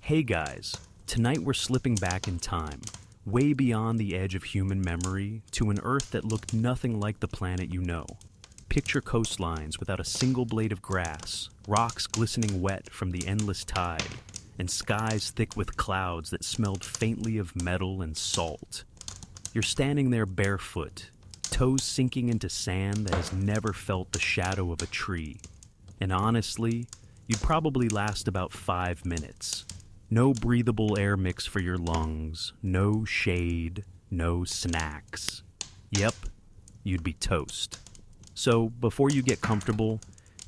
Hey guys, tonight we're slipping back in time, way beyond the edge of human memory, to an Earth that looked nothing like the planet you know. Picture coastlines without a single blade of grass, rocks glistening wet from the endless tide, and skies thick with clouds that smelled faintly of metal and salt. You're standing there barefoot, toes sinking into sand that has never felt the shadow of a tree. And honestly, you'd probably last about 5 minutes. No breathable air mix for your lungs, no shade, no snacks. Yep, you'd be toast. So before you get comfortable,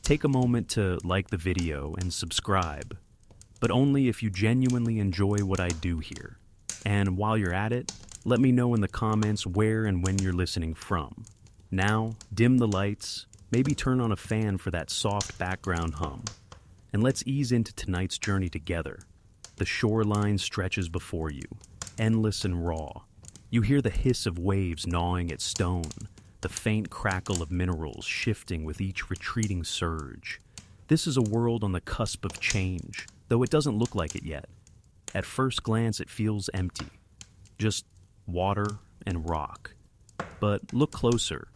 take a moment to like the video and subscribe, but only if you genuinely enjoy what I do here. And while you're at it, let me know in the comments where and when you're listening from. Now, dim the lights, maybe turn on a fan for that soft background hum, and let's ease into tonight's journey together. The shoreline stretches before you, endless and raw. You hear the hiss of waves gnawing at stone, the faint crackle of minerals shifting with each retreating surge. This is a world on the cusp of change, though it doesn't look like it yet. At first glance, it feels empty. Just water and rock. But look closer,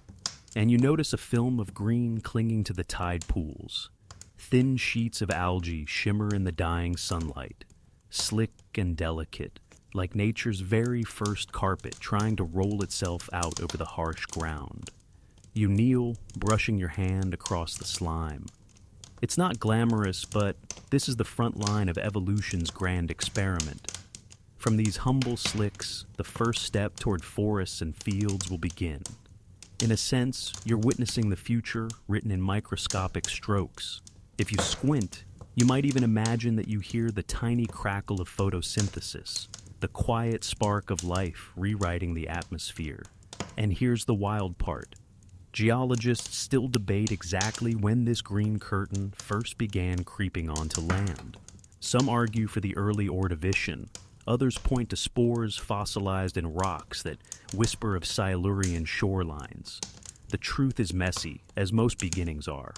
and you notice a film of green clinging to the tide pools. Thin sheets of algae shimmer in the dying sunlight, slick and delicate, like nature's very first carpet trying to roll itself out over the harsh ground. You kneel, brushing your hand across the slime. It's not glamorous, but this is the front line of evolution's grand experiment. From these humble slicks, the first step toward forests and fields will begin. In a sense, you're witnessing the future written in microscopic strokes. If you squint, you might even imagine that you hear the tiny crackle of photosynthesis, the quiet spark of life rewriting the atmosphere. And here's the wild part. Geologists still debate exactly when this green curtain first began creeping onto land. Some argue for the early Ordovician. Others point to spores fossilized in rocks that whisper of Silurian shorelines. The truth is messy, as most beginnings are.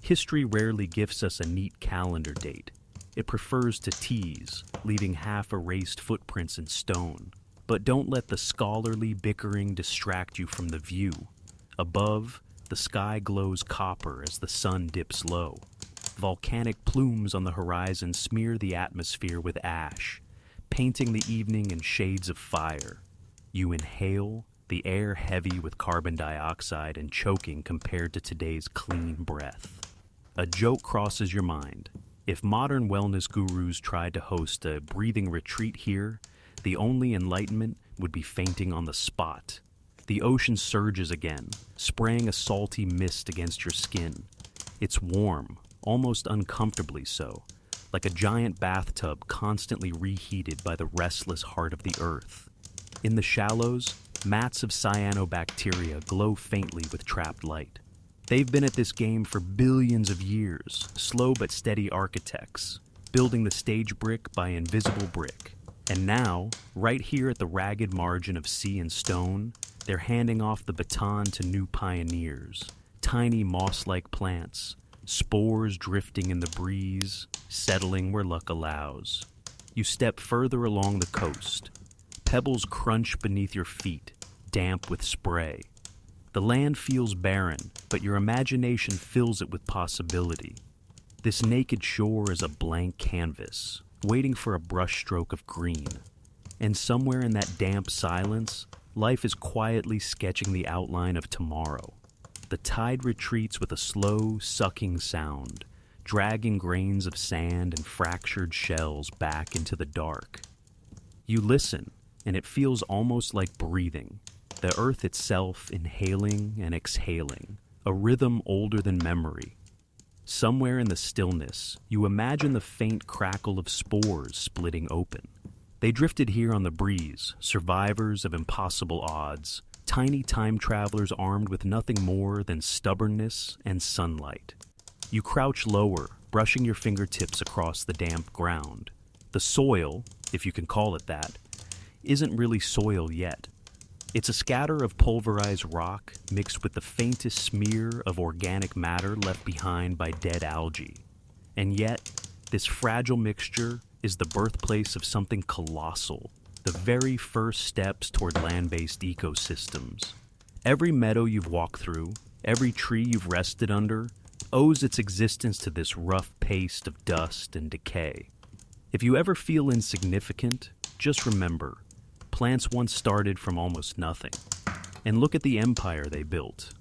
History rarely gifts us a neat calendar date. It prefers to tease, leaving half-erased footprints in stone. But don't let the scholarly bickering distract you from the view. Above, the sky glows copper as the sun dips low. Volcanic plumes on the horizon smear the atmosphere with ash, painting the evening in shades of fire. You inhale, the air heavy with carbon dioxide and choking compared to today's clean breath. A joke crosses your mind. If modern wellness gurus tried to host a breathing retreat here, the only enlightenment would be fainting on the spot. The ocean surges again, spraying a salty mist against your skin. It's warm, almost uncomfortably so, like a giant bathtub constantly reheated by the restless heart of the earth. In the shallows, mats of cyanobacteria glow faintly with trapped light. They've been at this game for billions of years, slow but steady architects, building the stage brick by invisible brick. And now, right here at the ragged margin of sea and stone, they're handing off the baton to new pioneers, tiny moss-like plants, spores drifting in the breeze, settling where luck allows. You step further along the coast. Pebbles crunch beneath your feet, damp with spray. The land feels barren, but your imagination fills it with possibility. This naked shore is a blank canvas, waiting for a brushstroke of green. And somewhere in that damp silence, life is quietly sketching the outline of tomorrow. The tide retreats with a slow, sucking sound, dragging grains of sand and fractured shells back into the dark. You listen, and it feels almost like breathing. The earth itself inhaling and exhaling, a rhythm older than memory. Somewhere in the stillness, you imagine the faint crackle of spores splitting open. They drifted here on the breeze, survivors of impossible odds, tiny time travelers armed with nothing more than stubbornness and sunlight. You crouch lower, brushing your fingertips across the damp ground. The soil, if you can call it that, isn't really soil yet. It's a scatter of pulverized rock mixed with the faintest smear of organic matter left behind by dead algae. And yet, this fragile mixture is the birthplace of something colossal, the very first steps toward land-based ecosystems. Every meadow you've walked through, every tree you've rested under, owes its existence to this rough paste of dust and decay. If you ever feel insignificant, just remember, plants once started from almost nothing. And look at the empire they built.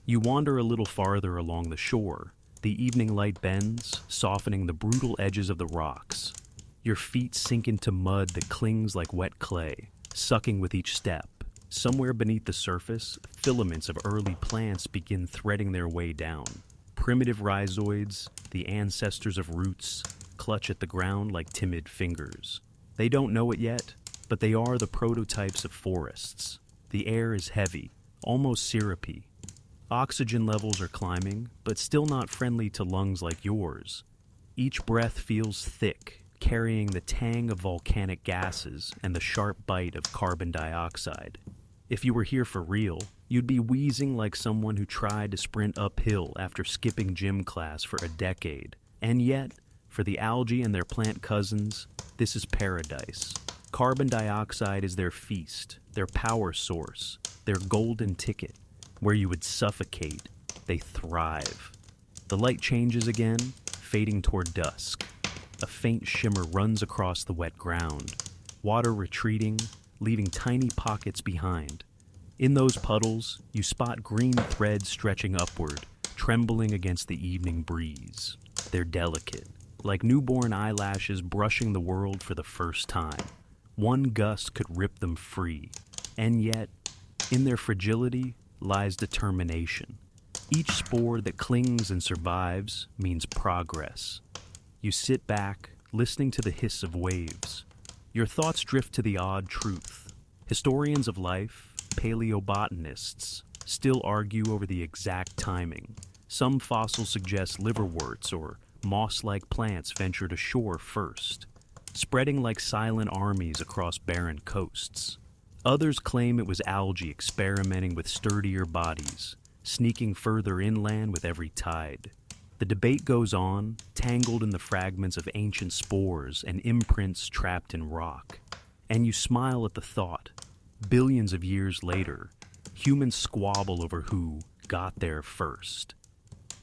You wander a little farther along the shore. The evening light bends, softening the brutal edges of the rocks. Your feet sink into mud that clings like wet clay, sucking with each step. Somewhere beneath the surface, filaments of early plants begin threading their way down. Primitive rhizoids, the ancestors of roots, clutch at the ground like timid fingers. They don't know it yet, but they are the prototypes of forests. The air is heavy, almost syrupy. Oxygen levels are climbing, but still not friendly to lungs like yours. Each breath feels thick, carrying the tang of volcanic gases and the sharp bite of carbon dioxide. If you were here for real, you'd be wheezing like someone who tried to sprint uphill after skipping gym class for a decade. And yet, for the algae and their plant cousins, this is paradise. Carbon dioxide is their feast, their power source, their golden ticket. Where you would suffocate, they thrive. The light changes again, fading toward dusk. A faint shimmer runs across the wet ground, water retreating, leaving tiny pockets behind. In those puddles, you spot green threads stretching upward, trembling against the evening breeze. They're delicate, like newborn eyelashes brushing the world for the first time. One gust could rip them free, and yet, in their fragility, lies determination. Each spore that clings and survives means progress. You sit back, listening to the hiss of waves. Your thoughts drift to the odd truth. Historians of life, paleobotanists, still argue over the exact timing. Some fossils suggest liverworts or moss-like plants ventured ashore first, spreading like silent armies across barren coasts. Others claim it was algae experimenting with sturdier bodies, sneaking further inland with every tide. The debate goes on, tangled in the fragments of ancient spores and imprints trapped in rock. And you smile at the thought. Billions of years later, humans squabble over who got there first.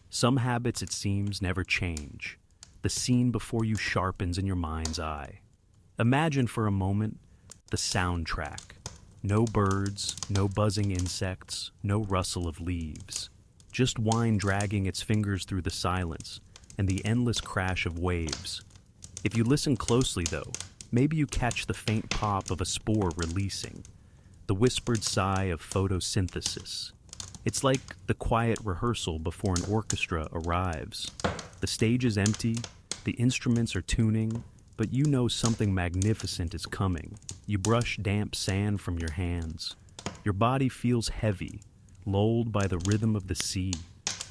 Some habits, it seems, never change. The scene before you sharpens in your mind's eye. Imagine for a moment the soundtrack. No birds, no buzzing insects, no rustle of leaves. Just wine dragging its fingers through the silence and the endless crash of waves. If you listen closely, though, maybe you catch the faint pop of a spore releasing, the whispered sigh of photosynthesis. It's like the quiet rehearsal before an orchestra arrives. The stage is empty, the instruments are tuning, but you know something magnificent is coming. You brush damp sand from your hands. Your body feels heavy, lulled by the rhythm of the sea.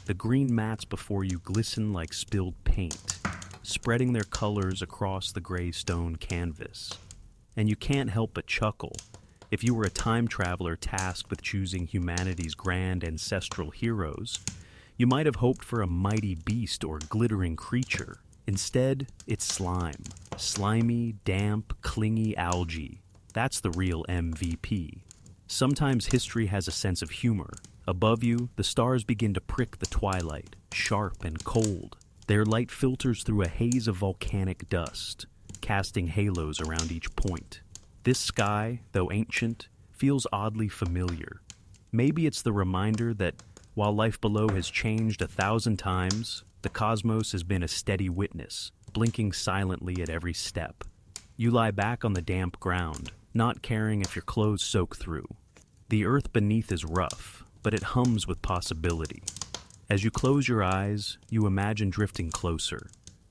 The green mats before you glisten like spilled paint, spreading their colors across the gray stone canvas. And you can't help but chuckle. If you were a time traveler tasked with choosing humanity's grand ancestral heroes, you might have hoped for a mighty beast or glittering creature. Instead, it's slime. Slimy, damp, clingy algae. That's the real MVP. Sometimes history has a sense of humor. Above you, the stars begin to prick the twilight, sharp and cold. Their light filters through a haze of volcanic dust, casting halos around each point. This sky, though ancient, feels oddly familiar. Maybe it's the reminder that while life below has changed 1,000 times, the cosmos has been a steady witness, blinking silently at every step. You lie back on the damp ground, not caring if your clothes soak through. The earth beneath is rough, but it hums with possibility. As you close your eyes, you imagine drifting closer,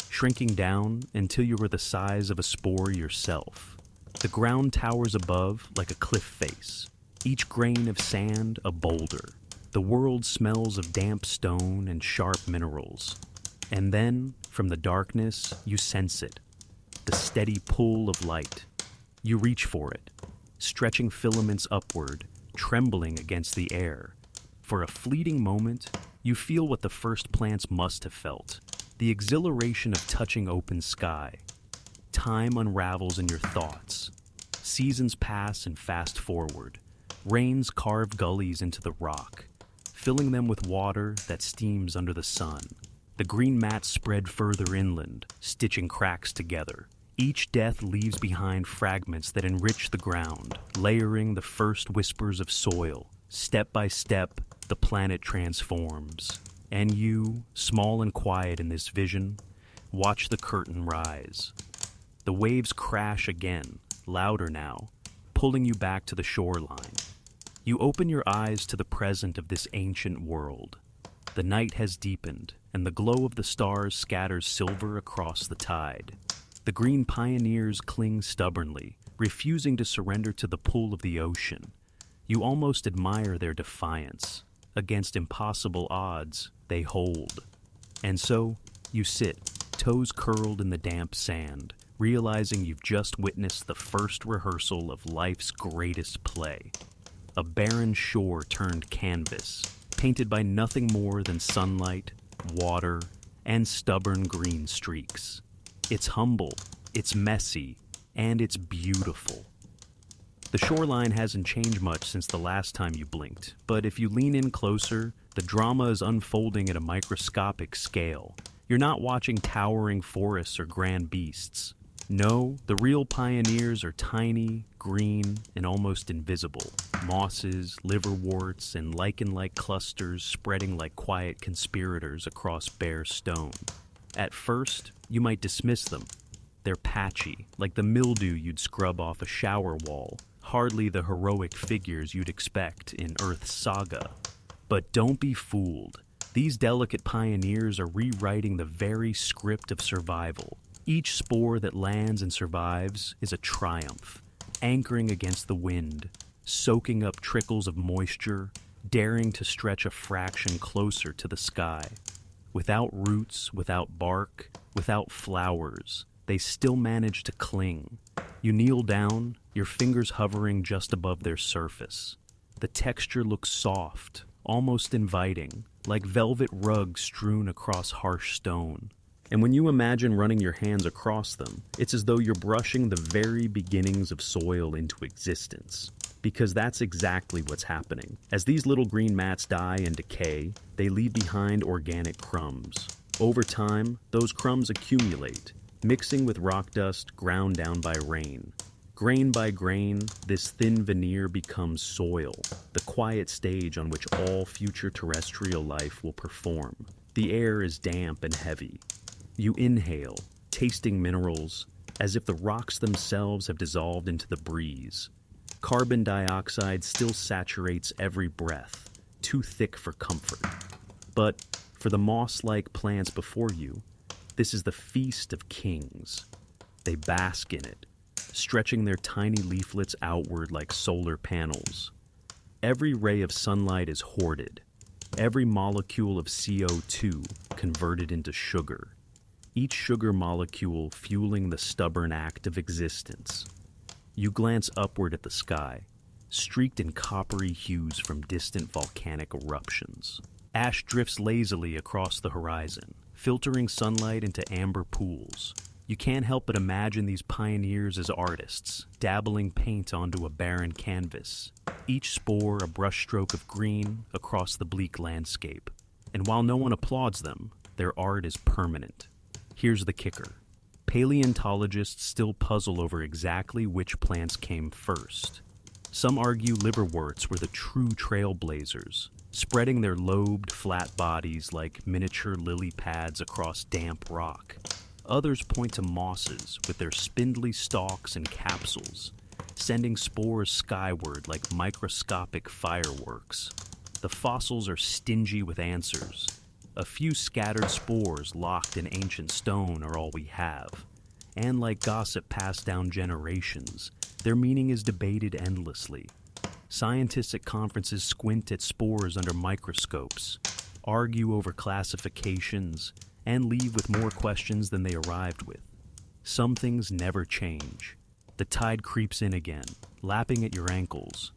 shrinking down until you are the size of a spore yourself. The ground towers above like a cliff face, each grain of sand a boulder. The world smells of damp stone and sharp minerals. And then, from the darkness, you sense it, the steady pull of light. You reach for it, stretching filaments upward, trembling against the air. For a fleeting moment, you feel what the first plants must have felt, the exhilaration of touching open sky. Time unravels in your thoughts. Seasons pass and fast forward. Rains carve gullies into the rock, filling them with water that steams under the sun. The green mats spread further inland, stitching cracks together. Each death leaves behind fragments that enrich the ground, layering the first whispers of soil. Step by step, the planet transforms. And you, small and quiet in this vision, watch the curtain rise. The waves crash again, louder now, pulling you back to the shoreline. You open your eyes to the present of this ancient world. The night has deepened, and the glow of the stars scatters silver across the tide. The green pioneers cling stubbornly, refusing to surrender to the pull of the ocean. You almost admire their defiance. Against impossible odds, they hold. And so, you sit, toes curled in the damp sand, realizing you've just witnessed the first rehearsal of life's greatest play. A barren shore turned canvas, painted by nothing more than sunlight, water, and stubborn green streaks. It's humble, it's messy, and it's beautiful. The shoreline hasn't changed much since the last time you blinked, but if you lean in closer, the drama is unfolding at a microscopic scale. You're not watching towering forests or grand beasts. No, the real pioneers are tiny, green, and almost invisible. Mosses, liverworts, and lichen-like clusters spreading like quiet conspirators across bare stone. At first, you might dismiss them. They're patchy, like the mildew you'd scrub off a shower wall, hardly the heroic figures you'd expect in Earth's saga. But don't be fooled. These delicate pioneers are rewriting the very script of survival. Each spore that lands and survives is a triumph, anchoring against the wind, soaking up trickles of moisture, daring to stretch a fraction closer to the sky. Without roots, without bark, without flowers, they still manage to cling. You kneel down, your fingers hovering just above their surface. The texture looks soft, almost inviting, like velvet rugs strewn across harsh stone. And when you imagine running your hands across them, it's as though you're brushing the very beginnings of soil into existence. Because that's exactly what's happening. As these little green mats die and decay, they leave behind organic crumbs. Over time, those crumbs accumulate, mixing with rock dust ground down by rain. Grain by grain, this thin veneer becomes soil, the quiet stage on which all future terrestrial life will perform. The air is damp and heavy. You inhale, tasting minerals, as if the rocks themselves have dissolved into the breeze. Carbon dioxide still saturates every breath, too thick for comfort. But for the moss-like plants before you, this is the feast of kings. They bask in it, stretching their tiny leaflets outward like solar panels. Every ray of sunlight is hoarded, every molecule of CO2 converted into sugar. Each sugar molecule fueling the stubborn act of existence. You glance upward at the sky, streaked in coppery hues from distant volcanic eruptions. Ash drifts lazily across the horizon, filtering sunlight into amber pools. You can't help but imagine these pioneers as artists, dabbling paint onto a barren canvas, each spore a brushstroke of green across the bleak landscape. And while no one applauds them, their art is permanent. Here's the kicker. Paleontologists still puzzle over exactly which plants came first. Some argue liverworts were the true trailblazers, spreading their lobed, flat bodies like miniature lily pads across damp rock. Others point to mosses with their spindly stalks and capsules, sending spores skyward like microscopic fireworks. The fossils are stingy with answers. A few scattered spores locked in ancient stone are all we have. And like gossip passed down generations, their meaning is debated endlessly. Scientists at conferences squint at spores under microscopes, argue over classifications, and leave with more questions than they arrived with. Some things never change. The tide creeps in again, lapping at your ankles.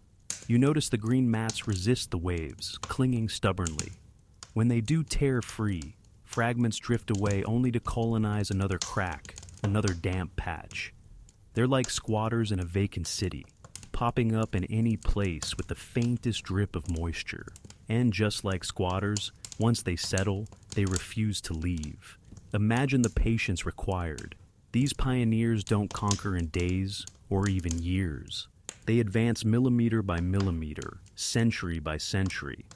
You notice the green mats resist the waves, clinging stubbornly. When they do tear free, fragments drift away only to colonize another crack, another damp patch. They're like squatters in a vacant city, popping up in any place with the faintest drip of moisture. And just like squatters, once they settle, they refuse to leave. Imagine the patience required. These pioneers don't conquer in days or even years. They advance millimeter by millimeter, century by century.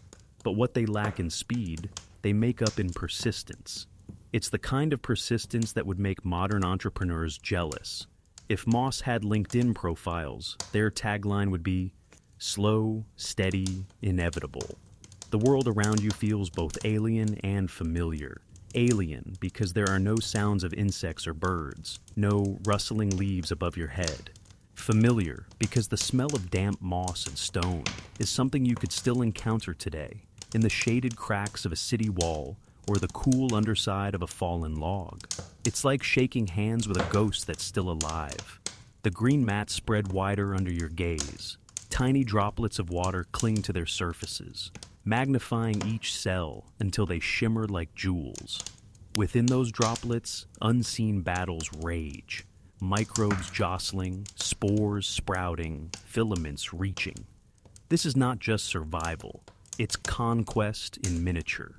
But what they lack in speed, they make up in persistence. It's the kind of persistence that would make modern entrepreneurs jealous. If Moss had LinkedIn profiles, their tagline would be, slow, steady, inevitable. The world around you feels both alien and familiar. Alien because there are no sounds of insects or birds, no rustling leaves above your head. Familiar because the smell of damp moss and stone is something you could still encounter today, in the shaded cracks of a city wall or the cool underside of a fallen log. It's like shaking hands with a ghost that's still alive. The green mats spread wider under your gaze. Tiny droplets of water cling to their surfaces, magnifying each cell until they shimmer like jewels. Within those droplets, unseen battles rage. Microbes jostling, spores sprouting, filaments reaching. This is not just survival, it's conquest in miniature.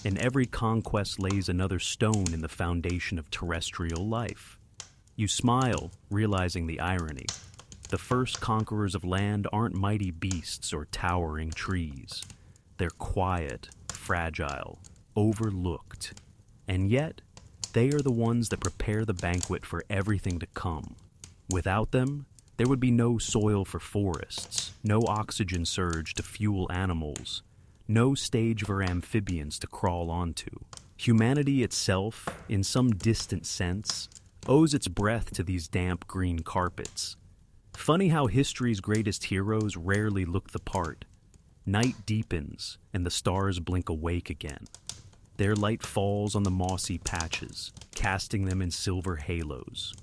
And every conquest lays another stone in the foundation of terrestrial life. You smile, realizing the irony. The first conquerors of land aren't mighty beasts or towering trees. They're quiet, fragile, overlooked. And yet, they are the ones that prepare the banquet for everything to come. Without them, there would be no soil for forests, no oxygen surge to fuel animals, no stage for amphibians to crawl onto. Humanity itself, in some distant sense, owes its breath to these damp green carpets. Funny how history's greatest heroes rarely look the part. Night deepens, and the stars blink awake again. Their light falls on the mossy patches, casting them in silver halos.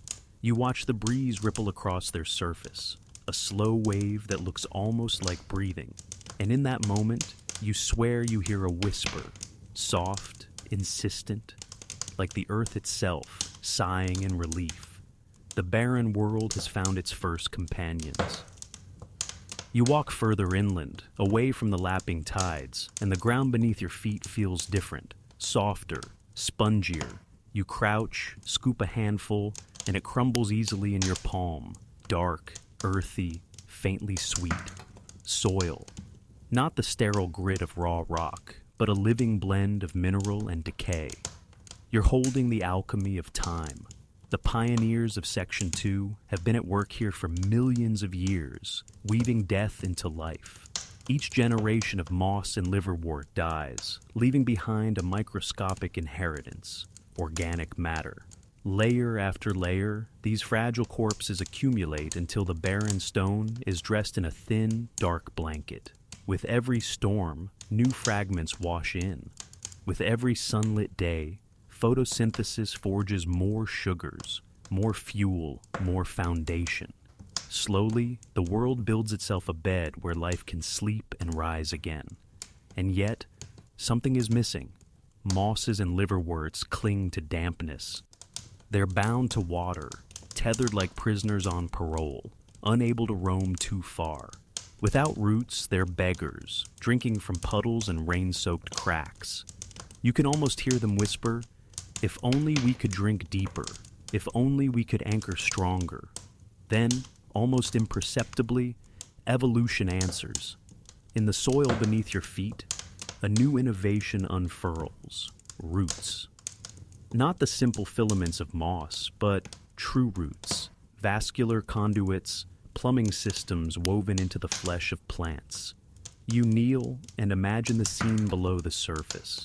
You watch the breeze ripple across their surface, a slow wave that looks almost like breathing. And in that moment, you swear you hear a whisper, soft, insistent, like the earth itself, sighing in relief. The barren world has found its first companions. You walk further inland, away from the lapping tides, and the ground beneath your feet feels different, softer, spongier. You crouch, scoop a handful, and it crumbles easily in your palm, dark, earthy, faintly sweet. Soil. Not the sterile grit of raw rock, but a living blend of mineral and decay. You're holding the alchemy of time. The pioneers of Section 2 have been at work here for millions of years, weaving death into life. Each generation of moss and liverwort dies, leaving behind a microscopic inheritance, organic matter. Layer after layer, these fragile corpses accumulate until the barren stone is dressed in a thin, dark blanket. With every storm, new fragments wash in. With every sunlit day, photosynthesis forges more sugars, more fuel, more foundation. Slowly, the world builds itself a bed where life can sleep and rise again. And yet, something is missing. Mosses and liverworts cling to dampness. They're bound to water, tethered like prisoners on parole, unable to roam too far. Without roots, they're beggars, drinking from puddles and rain-soaked cracks. You can almost hear them whisper, "If only we could drink deeper, if only we could anchor stronger." Then, almost imperceptibly, evolution answers. In the soil beneath your feet, a new innovation unfurls: roots. Not the simple filaments of moss, but true roots, vascular conduits, plumbing systems woven into the flesh of plants. You kneel and imagine the scene below the surface.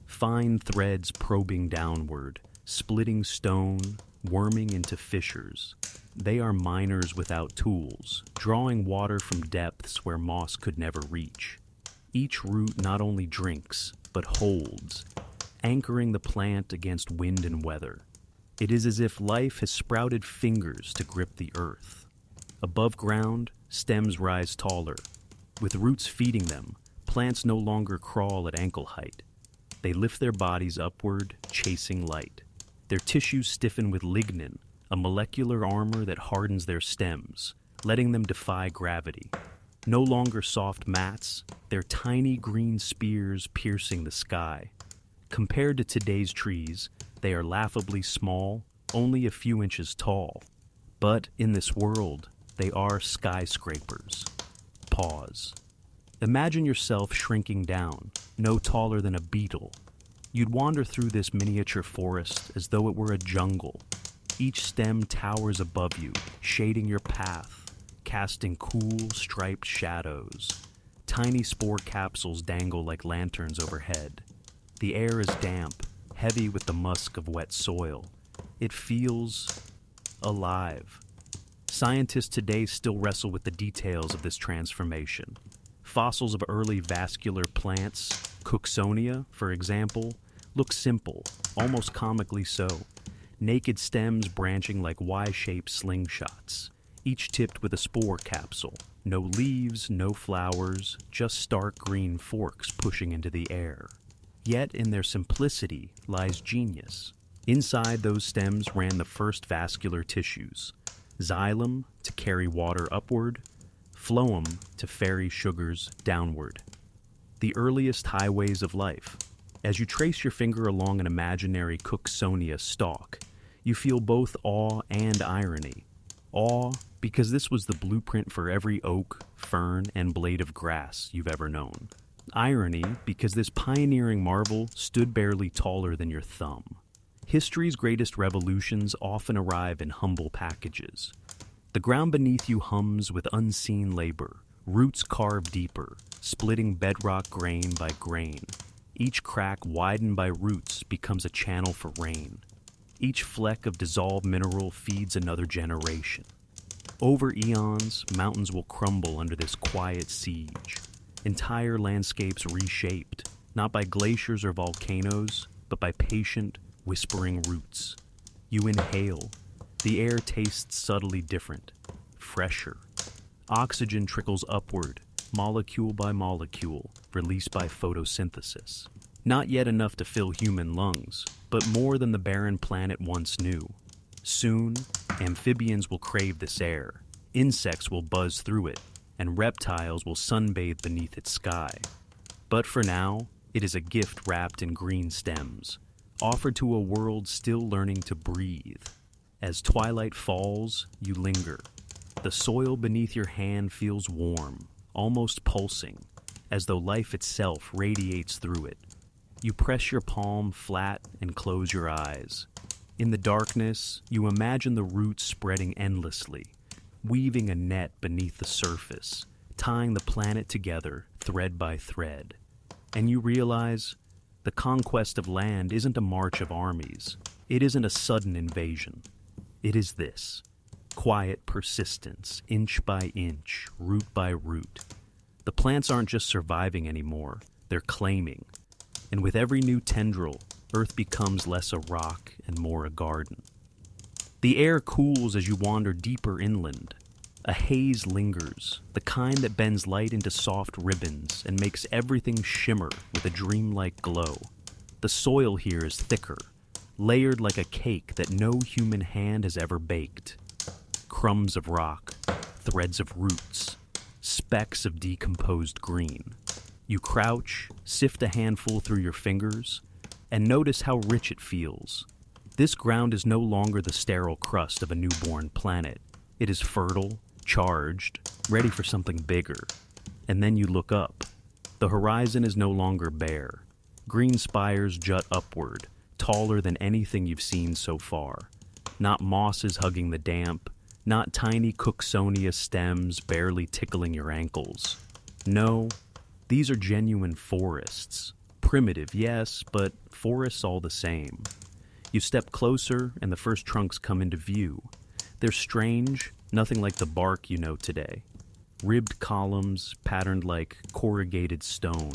Fine threads probing downward, splitting stone, worming into fissures. They are miners without tools, drawing water from depths where moss could never reach. Each root not only drinks, but holds, anchoring the plant against wind and weather. It is as if life has sprouted fingers to grip the earth. Above ground, stems rise taller. With roots feeding them, plants no longer crawl at ankle height. They lift their bodies upward, chasing light. Their tissues stiffen with lignin, a molecular armor that hardens their stems, letting them defy gravity. No longer soft mats, they're tiny green spears piercing the sky. Compared to today's trees, they are laughably small, only a few inches tall. But in this world, they are skyscrapers. Pause. Imagine yourself shrinking down, no taller than a beetle. You'd wander through this miniature forest as though it were a jungle. Each stem towers above you, shading your path, casting cool, striped shadows. Tiny spore capsules dangle like lanterns overhead. The air is damp, heavy with the musk of wet soil. It feels alive. Scientists today still wrestle with the details of this transformation. Fossils of early vascular plants, Cooksonia, for example, look simple, almost comically so. Naked stems branching like Y-shaped slingshots, each tipped with a spore capsule. No leaves, no flowers, just stark green forks pushing into the air. Yet in their simplicity lies genius. Inside those stems ran the first vascular tissues, xylem to carry water upward, phloem to ferry sugars downward. The earliest highways of life. As you trace your finger along an imaginary Cooksonia stalk, you feel both awe and irony. Awe because this was the blueprint for every oak, fern, and blade of grass you've ever known. Irony because this pioneering marvel stood barely taller than your thumb. History's greatest revolutions often arrive in humble packages. The ground beneath you hums with unseen labor, roots carved deeper, splitting bedrock grain by grain. Each crack widened by roots becomes a channel for rain. Each fleck of dissolved mineral feeds another generation. Over eons, mountains will crumble under this quiet siege. Entire landscapes reshaped, not by glaciers or volcanoes, but by patient, whispering roots. You inhale. The air tastes subtly different, fresher. Oxygen trickles upward, molecule by molecule, released by photosynthesis. Not yet enough to fill human lungs, but more than the barren planet once knew. Soon, amphibians will crave this air, insects will buzz through it, and reptiles will sunbathe beneath its sky. But for now, it is a gift wrapped in green stems, offered to a world still learning to breathe. As twilight falls, you linger. The soil beneath your hand feels warm, almost pulsing, as though life itself radiates through it. You press your palm flat and close your eyes. In the darkness, you imagine the roots spreading endlessly, weaving a net beneath the surface, tying the planet together thread by thread. And you realize the conquest of land isn't a march of armies. It isn't a sudden invasion. It is this: quiet persistence, inch by inch, root by root. The plants aren't just surviving anymore, they're claiming. And with every new tendril, Earth becomes less a rock and more a garden. The air cools as you wander deeper inland. A haze lingers, the kind that bends light into soft ribbons and makes everything shimmer with a dreamlike glow. The soil here is thicker, layered like a cake that no human hand has ever baked. Crumbs of rock, threads of roots, specks of decomposed green. You crouch, sift a handful through your fingers, and notice how rich it feels. This ground is no longer the sterile crust of a newborn planet. It is fertile, charged, ready for something bigger. And then you look up. The horizon is no longer bare. Green spires jut upward, taller than anything you've seen so far. Not mosses hugging the damp, not tiny Cooksonia stems barely tickling your ankles. No, these are genuine forests. Primitive, yes, but forests all the same. You step closer and the first trunks come into view. They're strange, nothing like the bark you know today. Ribbed columns, patterned like corrugated stone,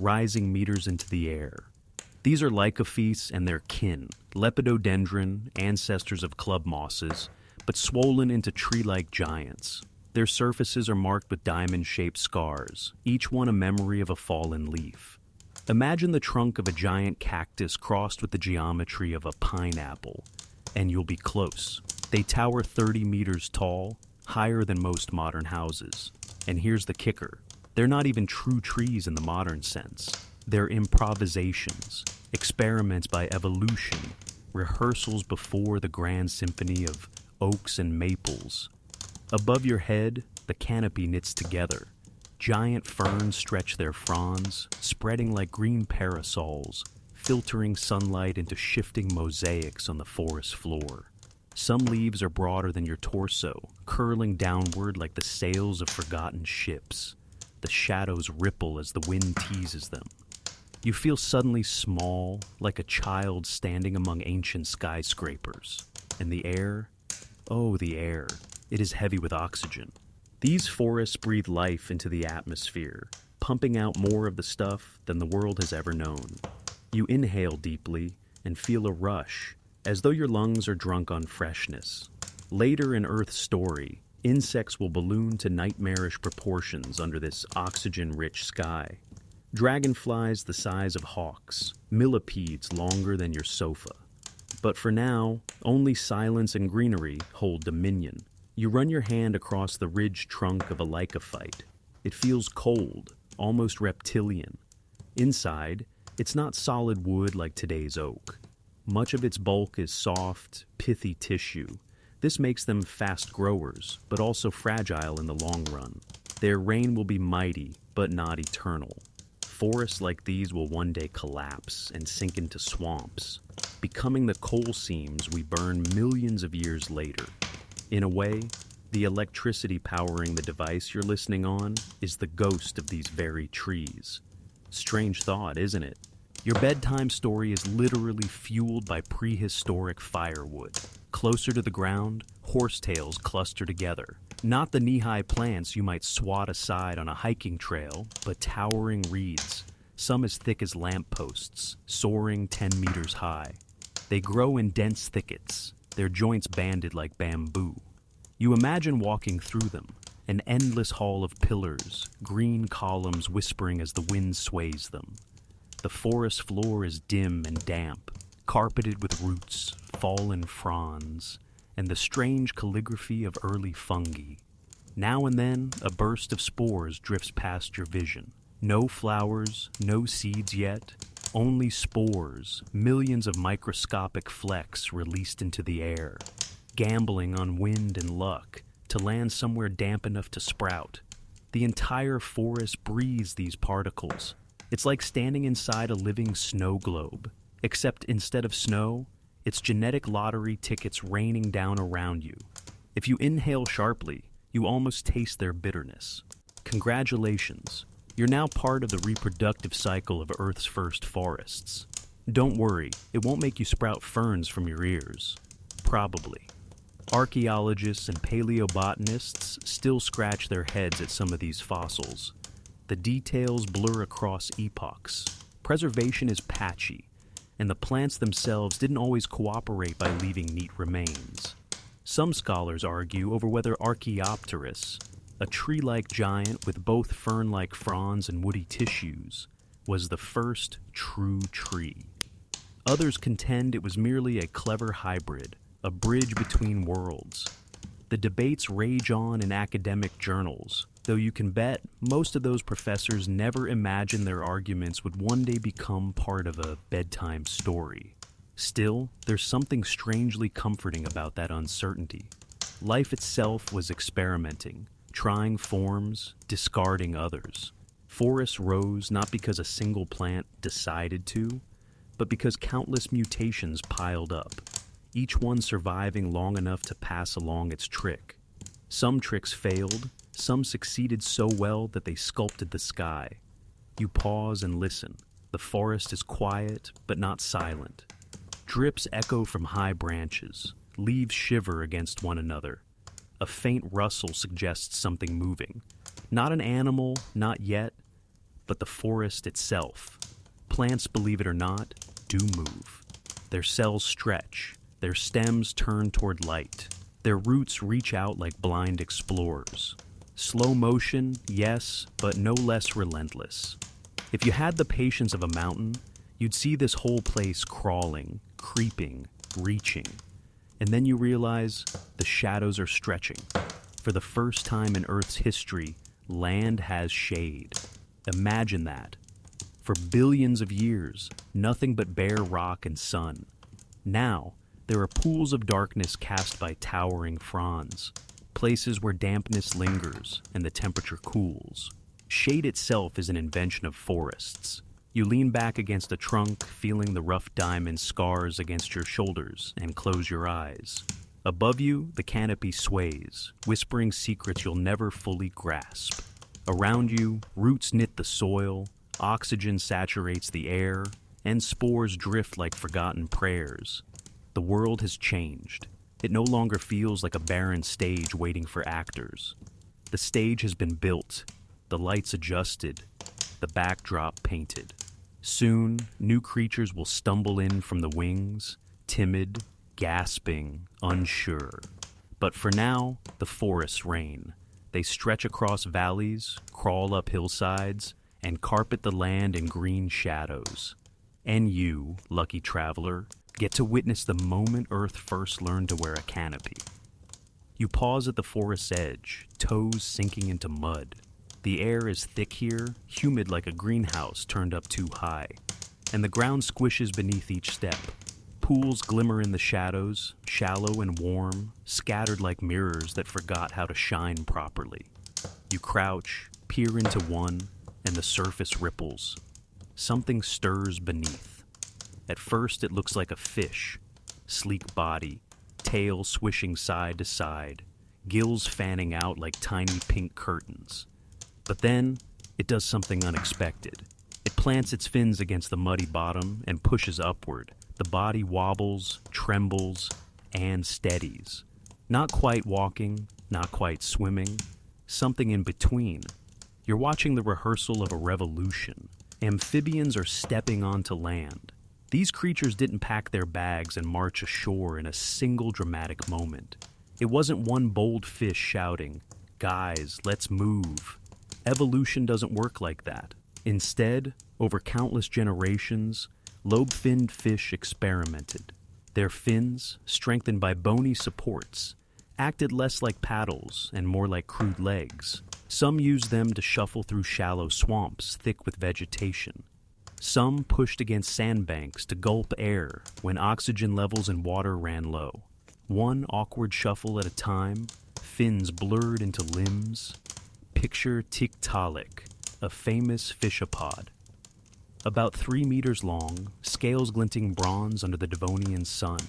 rising meters into the air. These are lycophytes and their kin, lepidodendron, ancestors of club mosses, but swollen into tree-like giants. Their surfaces are marked with diamond-shaped scars, each one a memory of a fallen leaf. Imagine the trunk of a giant cactus crossed with the geometry of a pineapple, and you'll be close. They tower 30 meters tall, higher than most modern houses. And here's the kicker. They're not even true trees in the modern sense. They're improvisations, experiments by evolution, rehearsals before the grand symphony of oaks and maples. Above your head, the canopy knits together. Giant ferns stretch their fronds, spreading like green parasols, filtering sunlight into shifting mosaics on the forest floor. Some leaves are broader than your torso, curling downward like the sails of forgotten ships. The shadows ripple as the wind teases them. You feel suddenly small, like a child standing among ancient skyscrapers. And the air? Oh, the air. It is heavy with oxygen. These forests breathe life into the atmosphere, pumping out more of the stuff than the world has ever known. You inhale deeply and feel a rush, as though your lungs are drunk on freshness. Later in Earth's story, insects will balloon to nightmarish proportions under this oxygen-rich sky. Dragonflies the size of hawks, millipedes longer than your sofa. But for now, only silence and greenery hold dominion. You run your hand across the ridged trunk of a lycophyte. It feels cold, almost reptilian. Inside, it's not solid wood like today's oak. Much of its bulk is soft, pithy tissue. This makes them fast growers, but also fragile in the long run. Their reign will be mighty, but not eternal. Forests like these will one day collapse and sink into swamps, becoming the coal seams we burn millions of years later. In a way, the electricity powering the device you're listening on is the ghost of these very trees. Strange thought, isn't it? Your bedtime story is literally fueled by prehistoric firewood. Closer to the ground, horsetails cluster together. Not the knee-high plants you might swat aside on a hiking trail, but towering reeds, some as thick as lampposts, soaring 10 meters high. They grow in dense thickets, their joints banded like bamboo. You imagine walking through them, an endless hall of pillars, green columns whispering as the wind sways them. The forest floor is dim and damp, carpeted with roots, fallen fronds, and the strange calligraphy of early fungi. Now and then, a burst of spores drifts past your vision. No flowers, no seeds yet, only spores, millions of microscopic flecks released into the air, gambling on wind and luck to land somewhere damp enough to sprout. The entire forest breathes these particles. It's like standing inside a living snow globe, except instead of snow, it's genetic lottery tickets raining down around you. If you inhale sharply, you almost taste their bitterness. Congratulations. You're now part of the reproductive cycle of Earth's first forests. Don't worry, it won't make you sprout ferns from your ears. Probably. Archaeologists and paleobotanists still scratch their heads at some of these fossils. The details blur across epochs. Preservation is patchy, and the plants themselves didn't always cooperate by leaving neat remains. Some scholars argue over whether Archaeopteris, a tree-like giant with both fern-like fronds and woody tissues, was the first true tree. Others contend it was merely a clever hybrid, a bridge between worlds. The debates rage on in academic journals, though you can bet most of those professors never imagined their arguments would one day become part of a bedtime story. Still, there's something strangely comforting about that uncertainty. Life itself was experimenting, trying forms, discarding others. Forests rose not because a single plant decided to, but because countless mutations piled up, each one surviving long enough to pass along its trick. Some tricks failed, some succeeded so well that they sculpted the sky. You pause and listen. The forest is quiet, but not silent. Drips echo from high branches. Leaves shiver against one another. A faint rustle suggests something moving. Not an animal, not yet, but the forest itself. Plants, believe it or not, do move. Their cells stretch. Their stems turn toward light. Their roots reach out like blind explorers. Slow motion, yes, but no less relentless. If you had the patience of a mountain, you'd see this whole place crawling, creeping, reaching. And then you realize the shadows are stretching. For the first time in Earth's history, land has shade. Imagine that. For billions of years, nothing but bare rock and sun. Now, there are pools of darkness cast by towering fronds, places where dampness lingers and the temperature cools. Shade itself is an invention of forests. You lean back against a trunk, feeling the rough diamond scars against your shoulders, and close your eyes. Above you, the canopy sways, whispering secrets you'll never fully grasp. Around you, roots knit the soil, oxygen saturates the air, and spores drift like forgotten prayers. The world has changed. It no longer feels like a barren stage waiting for actors. The stage has been built, the lights adjusted, the backdrop painted. Soon, new creatures will stumble in from the wings, timid, gasping, unsure. But for now, the forests reign. They stretch across valleys, crawl up hillsides, and carpet the land in green shadows. And you, lucky traveler, get to witness the moment Earth first learned to wear a canopy. You pause at the forest's edge, toes sinking into mud. The air is thick here, humid like a greenhouse turned up too high, and the ground squishes beneath each step. Pools glimmer in the shadows, shallow and warm, scattered like mirrors that forgot how to shine properly. You crouch, peer into one, and the surface ripples. Something stirs beneath. At first it looks like a fish, sleek body, tail swishing side to side, gills fanning out like tiny pink curtains. But then, it does something unexpected. It plants its fins against the muddy bottom and pushes upward. The body wobbles, trembles, and steadies. Not quite walking, not quite swimming, something in between. You're watching the rehearsal of a revolution. Amphibians are stepping onto land. These creatures didn't pack their bags and march ashore in a single dramatic moment. It wasn't one bold fish shouting, "Guys, let's move." Evolution doesn't work like that. Instead, over countless generations, lobe-finned fish experimented. Their fins, strengthened by bony supports, acted less like paddles and more like crude legs. Some used them to shuffle through shallow swamps thick with vegetation. Some pushed against sandbanks to gulp air when oxygen levels in water ran low. One awkward shuffle at a time, fins blurred into limbs. Picture Tiktaalik, a famous fishapod. About 3 meters long, scales glinting bronze under the Devonian sun.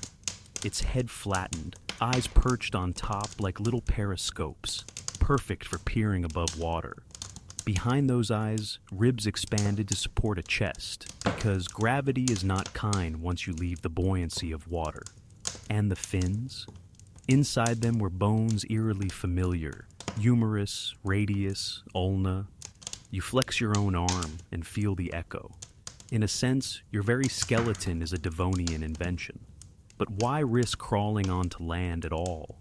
Its head flattened, eyes perched on top like little periscopes, perfect for peering above water. Behind those eyes, ribs expanded to support a chest, because gravity is not kind once you leave the buoyancy of water. And the fins? Inside them were bones eerily familiar, humerus, radius, ulna. You flex your own arm and feel the echo. In a sense, your very skeleton is a Devonian invention. But why risk crawling onto land at all?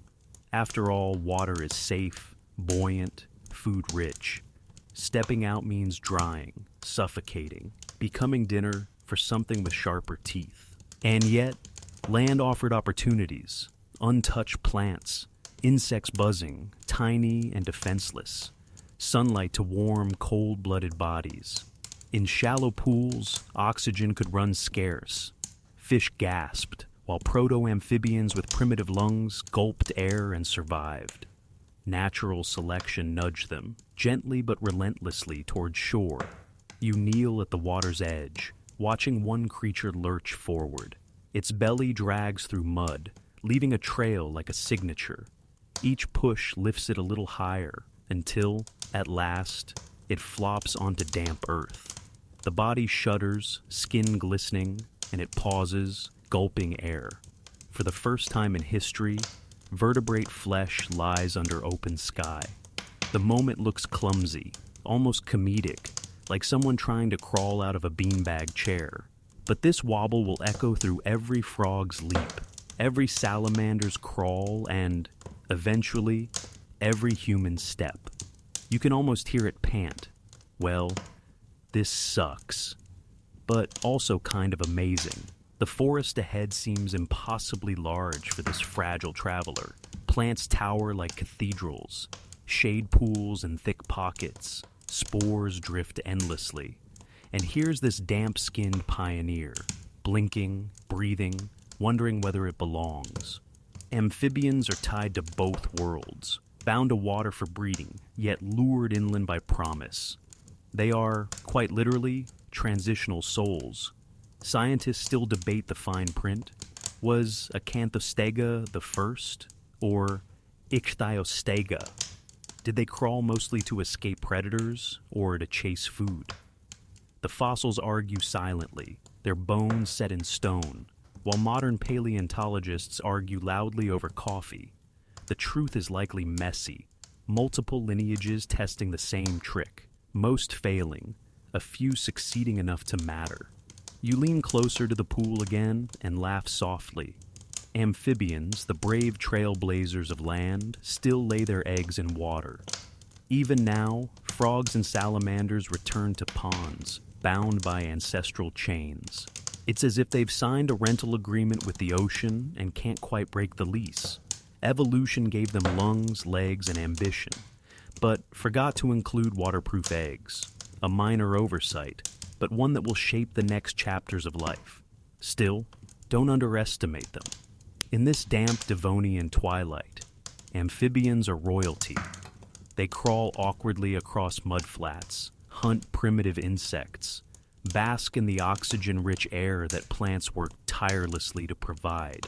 After all, water is safe, buoyant, food-rich. Stepping out means drying, suffocating, becoming dinner for something with sharper teeth. And yet, land offered opportunities, untouched plants, insects buzzing, tiny and defenseless, sunlight to warm, cold-blooded bodies. In shallow pools, oxygen could run scarce. Fish gasped, while proto-amphibians with primitive lungs gulped air and survived. Natural selection nudged them, gently but relentlessly toward shore. You kneel at the water's edge, watching one creature lurch forward. Its belly drags through mud, leaving a trail like a signature. Each push lifts it a little higher, until, at last, it flops onto damp earth. The body shudders, skin glistening, and it pauses, gulping air. For the first time in history, vertebrate flesh lies under open sky. The moment looks clumsy, almost comedic, like someone trying to crawl out of a beanbag chair. But this wobble will echo through every frog's leap, every salamander's crawl, and, eventually, every human step. You can almost hear it pant. Well, This sucks. But also kind of amazing. The forest ahead seems impossibly large for this fragile traveler. Plants tower like cathedrals, shade pools in thick pockets, spores drift endlessly. And here's this damp-skinned pioneer, blinking, breathing, wondering whether it belongs. Amphibians are tied to both worlds, bound to water for breeding, yet lured inland by promise. They are, quite literally, transitional souls. Scientists still debate the fine print. Was Acanthostega the first, or Ichthyostega? Did they crawl mostly to escape predators, or to chase food? The fossils argue silently, their bones set in stone, while modern paleontologists argue loudly over coffee. The truth is likely messy, multiple lineages testing the same trick, most failing, a few succeeding enough to matter. You lean closer to the pool again and laugh softly. Amphibians, the brave trailblazers of land, still lay their eggs in water. Even now, frogs and salamanders return to ponds, bound by ancestral chains. It's as if they've signed a rental agreement with the ocean and can't quite break the lease. Evolution gave them lungs, legs, and ambition, but forgot to include waterproof eggs. A minor oversight, but one that will shape the next chapters of life. Still, don't underestimate them. In this damp Devonian twilight, amphibians are royalty. They crawl awkwardly across mudflats, hunt primitive insects, bask in the oxygen-rich air that plants work tirelessly to provide.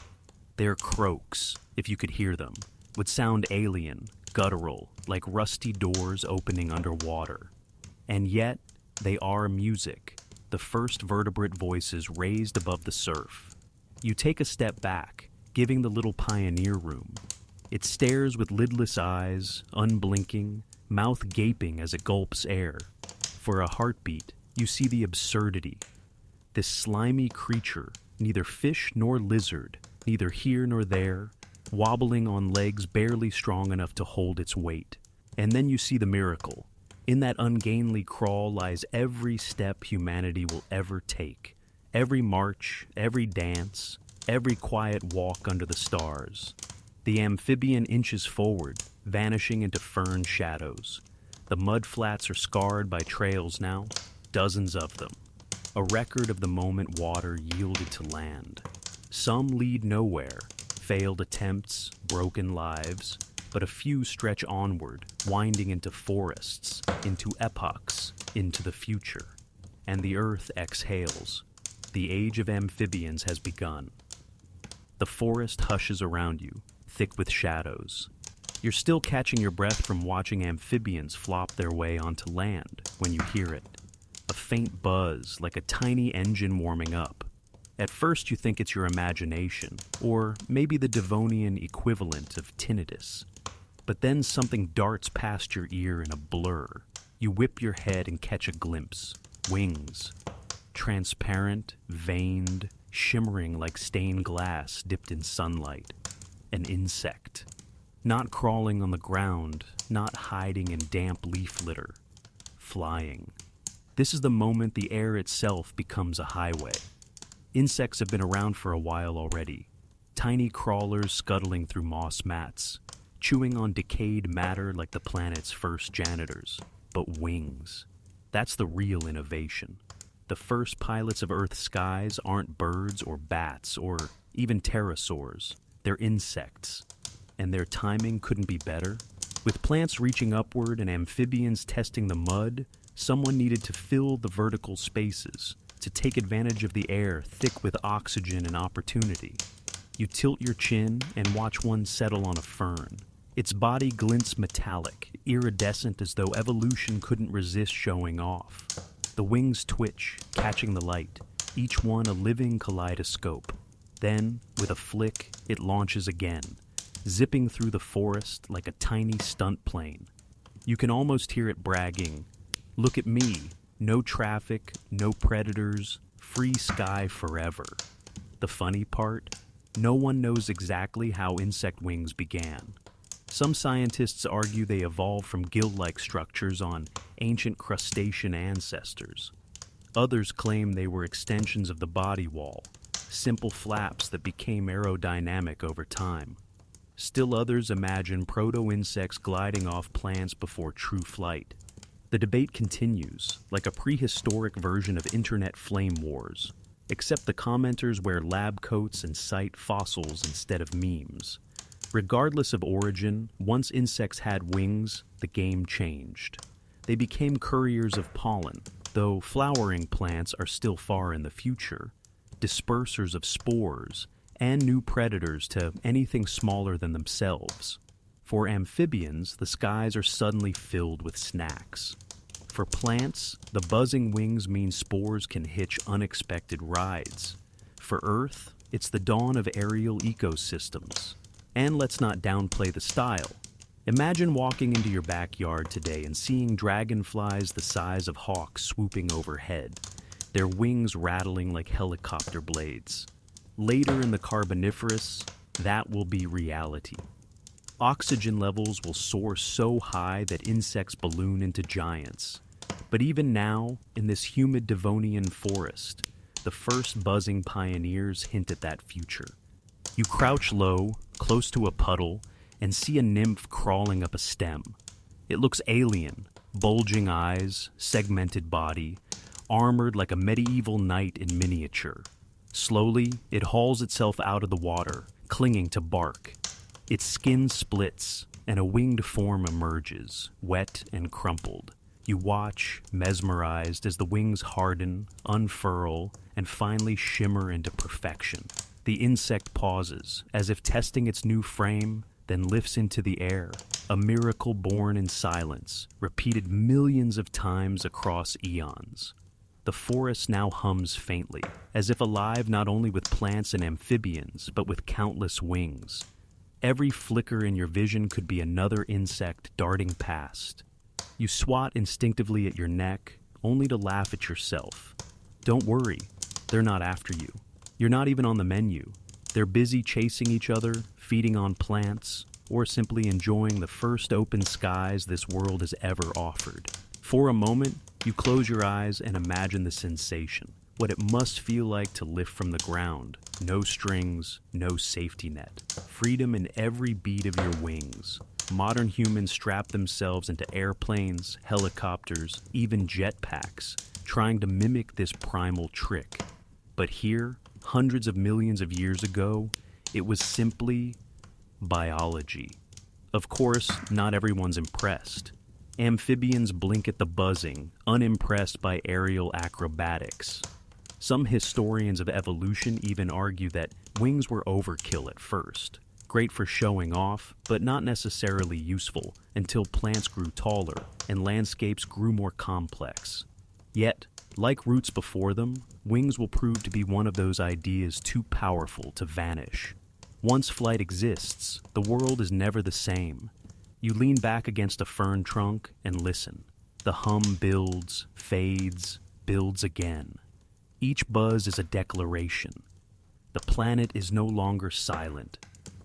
Their croaks, if you could hear them, would sound alien, guttural, like rusty doors opening underwater. And yet, they are music, the first vertebrate voices raised above the surf. You take a step back, giving the little pioneer room. It stares with lidless eyes, unblinking, mouth gaping as it gulps air. For a heartbeat, you see the absurdity. This slimy creature, neither fish nor lizard, neither here nor there, wobbling on legs barely strong enough to hold its weight. And then you see the miracle. In that ungainly crawl lies every step humanity will ever take. Every march, every dance, every quiet walk under the stars. The amphibian inches forward, vanishing into fern shadows. The mud flats are scarred by trails now, dozens of them. A record of the moment water yielded to land. Some lead nowhere, failed attempts, broken lives, but a few stretch onward, winding into forests, into epochs, into the future. And the earth exhales. The age of amphibians has begun. The forest hushes around you, thick with shadows. You're still catching your breath from watching amphibians flop their way onto land when you hear it. A faint buzz, like a tiny engine warming up. At first you think it's your imagination, or maybe the Devonian equivalent of tinnitus. But then something darts past your ear in a blur. You whip your head and catch a glimpse. Wings. Transparent, veined, shimmering like stained glass dipped in sunlight. An insect. Not crawling on the ground, not hiding in damp leaf litter. Flying. This is the moment the air itself becomes a highway. Insects have been around for a while already. Tiny crawlers scuttling through moss mats, chewing on decayed matter like the planet's first janitors. But wings. That's the real innovation. The first pilots of Earth's skies aren't birds or bats or even pterosaurs. They're insects. And their timing couldn't be better. With plants reaching upward and amphibians testing the mud, someone needed to fill the vertical spaces, to take advantage of the air thick with oxygen and opportunity. You tilt your chin and watch one settle on a fern. Its body glints metallic, iridescent as though evolution couldn't resist showing off. The wings twitch, catching the light, each one a living kaleidoscope. Then, with a flick, it launches again, zipping through the forest like a tiny stunt plane. You can almost hear it bragging, "Look at me, no traffic, no predators, free sky forever." The funny part? No one knows exactly how insect wings began. Some scientists argue they evolved from gill-like structures on ancient crustacean ancestors. Others claim they were extensions of the body wall, simple flaps that became aerodynamic over time. Still others imagine proto-insects gliding off plants before true flight. The debate continues, like a prehistoric version of internet flame wars, except the commenters wear lab coats and cite fossils instead of memes. Regardless of origin, once insects had wings, the game changed. They became couriers of pollen, though flowering plants are still far in the future, dispersers of spores, and new predators to anything smaller than themselves. For amphibians, the skies are suddenly filled with snacks. For plants, the buzzing wings mean spores can hitch unexpected rides. For Earth, it's the dawn of aerial ecosystems. And let's not downplay the style. Imagine walking into your backyard today and seeing dragonflies the size of hawks swooping overhead, their wings rattling like helicopter blades. Later in the Carboniferous, that will be reality. Oxygen levels will soar so high that insects balloon into giants. But even now, in this humid Devonian forest, the first buzzing pioneers hint at that future. You crouch low, close to a puddle, and see a nymph crawling up a stem. It looks alien, bulging eyes, segmented body, armored like a medieval knight in miniature. Slowly, it hauls itself out of the water, clinging to bark. Its skin splits, and a winged form emerges, wet and crumpled. You watch, mesmerized, as the wings harden, unfurl, and finally shimmer into perfection. The insect pauses, as if testing its new frame, then lifts into the air, a miracle born in silence, repeated millions of times across eons. The forest now hums faintly, as if alive not only with plants and amphibians, but with countless wings. Every flicker in your vision could be another insect darting past. You swat instinctively at your neck, only to laugh at yourself. Don't worry, they're not after you. You're not even on the menu. They're busy chasing each other, feeding on plants, or simply enjoying the first open skies this world has ever offered. For a moment, you close your eyes and imagine the sensation, what it must feel like to lift from the ground. No strings, no safety net. Freedom in every beat of your wings. Modern humans strap themselves into airplanes, helicopters, even jetpacks, trying to mimic this primal trick. But here, hundreds of millions of years ago, it was simply biology. Of course, not everyone's impressed. Amphibians blink at the buzzing, unimpressed by aerial acrobatics. Some historians of evolution even argue that wings were overkill at first, great for showing off, but not necessarily useful until plants grew taller and landscapes grew more complex. Yet, like roots before them, wings will prove to be one of those ideas too powerful to vanish. Once flight exists, the world is never the same. You lean back against a fern trunk and listen. The hum builds, fades, builds again. Each buzz is a declaration. The planet is no longer silent.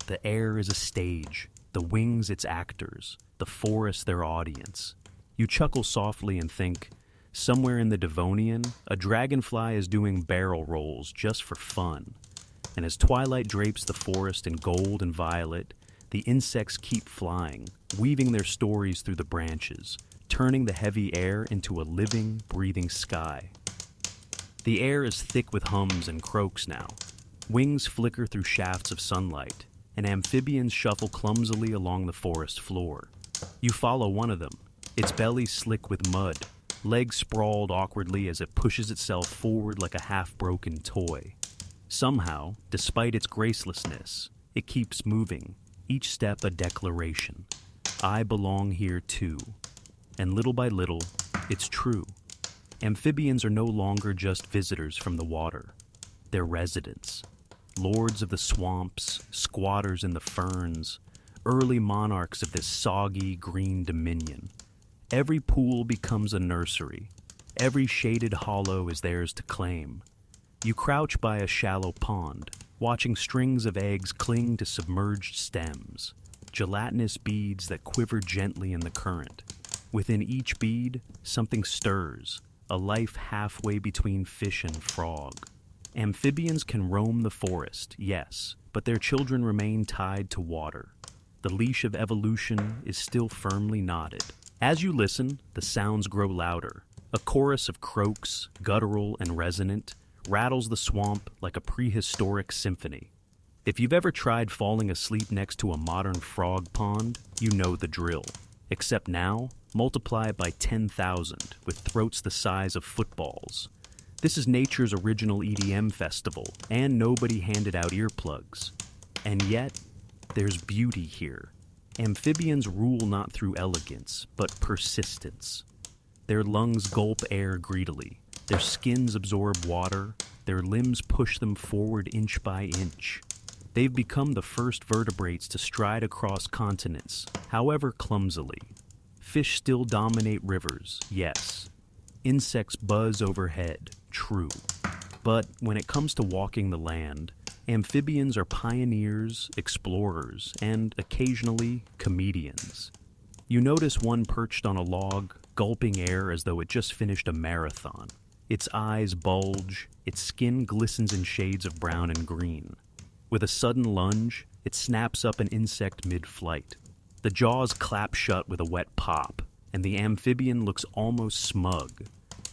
The air is a stage, the wings its actors, the forest their audience. You chuckle softly and think, somewhere in the Devonian, a dragonfly is doing barrel rolls just for fun. And as twilight drapes the forest in gold and violet, the insects keep flying, weaving their stories through the branches, turning the heavy air into a living, breathing sky. The air is thick with hums and croaks now. Wings flicker through shafts of sunlight, and amphibians shuffle clumsily along the forest floor. You follow one of them, its belly slick with mud, legs sprawled awkwardly as it pushes itself forward like a half-broken toy. Somehow, despite its gracelessness, it keeps moving, each step a declaration. I belong here too. And little by little, it's true. Amphibians are no longer just visitors from the water. They're residents. Lords of the swamps, squatters in the ferns, early monarchs of this soggy green dominion. Every pool becomes a nursery. Every shaded hollow is theirs to claim. You crouch by a shallow pond, watching strings of eggs cling to submerged stems. gelatinous beads that quiver gently in the current. Within each bead, something stirs, a life halfway between fish and frog. Amphibians can roam the forest, yes, but their children remain tied to water. The leash of evolution is still firmly knotted. As you listen, the sounds grow louder. A chorus of croaks, guttural and resonant, rattles the swamp like a prehistoric symphony. If you've ever tried falling asleep next to a modern frog pond, you know the drill. Except now, multiply it by 10,000 with throats the size of footballs. This is nature's original EDM festival, and nobody handed out earplugs. And yet, there's beauty here. Amphibians rule not through elegance, but persistence. Their lungs gulp air greedily. Their skins absorb water. Their limbs push them forward inch by inch. They've become the first vertebrates to stride across continents, however clumsily. Fish still dominate rivers, yes. Insects buzz overhead, true. But when it comes to walking the land, amphibians are pioneers, explorers, and occasionally comedians. You notice one perched on a log, gulping air as though it just finished a marathon. Its eyes bulge, its skin glistens in shades of brown and green. With a sudden lunge, it snaps up an insect mid-flight. The jaws clap shut with a wet pop, and the amphibian looks almost smug.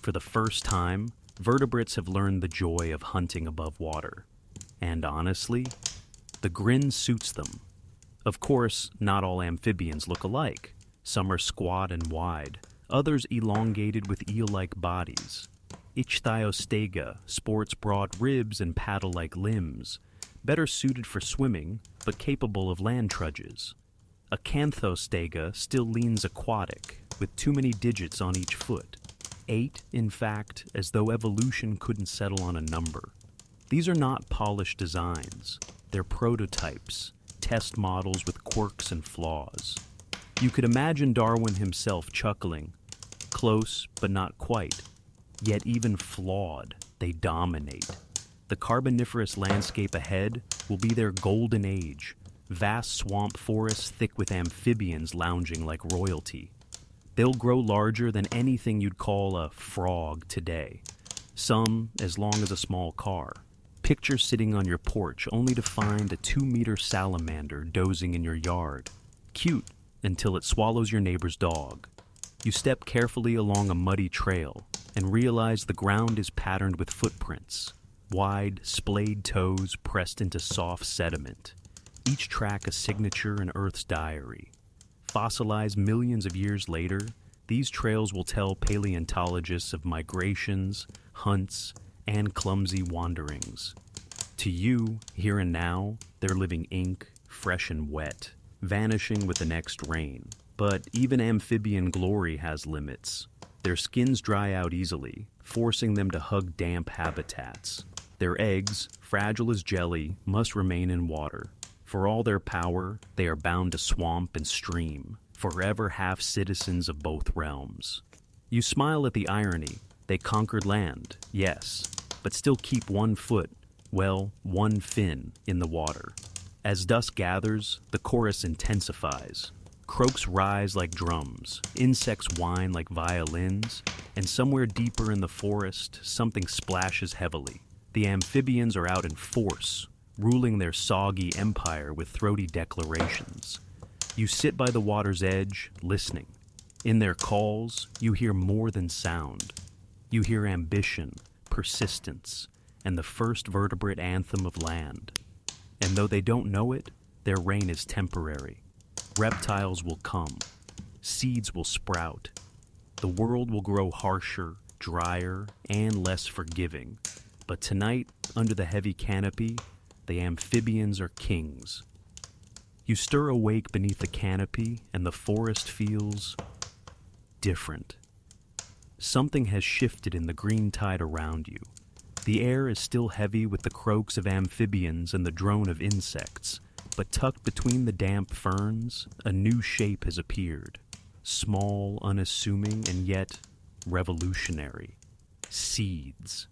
For the first time, vertebrates have learned the joy of hunting above water. And honestly, the grin suits them. Of course, not all amphibians look alike. Some are squat and wide, others elongated with eel-like bodies. Ichthyostega sports broad ribs and paddle-like limbs, better suited for swimming, but capable of land trudges. Acanthostega still leans aquatic, with too many digits on each foot. 8, in fact, as though evolution couldn't settle on a number. These are not polished designs. They're prototypes, test models with quirks and flaws. You could imagine Darwin himself chuckling. Close, but not quite. Yet even flawed, they dominate. The Carboniferous landscape ahead will be their golden age, vast swamp forests thick with amphibians lounging like royalty. They'll grow larger than anything you'd call a frog today, some as long as a small car. Picture sitting on your porch only to find a 2-meter salamander dozing in your yard. Cute until it swallows your neighbor's dog. You step carefully along a muddy trail and realize the ground is patterned with footprints. Wide, splayed toes pressed into soft sediment, each track a signature in Earth's diary. Fossilized millions of years later, these trails will tell paleontologists of migrations, hunts, and clumsy wanderings. To you, here and now, they're living ink, fresh and wet, vanishing with the next rain. But even amphibian glory has limits. Their skins dry out easily, forcing them to hug damp habitats. Their eggs, fragile as jelly, must remain in water. For all their power, they are bound to swamp and stream, forever half-citizens of both realms. You smile at the irony. They conquered land, yes, but still keep one foot, well, one fin, in the water. As dusk gathers, the chorus intensifies. Croaks rise like drums, insects whine like violins, and somewhere deeper in the forest, something splashes heavily. The amphibians are out in force, ruling their soggy empire with throaty declarations. You sit by the water's edge, listening. In their calls, you hear more than sound. You hear ambition, persistence, and the first vertebrate anthem of land. And though they don't know it, their reign is temporary. Reptiles will come. Seeds will sprout. The world will grow harsher, drier, and less forgiving. But tonight, under the heavy canopy, the amphibians are kings. You stir awake beneath the canopy, and the forest feels different. Something has shifted in the green tide around you. The air is still heavy with the croaks of amphibians and the drone of insects, but tucked between the damp ferns, a new shape has appeared. Small, unassuming, and yet revolutionary. Seeds.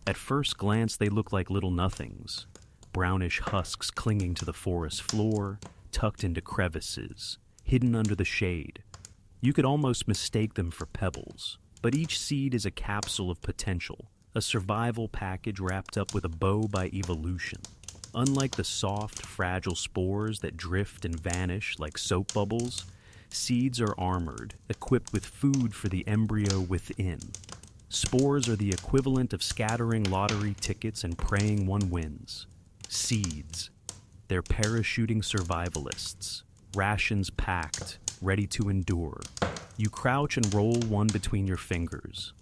At first glance, they look like little nothings. Brownish husks clinging to the forest floor, tucked into crevices, hidden under the shade. You could almost mistake them for pebbles, but each seed is a capsule of potential, a survival package wrapped up with a bow by evolution. Unlike the soft, fragile spores that drift and vanish like soap bubbles, seeds are armored, equipped with food for the embryo within. Spores are the equivalent of scattering lottery tickets and praying one wins. Seeds. They're parachuting survivalists, rations packed, ready to endure. You crouch and roll one between your fingers.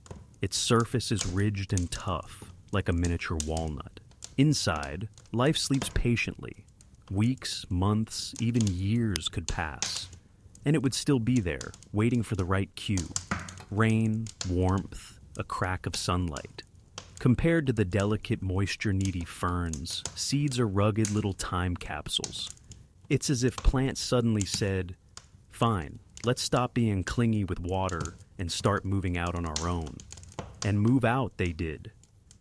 Its surface is ridged and tough, like a miniature walnut. Inside, life sleeps patiently. Weeks, months, even years could pass. And it would still be there, waiting for the right cue. Rain, warmth, a crack of sunlight. Compared to the delicate, moisture-needy ferns, seeds are rugged little time capsules. It's as if plants suddenly said, "Fine, let's stop being clingy with water and start moving out on our own." And move out they did.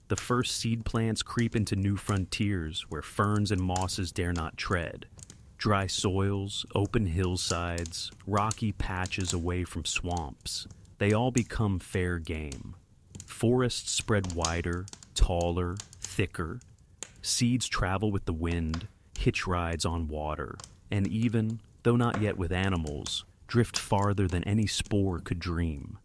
The first seed plants creep into new frontiers where ferns and mosses dare not tread. Dry soils, open hillsides, rocky patches away from swamps. They all become fair game. Forests spread wider, taller, thicker. Seeds travel with the wind, hitch rides on water, and even, though not yet with animals, drift farther than any spore could dream.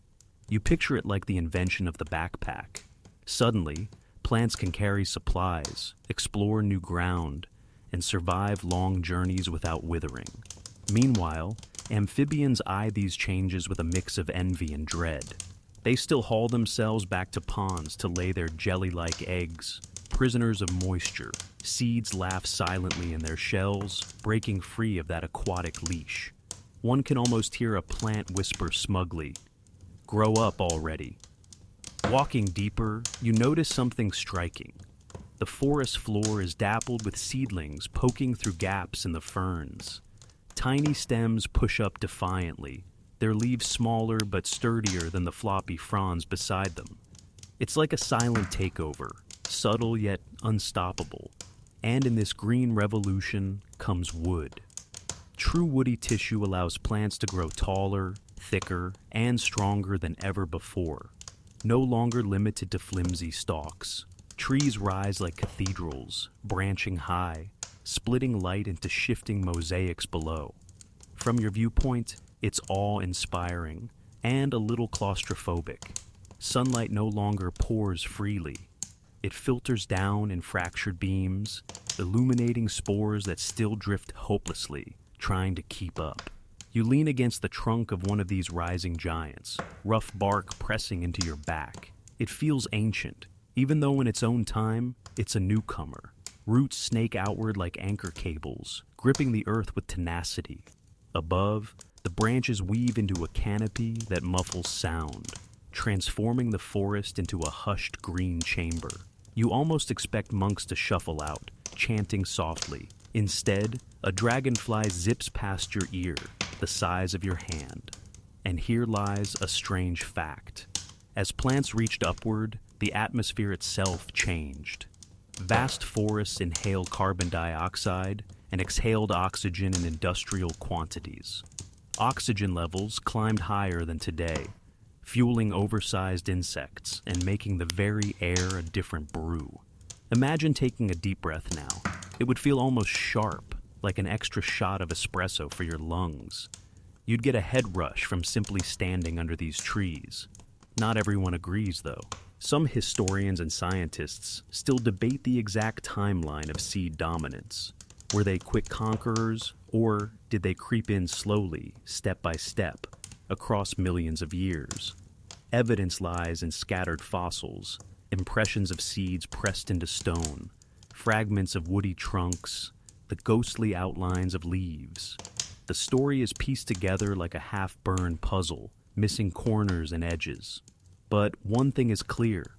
You picture it like the invention of the backpack. Suddenly, plants can carry supplies, explore new ground, and survive long journeys without withering. Meanwhile, amphibians eye these changes with a mix of envy and dread. They still haul themselves back to ponds to lay their jelly-like eggs, prisoners of moisture. Seeds laugh silently in their shells, breaking free of that aquatic leash. One can almost hear a plant whisper smugly, "Grow up already." Walking deeper, you notice something striking. The forest floor is dappled with seedlings poking through gaps in the ferns. Tiny stems push up defiantly, their leaves smaller but sturdier than the floppy fronds beside them. It's like a silent takeover, subtle yet unstoppable. And in this green revolution comes wood. True woody tissue allows plants to grow taller, thicker, and stronger than ever before. No longer limited to flimsy stalks. Trees rise like cathedrals, branching high, splitting light into shifting mosaics below. From your viewpoint, it's awe-inspiring and a little claustrophobic. Sunlight no longer pours freely. It filters down in fractured beams, illuminating spores that still drift hopelessly, trying to keep up. You lean against the trunk of one of these rising giants, rough bark pressing into your back. It feels ancient, even though in its own time, it's a newcomer. Roots snake outward like anchor cables, gripping the earth with tenacity. Above, the branches weave into a canopy that muffles sound, transforming the forest into a hushed green chamber. You almost expect monks to shuffle out, chanting softly. Instead, a dragonfly zips past your ear, the size of your hand. And here lies a strange fact. As plants reached upward, the atmosphere itself changed. Vast forests inhale carbon dioxide and exhaled oxygen in industrial quantities. Oxygen levels climbed higher than today, fueling oversized insects and making the very air a different brew. Imagine taking a deep breath now. It would feel almost sharp, like an extra shot of espresso for your lungs. You'd get a head rush from simply standing under these trees. Not everyone agrees, though. Some historians and scientists still debate the exact timeline of seed dominance. Were they quick conquerors, or did they creep in slowly, step by step, across millions of years? Evidence lies in scattered fossils, impressions of seeds pressed into stone, fragments of woody trunks, the ghostly outlines of leaves. The story is pieced together like a half-burned puzzle, missing corners and edges. But one thing is clear.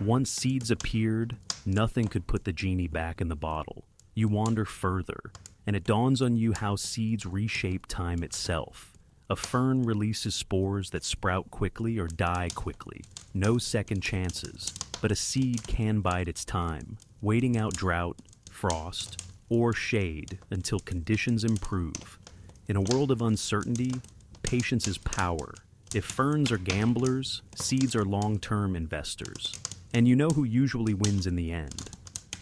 Once seeds appeared, nothing could put the genie back in the bottle. You wander further, and it dawns on you how seeds reshape time itself. A fern releases spores that sprout quickly or die quickly. No second chances, but a seed can bide its time, waiting out drought, frost, or shade until conditions improve. In a world of uncertainty, patience is power. If ferns are gamblers, seeds are long-term investors. And you know who usually wins in the end.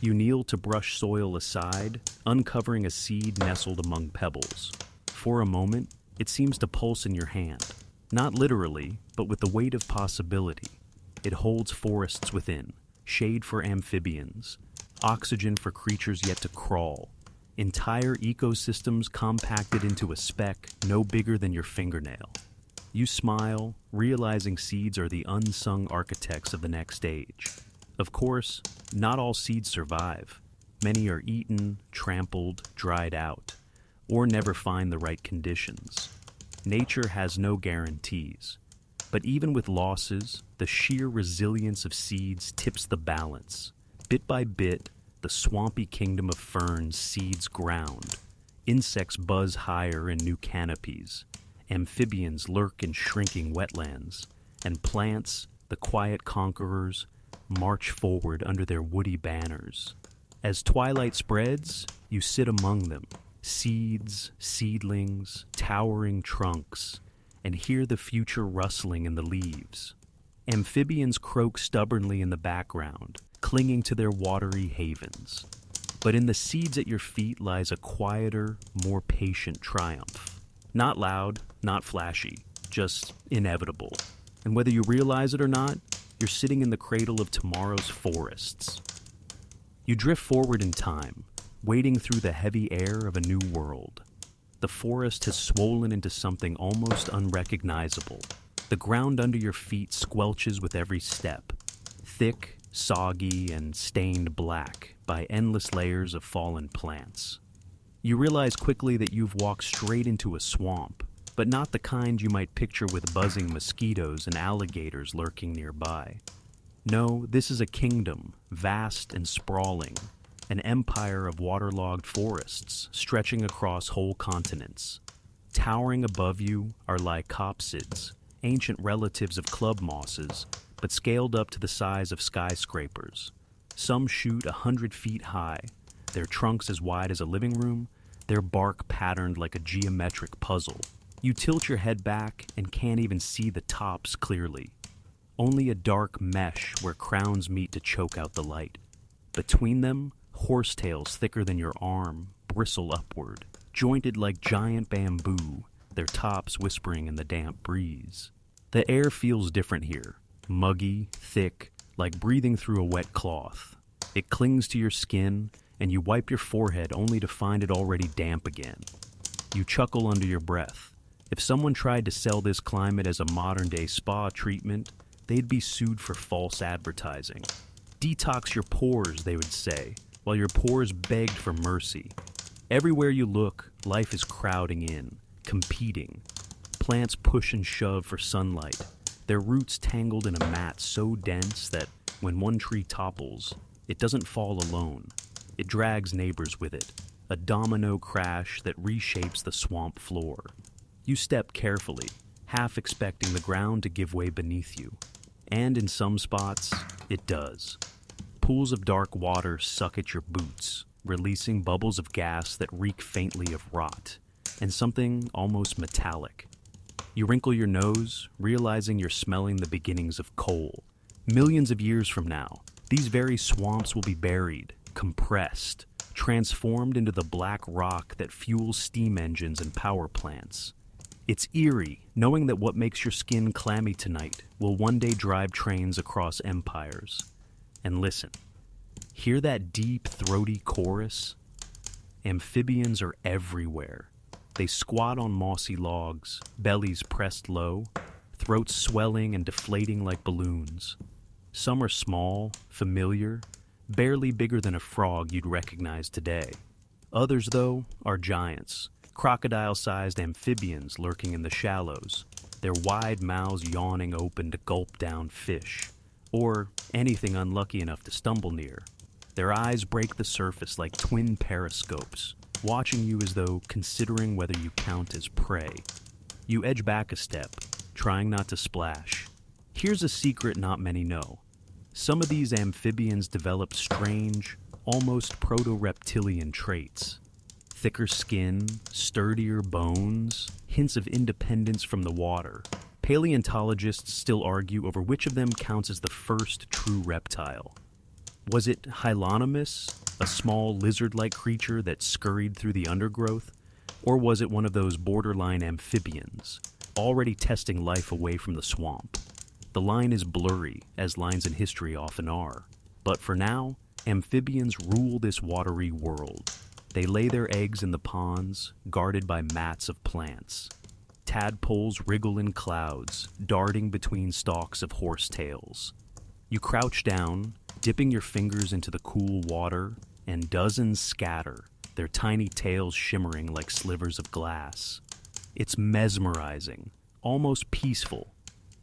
You kneel to brush soil aside, uncovering a seed nestled among pebbles. For a moment, it seems to pulse in your hand. Not literally, but with the weight of possibility. It holds forests within, shade for amphibians, oxygen for creatures yet to crawl, entire ecosystems compacted into a speck no bigger than your fingernail. You smile, realizing seeds are the unsung architects of the next age. Of course, not all seeds survive. Many are eaten, trampled, dried out, or never find the right conditions. Nature has no guarantees. But even with losses, the sheer resilience of seeds tips the balance. Bit by bit, the swampy kingdom of ferns seeds ground. Insects buzz higher in new canopies. Amphibians lurk in shrinking wetlands. And plants, the quiet conquerors, march forward under their woody banners. As twilight spreads, you sit among them. Seeds, seedlings, towering trunks, and hear the future rustling in the leaves. Amphibians croak stubbornly in the background, clinging to their watery havens. But in the seeds at your feet lies a quieter, more patient triumph. Not loud, not flashy, just inevitable. And whether you realize it or not, you're sitting in the cradle of tomorrow's forests. You drift forward in time, wading through the heavy air of a new world. The forest has swollen into something almost unrecognizable. The ground under your feet squelches with every step, thick, soggy, and stained black by endless layers of fallen plants. You realize quickly that you've walked straight into a swamp, but not the kind you might picture with buzzing mosquitoes and alligators lurking nearby. No, this is a kingdom, vast and sprawling, an empire of waterlogged forests stretching across whole continents. Towering above you are lycopsids, ancient relatives of club mosses, but scaled up to the size of skyscrapers. Some shoot 100 feet high, their trunks as wide as a living room, their bark patterned like a geometric puzzle. You tilt your head back and can't even see the tops clearly. Only a dark mesh where crowns meet to choke out the light. Between them, horsetails thicker than your arm bristle upward, jointed like giant bamboo, their tops whispering in the damp breeze. The air feels different here, muggy, thick, like breathing through a wet cloth. It clings to your skin, and you wipe your forehead only to find it already damp again. You chuckle under your breath. If someone tried to sell this climate as a modern-day spa treatment, they'd be sued for false advertising. Detox your pores, they would say, while your pores begged for mercy. Everywhere you look, life is crowding in, competing. Plants push and shove for sunlight, their roots tangled in a mat so dense that when one tree topples, it doesn't fall alone. It drags neighbors with it, a domino crash that reshapes the swamp floor. You step carefully, half expecting the ground to give way beneath you. And in some spots, it does. Pools of dark water suck at your boots, releasing bubbles of gas that reek faintly of rot, and something almost metallic. You wrinkle your nose, realizing you're smelling the beginnings of coal. Millions of years from now, these very swamps will be buried, compressed, transformed into the black rock that fuels steam engines and power plants. It's eerie, knowing that what makes your skin clammy tonight will one day drive trains across empires. And listen, hear that deep, throaty chorus? Amphibians are everywhere. They squat on mossy logs, bellies pressed low, throats swelling and deflating like balloons. Some are small, familiar, barely bigger than a frog you'd recognize today. Others, though, are giants, crocodile-sized amphibians lurking in the shallows, their wide mouths yawning open to gulp down fish, or anything unlucky enough to stumble near. Their eyes break the surface like twin periscopes, watching you as though considering whether you count as prey. You edge back a step, trying not to splash. Here's a secret not many know. Some of these amphibians develop strange, almost proto-reptilian traits. Thicker skin, sturdier bones, hints of independence from the water. Paleontologists still argue over which of them counts as the first true reptile. Was it Hylonomus, a small lizard-like creature that scurried through the undergrowth? Or was it one of those borderline amphibians, already testing life away from the swamp? The line is blurry, as lines in history often are. But for now, amphibians rule this watery world. They lay their eggs in the ponds, guarded by mats of plants. Tadpoles wriggle in clouds, darting between stalks of horsetails. You crouch down, dipping your fingers into the cool water, and dozens scatter, their tiny tails shimmering like slivers of glass. It's mesmerizing, almost peaceful,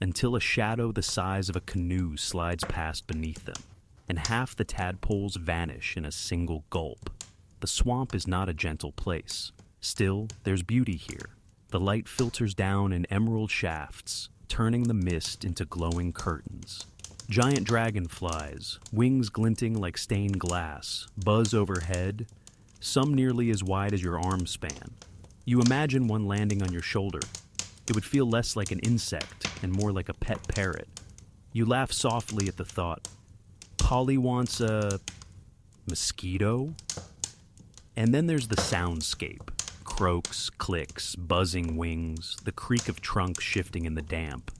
until a shadow the size of a canoe slides past beneath them, and half the tadpoles vanish in a single gulp. The swamp is not a gentle place. Still, there's beauty here. The light filters down in emerald shafts, turning the mist into glowing curtains. Giant dragonflies, wings glinting like stained glass, buzz overhead, some nearly as wide as your arm span. You imagine one landing on your shoulder. It would feel less like an insect and more like a pet parrot. You laugh softly at the thought. Polly wants a mosquito? And then there's the soundscape. Croaks, clicks, buzzing wings, the creak of trunks shifting in the damp.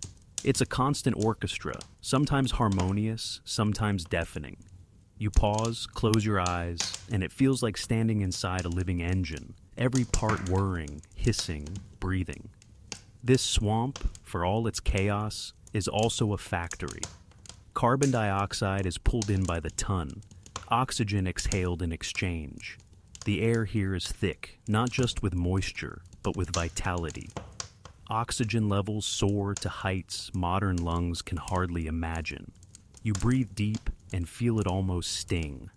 It's a constant orchestra, sometimes harmonious, sometimes deafening. You pause, close your eyes, and it feels like standing inside a living engine, every part whirring, hissing, breathing. This swamp, for all its chaos, is also a factory. Carbon dioxide is pulled in by the ton, oxygen exhaled in exchange. The air here is thick, not just with moisture, but with vitality. Oxygen levels soar to heights modern lungs can hardly imagine. You breathe deep and feel it almost sting.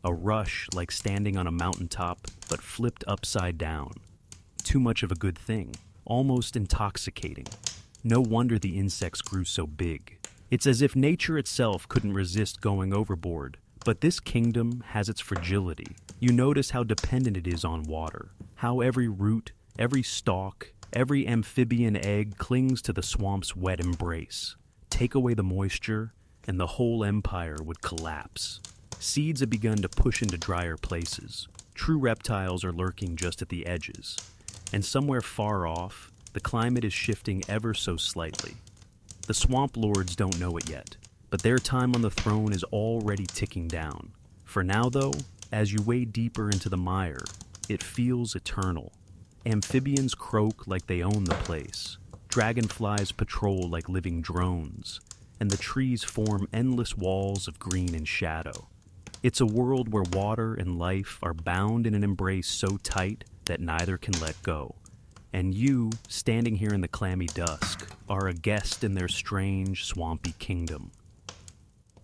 A rush like standing on a mountaintop, but flipped upside down. Too much of a good thing, almost intoxicating. No wonder the insects grew so big. It's as if nature itself couldn't resist going overboard. But this kingdom has its fragility. You notice how dependent it is on water, how every root, every stalk, every amphibian egg clings to the swamp's wet embrace. Take away the moisture, and the whole empire would collapse. Seeds have begun to push into drier places. True reptiles are lurking just at the edges. And somewhere far off, the climate is shifting ever so slightly. The swamp lords don't know it yet, but their time on the throne is already ticking down. For now, though, as you wade deeper into the mire, it feels eternal. Amphibians croak like they own the place. Dragonflies patrol like living drones, and the trees form endless walls of green and shadow. It's a world where water and life are bound in an embrace so tight that neither can let go. And you, standing here in the clammy dusk, are a guest in their strange, swampy kingdom.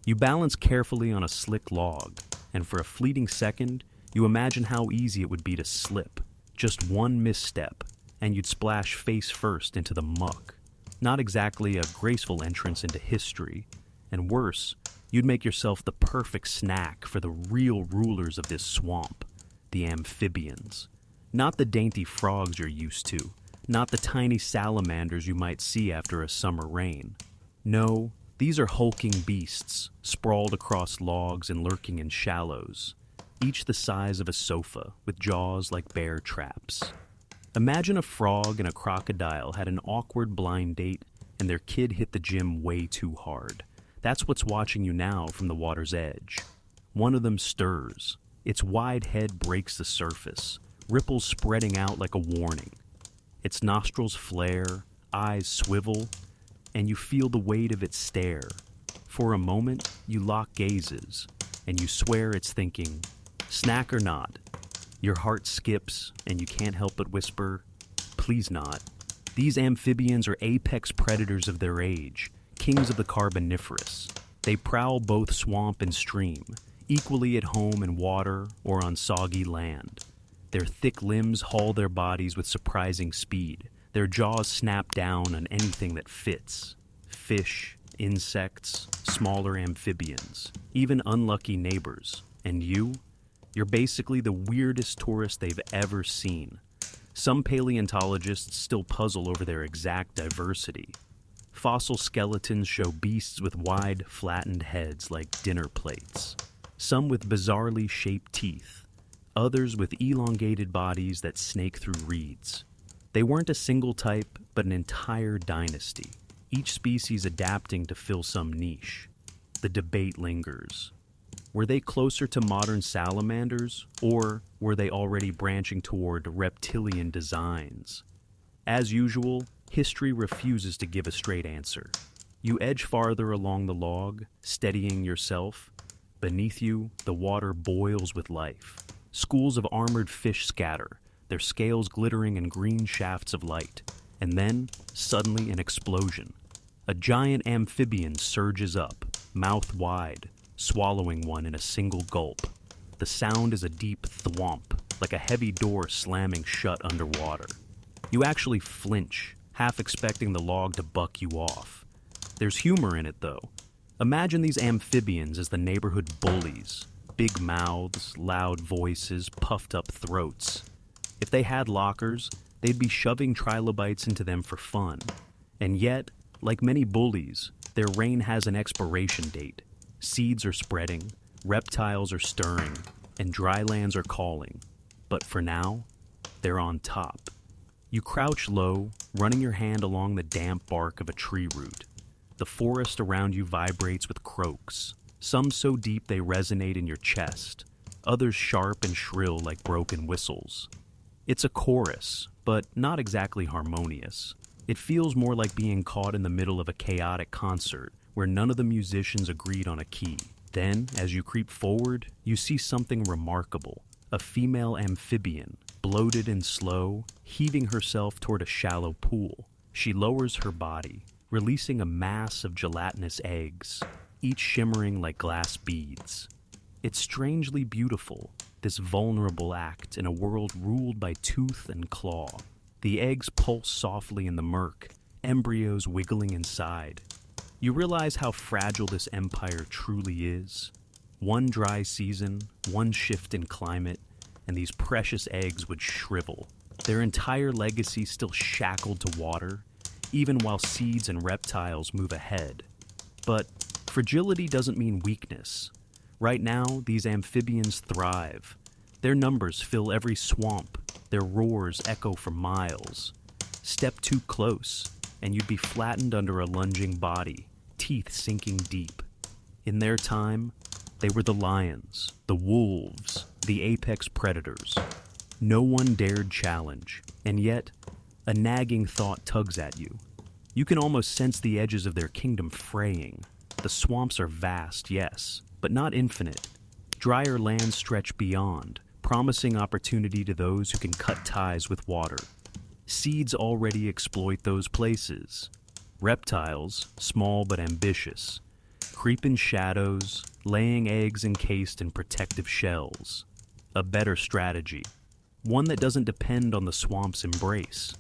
You balance carefully on a slick log, and for a fleeting second, you imagine how easy it would be to slip. Just one misstep, and you'd splash face first into the muck. Not exactly a graceful entrance into history, and worse, you'd make yourself the perfect snack for the real rulers of this swamp, the amphibians. Not the dainty frogs you're used to, not the tiny salamanders you might see after a summer rain. No, these are hulking beasts, sprawled across logs and lurking in shallows, each the size of a sofa, with jaws like bear traps. Imagine a frog and a crocodile had an awkward blind date and their kid hit the gym way too hard. That's what's watching you now from the water's edge. One of them stirs. Its wide head breaks the surface, ripples spreading out like a warning. Its nostrils flare, eyes swivel, and you feel the weight of its stare. For a moment, you lock gazes, and you swear it's thinking, snack or not. Your heart skips, and you can't help but whisper, please not. These amphibians are apex predators of their age, kings of the Carboniferous. They prowl both swamp and stream, equally at home in water or on soggy land. Their thick limbs haul their bodies with surprising speed. Their jaws snap down on anything that fits. Fish, insects, smaller amphibians, even unlucky neighbors. And you, You're basically the weirdest tourist they've ever seen. Some paleontologists still puzzle over their exact diversity. Fossil skeletons show beasts with wide, flattened heads like dinner plates. Some with bizarrely shaped teeth. Others with elongated bodies that snake through reeds. They weren't a single type, but an entire dynasty, each species adapting to fill some niche. The debate lingers. Were they closer to modern salamanders, or were they already branching toward reptilian designs? As usual, history refuses to give a straight answer. You edge farther along the log, steadying yourself. Beneath you, the water boils with life. Schools of armored fish scatter, their scales glittering in green shafts of light. And then, suddenly an explosion. A giant amphibian surges up, mouth wide, swallowing one in a single gulp. The sound is a deep thwomp, like a heavy door slamming shut underwater. You actually flinch, half expecting the log to buck you off. There's humor in it, though. Imagine these amphibians as the neighborhood bullies. Big mouths, loud voices, puffed up throats. If they had lockers, they'd be shoving trilobites into them for fun. And yet, like many bullies, their reign has an expiration date. Seeds are spreading, reptiles are stirring, and dry lands are calling. But for now, they're on top. You crouch low, running your hand along the damp bark of a tree root. The forest around you vibrates with croaks, some so deep they resonate in your chest, others sharp and shrill like broken whistles. It's a chorus, but not exactly harmonious. It feels more like being caught in the middle of a chaotic concert where none of the musicians agreed on a key. Then, as you creep forward, you see something remarkable. A female amphibian, bloated and slow, heaving herself toward a shallow pool. She lowers her body, releasing a mass of gelatinous eggs, each shimmering like glass beads. It's strangely beautiful, this vulnerable act in a world ruled by tooth and claw. The eggs pulse softly in the murk, embryos wiggling inside. You realize how fragile this empire truly is. One dry season, one shift in climate, and these precious eggs would shrivel, their entire legacy still shackled to water, even while seeds and reptiles move ahead. But fragility doesn't mean weakness. Right now, these amphibians thrive. Their numbers fill every swamp, their roars echo for miles. Step too close, and you'd be flattened under a lunging body, teeth sinking deep. In their time, they were the lions, the wolves, the apex predators. No one dared challenge, and yet, a nagging thought tugs at you. You can almost sense the edges of their kingdom fraying. The swamps are vast, yes, but not infinite. Drier lands stretch beyond, promising opportunity to those who can cut ties with water. Seeds already exploit those places. Reptiles, small but ambitious, creep in shadows, laying eggs encased in protective shells. A better strategy, one that doesn't depend on the swamp's embrace.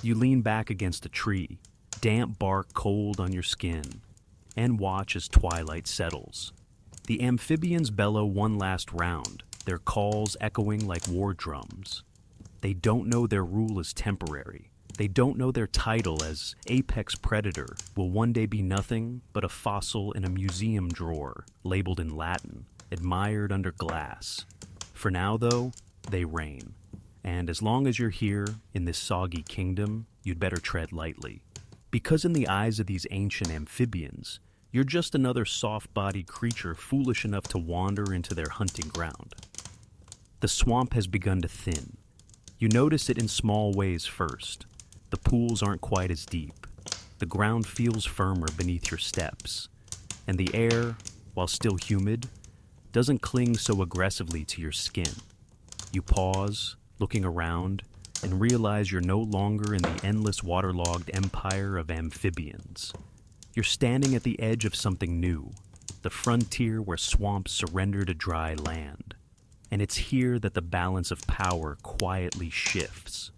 You lean back against a tree, damp bark cold on your skin, and watch as twilight settles. The amphibians bellow one last round, their calls echoing like war drums. They don't know their rule is temporary. They don't know their title as apex predator will one day be nothing but a fossil in a museum drawer, labeled in Latin, admired under glass. For now, though, they reign. And as long as you're here, in this soggy kingdom, you'd better tread lightly. Because in the eyes of these ancient amphibians, you're just another soft-bodied creature foolish enough to wander into their hunting ground. The swamp has begun to thin. You notice it in small ways first. The pools aren't quite as deep. The ground feels firmer beneath your steps. And the air, while still humid, doesn't cling so aggressively to your skin. You pause, looking around, and realize you're no longer in the endless waterlogged empire of amphibians. You're standing at the edge of something new, the frontier where swamps surrender to dry land. And it's here that the balance of power quietly shifts.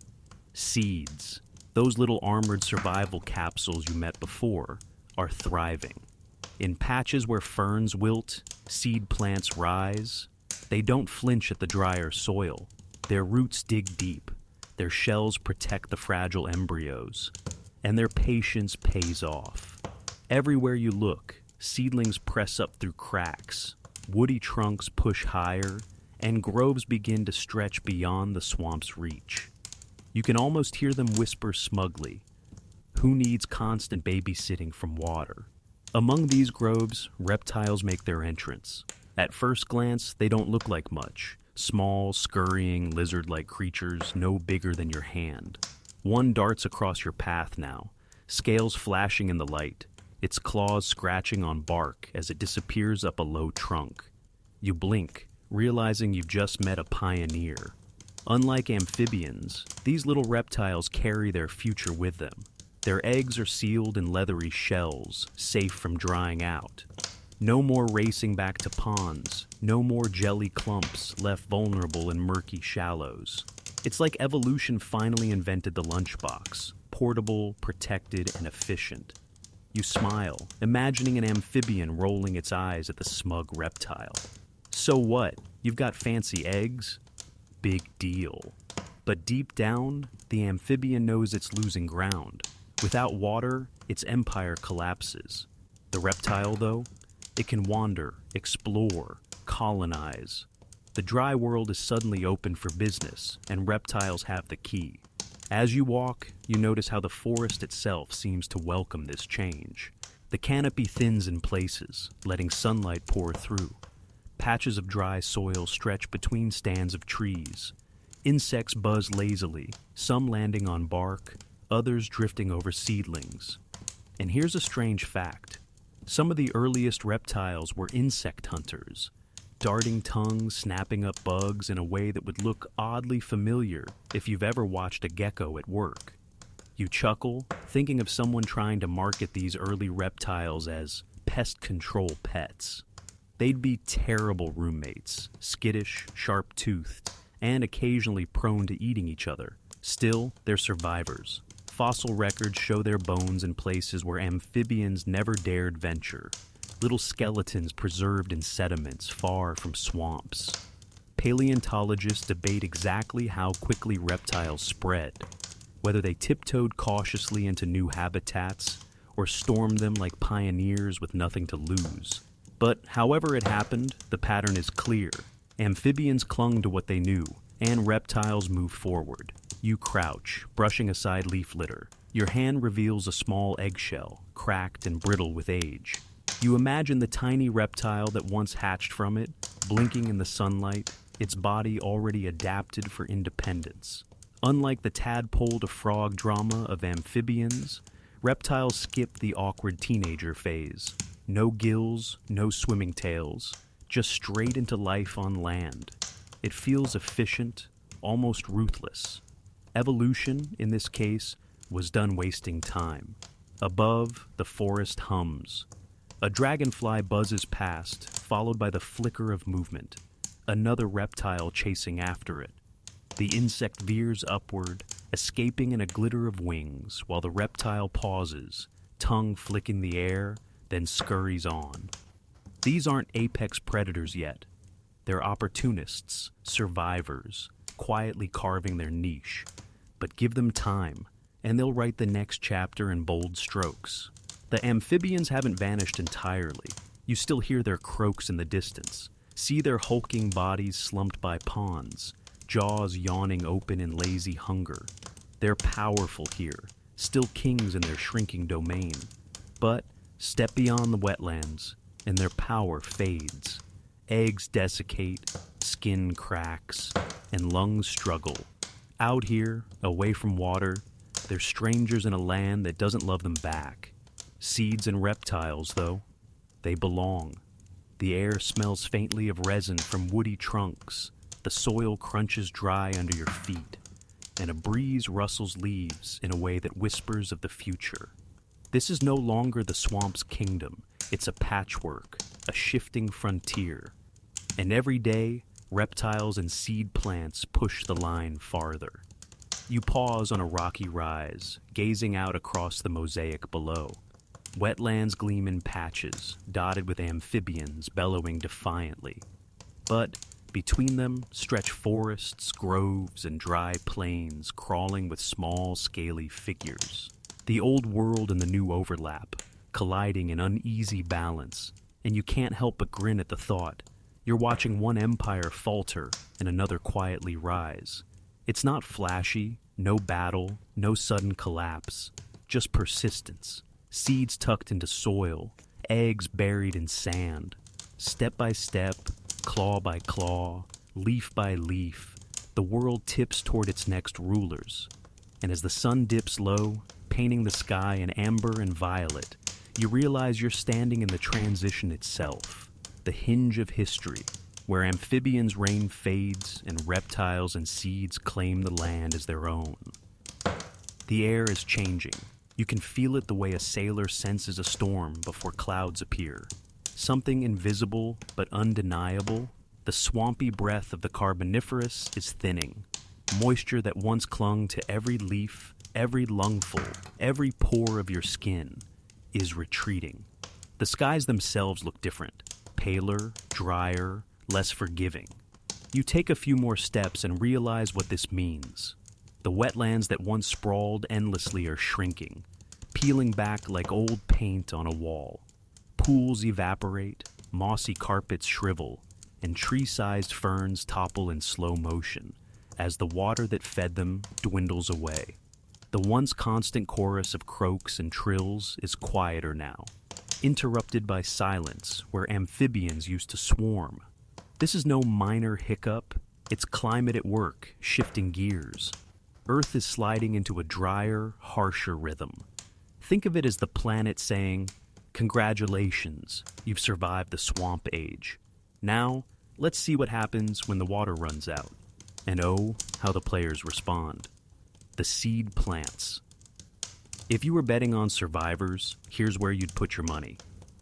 Seeds, those little armored survival capsules you met before, are thriving. In patches where ferns wilt, seed plants rise. They don't flinch at the drier soil. Their roots dig deep. Their shells protect the fragile embryos. And their patience pays off. Everywhere you look, seedlings press up through cracks, woody trunks push higher, and groves begin to stretch beyond the swamp's reach. You can almost hear them whisper smugly, "Who needs constant babysitting from water?" Among these groves, reptiles make their entrance. At first glance, they don't look like much. Small, scurrying, lizard-like creatures no bigger than your hand. One darts across your path now, scales flashing in the light, its claws scratching on bark as it disappears up a low trunk. You blink, realizing you've just met a pioneer. Unlike amphibians, these little reptiles carry their future with them. Their eggs are sealed in leathery shells, safe from drying out. No more racing back to ponds, no more jelly clumps left vulnerable in murky shallows. It's like evolution finally invented the lunchbox, portable, protected, and efficient. You smile, imagining an amphibian rolling its eyes at the smug reptile. So what? You've got fancy eggs? Big deal. But deep down, the amphibian knows it's losing ground. Without water, its empire collapses. The reptile, though, it can wander, explore, colonize. The dry world is suddenly open for business, and reptiles have the key. As you walk, you notice how the forest itself seems to welcome this change. The canopy thins in places, letting sunlight pour through. Patches of dry soil stretch between stands of trees. Insects buzz lazily, some landing on bark, others drifting over seedlings. And here's a strange fact. Some of the earliest reptiles were insect hunters, darting tongues, snapping up bugs in a way that would look oddly familiar if you've ever watched a gecko at work. You chuckle, thinking of someone trying to market these early reptiles as pest control pets. They'd be terrible roommates, skittish, sharp-toothed, and occasionally prone to eating each other. Still, they're survivors. Fossil records show their bones in places where amphibians never dared venture. Little skeletons preserved in sediments far from swamps. Paleontologists debate exactly how quickly reptiles spread, whether they tiptoed cautiously into new habitats or stormed them like pioneers with nothing to lose. But however it happened, the pattern is clear. Amphibians clung to what they knew, and reptiles moved forward. You crouch, brushing aside leaf litter. Your hand reveals a small eggshell, cracked and brittle with age. You imagine the tiny reptile that once hatched from it, blinking in the sunlight, its body already adapted for independence. Unlike the tadpole to frog drama of amphibians, reptiles skip the awkward teenager phase. No gills, no swimming tails, just straight into life on land. It feels efficient, almost ruthless. Evolution, in this case, was done wasting time. Above, the forest hums. A dragonfly buzzes past, followed by the flicker of movement. Another reptile chasing after it. The insect veers upward, escaping in a glitter of wings, while the reptile pauses, tongue flicking the air, then scurries on. These aren't apex predators yet. They're opportunists, survivors, quietly carving their niche. But give them time, and they'll write the next chapter in bold strokes. The amphibians haven't vanished entirely. You still hear their croaks in the distance, see their hulking bodies slumped by ponds, jaws yawning open in lazy hunger. They're powerful here, still kings in their shrinking domain. But step beyond the wetlands, and their power fades. Eggs desiccate, skin cracks, and lungs struggle. Out here, away from water, they're strangers in a land that doesn't love them back. Seeds and reptiles, though, they belong. The air smells faintly of resin from woody trunks. The soil crunches dry under your feet, and a breeze rustles leaves in a way that whispers of the future. This is no longer the swamp's kingdom. It's a patchwork, a shifting frontier. And every day, reptiles and seed plants push the line farther. You pause on a rocky rise, gazing out across the mosaic below. Wetlands gleam in patches, dotted with amphibians bellowing defiantly. But Between them stretch forests, groves, and dry plains crawling with small, scaly figures. The old world and the new overlap, colliding in uneasy balance, and you can't help but grin at the thought. You're watching one empire falter and another quietly rise. It's not flashy, no battle, no sudden collapse, just persistence. Seeds tucked into soil, eggs buried in sand. Step by step, claw by claw, leaf by leaf, the world tips toward its next rulers. And as the sun dips low, painting the sky in amber and violet, you realize you're standing in the transition itself, the hinge of history, where amphibians' reign fades and reptiles and seeds claim the land as their own. The air is changing. You can feel it the way a sailor senses a storm before clouds appear. Something invisible but undeniable, the swampy breath of the Carboniferous is thinning. Moisture that once clung to every leaf, every lungful, every pore of your skin is retreating. The skies themselves look different, paler, drier, less forgiving. You take a few more steps and realize what this means. The wetlands that once sprawled endlessly are shrinking, peeling back like old paint on a wall. Pools evaporate, mossy carpets shrivel, and tree-sized ferns topple in slow motion as the water that fed them dwindles away. The once constant chorus of croaks and trills is quieter now, interrupted by silence where amphibians used to swarm. This is no minor hiccup, it's climate at work, shifting gears. Earth is sliding into a drier, harsher rhythm. Think of it as the planet saying, "Congratulations, you've survived the swamp age. Now, let's see what happens when the water runs out." And oh, how the players respond. The seed plants. If you were betting on survivors, here's where you'd put your money.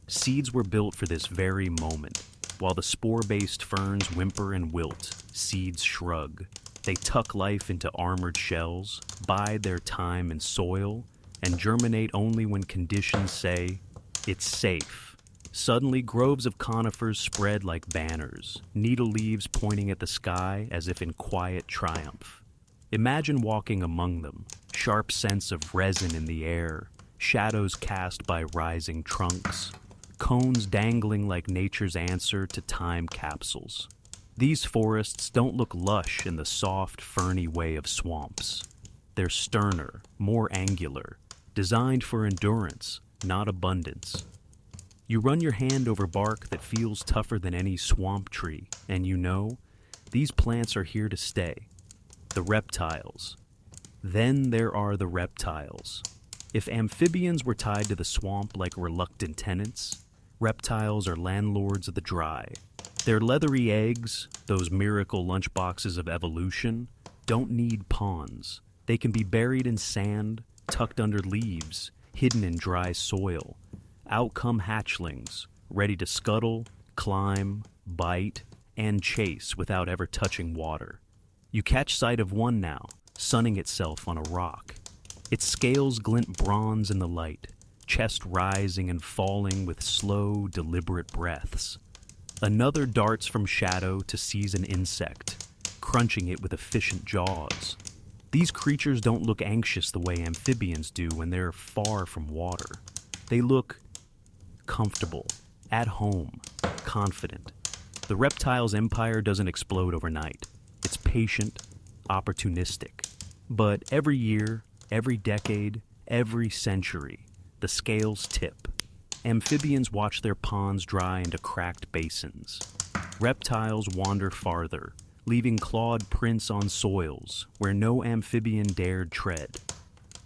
Seeds were built for this very moment. While the spore-based ferns whimper and wilt, seeds shrug. They tuck life into armored shells, bide their time in soil, and germinate only when conditions say, it's safe. Suddenly, groves of conifers spread like banners, needle leaves pointing at the sky as if in quiet triumph. Imagine walking among them, sharp scents of resin in the air, shadows cast by rising trunks, cones dangling like nature's answer to time capsules. These forests don't look lush in the soft, ferny way of swamps. They're sterner, more angular, designed for endurance, not abundance. You run your hand over bark that feels tougher than any swamp tree, and you know, these plants are here to stay. The reptiles. Then there are the reptiles. If amphibians were tied to the swamp like reluctant tenants, reptiles are landlords of the dry. Their leathery eggs, those miracle lunchboxes of evolution, don't need ponds. They can be buried in sand, tucked under leaves, hidden in dry soil. Out come hatchlings, ready to scuttle, climb, bite, and chase without ever touching water. You catch sight of one now, sunning itself on a rock. Its scales glint bronze in the light, chest rising and falling with slow, deliberate breaths. Another darts from shadow to seize an insect, crunching it with efficient jaws. These creatures don't look anxious the way amphibians do when they're far from water. They look comfortable, at home, confident. The reptile's empire doesn't explode overnight. It's patient, opportunistic. But every year, every decade, every century, the scales tip. Amphibians watch their ponds dry into cracked basins. Reptiles wander farther, leaving clawed prints on soils where no amphibian dared tread.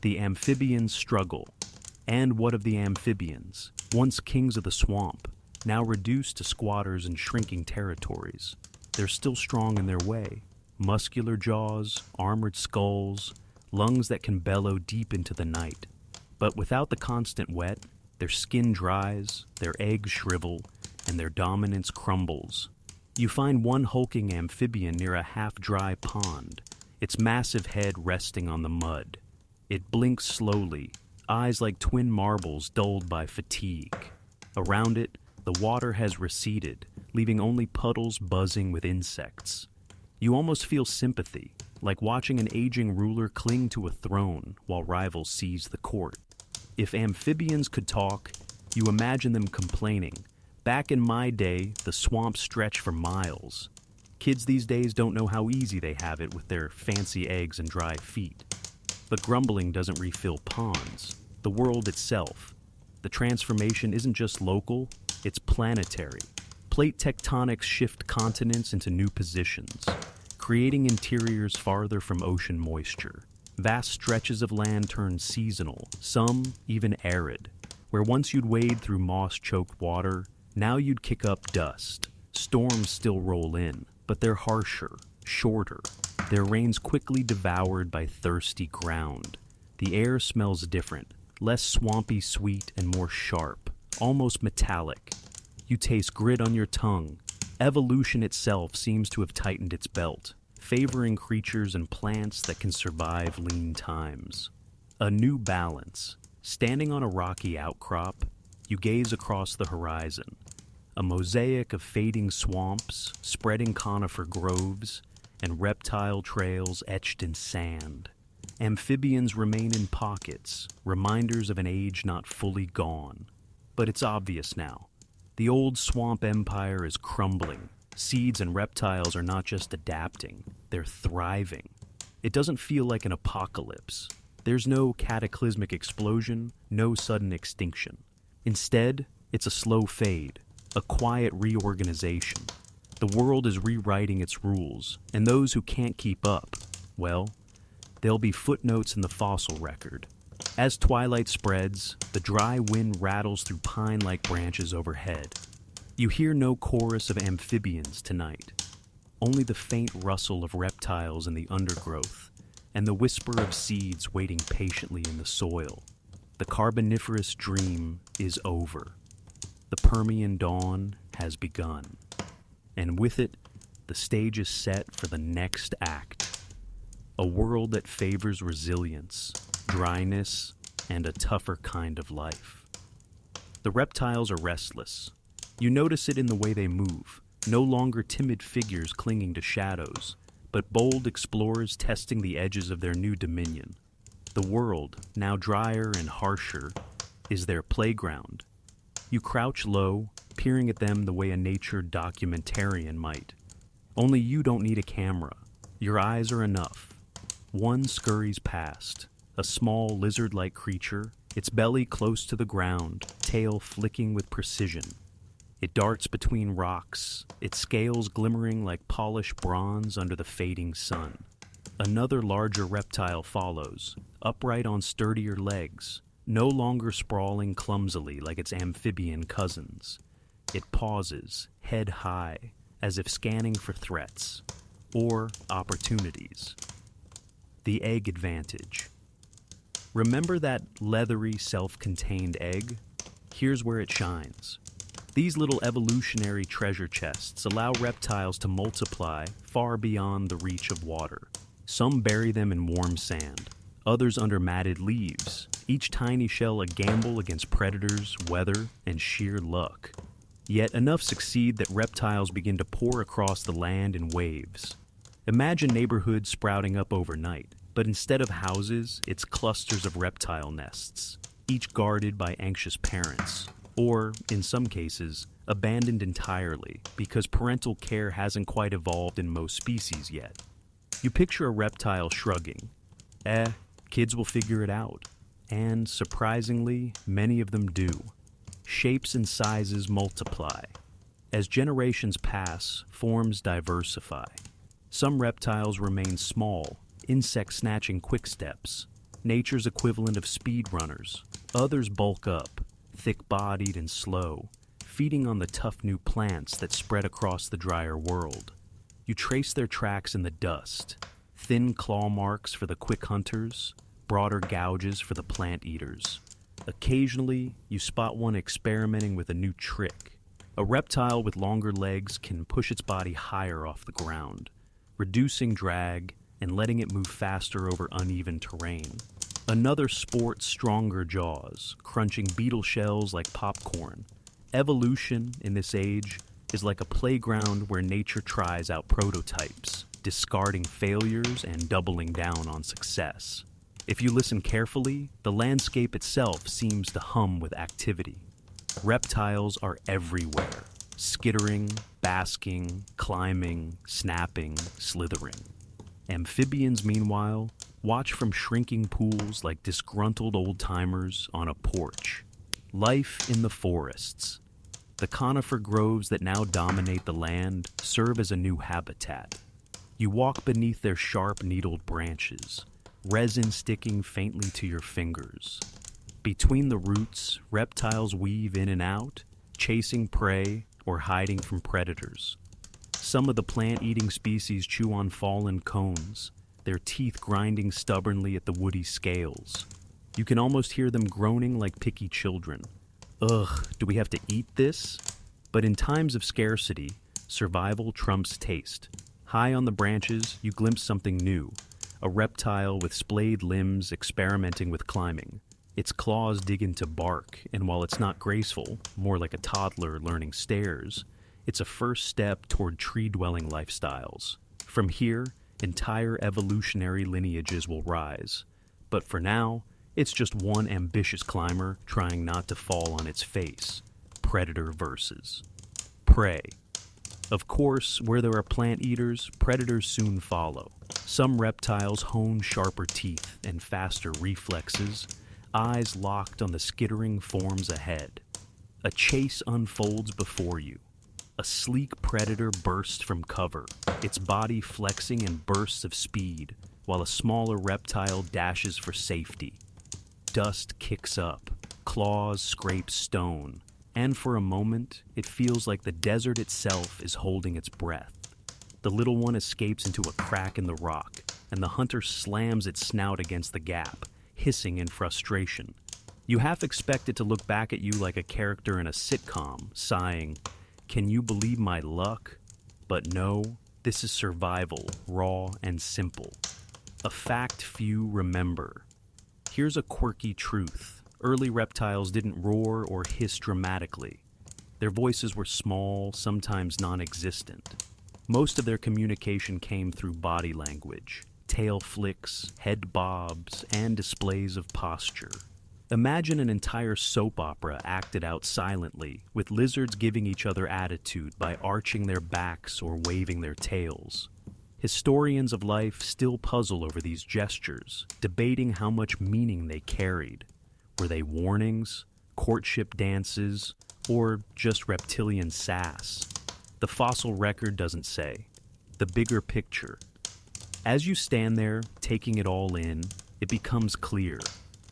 The amphibians struggle. And what of the amphibians, once kings of the swamp, now reduced to squatters in shrinking territories? They're still strong in their way. Muscular jaws, armored skulls, lungs that can bellow deep into the night. But without the constant wet, their skin dries, their eggs shrivel, and their dominance crumbles. You find one hulking amphibian near a half-dry pond, its massive head resting on the mud. It blinks slowly, eyes like twin marbles dulled by fatigue. Around it, the water has receded, leaving only puddles buzzing with insects. You almost feel sympathy, like watching an aging ruler cling to a throne while rivals seize the court. If amphibians could talk, you imagine them complaining. Back in my day, the swamps stretch for miles. Kids these days don't know how easy they have it with their fancy eggs and dry feet. But grumbling doesn't refill ponds. The world itself. The transformation isn't just local, it's planetary. Plate tectonics shift continents into new positions, creating interiors farther from ocean moisture. Vast stretches of land turn seasonal, some even arid. Where once you'd wade through moss-choked water, now you'd kick up dust. Storms still roll in, but they're harsher, shorter. Their rains quickly devoured by thirsty ground. The air smells different, less swampy sweet and more sharp, almost metallic. You taste grit on your tongue. Evolution itself seems to have tightened its belt, favoring creatures and plants that can survive lean times. A new balance. Standing on a rocky outcrop, you gaze across the horizon. A mosaic of fading swamps, spreading conifer groves, and reptile trails etched in sand. Amphibians remain in pockets, reminders of an age not fully gone. But it's obvious now. The old swamp empire is crumbling. Seeds and reptiles are not just adapting, they're thriving. It doesn't feel like an apocalypse. There's no cataclysmic explosion, no sudden extinction. Instead, it's a slow fade, a quiet reorganization. The world is rewriting its rules, and those who can't keep up, well, there'll be footnotes in the fossil record. As twilight spreads, the dry wind rattles through pine-like branches overhead. You hear no chorus of amphibians tonight, only the faint rustle of reptiles in the undergrowth, and the whisper of seeds waiting patiently in the soil. The Carboniferous dream is over. The Permian dawn has begun. And with it, the stage is set for the next act. A world that favors resilience, dryness, and a tougher kind of life. The reptiles are restless. You notice it in the way they move, no longer timid figures clinging to shadows, but bold explorers testing the edges of their new dominion. The world, now drier and harsher, is their playground. You crouch low, peering at them the way a nature documentarian might. Only you don't need a camera. Your eyes are enough. One scurries past, a small lizard-like creature, its belly close to the ground, tail flicking with precision. It darts between rocks, its scales glimmering like polished bronze under the fading sun. Another larger reptile follows, upright on sturdier legs, no longer sprawling clumsily like its amphibian cousins. It pauses, head high, as if scanning for threats or opportunities. The egg advantage. Remember that leathery, self-contained egg? Here's where it shines. These little evolutionary treasure chests allow reptiles to multiply far beyond the reach of water. Some bury them in warm sand, others under matted leaves, each tiny shell a gamble against predators, weather, and sheer luck. Yet enough succeed that reptiles begin to pour across the land in waves. Imagine neighborhoods sprouting up overnight, but instead of houses, it's clusters of reptile nests, each guarded by anxious parents, or, in some cases, abandoned entirely because parental care hasn't quite evolved in most species yet. You picture a reptile shrugging. Kids will figure it out. And, surprisingly, many of them do. Shapes and sizes multiply. As generations pass, forms diversify. Some reptiles remain small, insect-snatching quicksteps, nature's equivalent of speedrunners. Others bulk up, thick-bodied and slow, feeding on the tough new plants that spread across the drier world. You trace their tracks in the dust, thin claw marks for the quick hunters, broader gouges for the plant eaters. Occasionally, you spot one experimenting with a new trick. A reptile with longer legs can push its body higher off the ground, reducing drag and letting it move faster over uneven terrain. Another sports stronger jaws, crunching beetle shells like popcorn. Evolution, in this age, is like a playground where nature tries out prototypes, discarding failures and doubling down on success. If you listen carefully, the landscape itself seems to hum with activity. Reptiles are everywhere, skittering, basking, climbing, snapping, slithering. Amphibians, meanwhile, watch from shrinking pools like disgruntled old-timers on a porch. Life in the forests. The conifer groves that now dominate the land serve as a new habitat. You walk beneath their sharp needled branches, resin sticking faintly to your fingers. Between the roots, reptiles weave in and out, chasing prey or hiding from predators. Some of the plant-eating species chew on fallen cones, their teeth grinding stubbornly at the woody scales. You can almost hear them groaning like picky children. Ugh, do we have to eat this? But in times of scarcity, survival trumps taste. High on the branches, you glimpse something new, a reptile with splayed limbs experimenting with climbing. Its claws dig into bark, and while it's not graceful, more like a toddler learning stairs, it's a first step toward tree-dwelling lifestyles. From here, entire evolutionary lineages will rise. But for now, it's just one ambitious climber trying not to fall on its face. Predator versus prey. Of course, where there are plant eaters, predators soon follow. Some reptiles hone sharper teeth and faster reflexes, eyes locked on the skittering forms ahead. A chase unfolds before you. A sleek predator bursts from cover, its body flexing in bursts of speed, while a smaller reptile dashes for safety. Dust kicks up, claws scrape stone, and for a moment, it feels like the desert itself is holding its breath. The little one escapes into a crack in the rock, and the hunter slams its snout against the gap, hissing in frustration. You half expect it to look back at you like a character in a sitcom, sighing, "Can you believe my luck?" But no, this is survival, raw and simple. A fact few remember. Here's a quirky truth. Early reptiles didn't roar or hiss dramatically. Their voices were small, sometimes non-existent. Most of their communication came through body language, tail flicks, head bobs, and displays of posture. Imagine an entire soap opera acted out silently, with lizards giving each other attitude by arching their backs or waving their tails. Historians of life still puzzle over these gestures, debating how much meaning they carried. Were they warnings, courtship dances, or just reptilian sass? The fossil record doesn't say. The bigger picture. As you stand there, taking it all in, it becomes clear.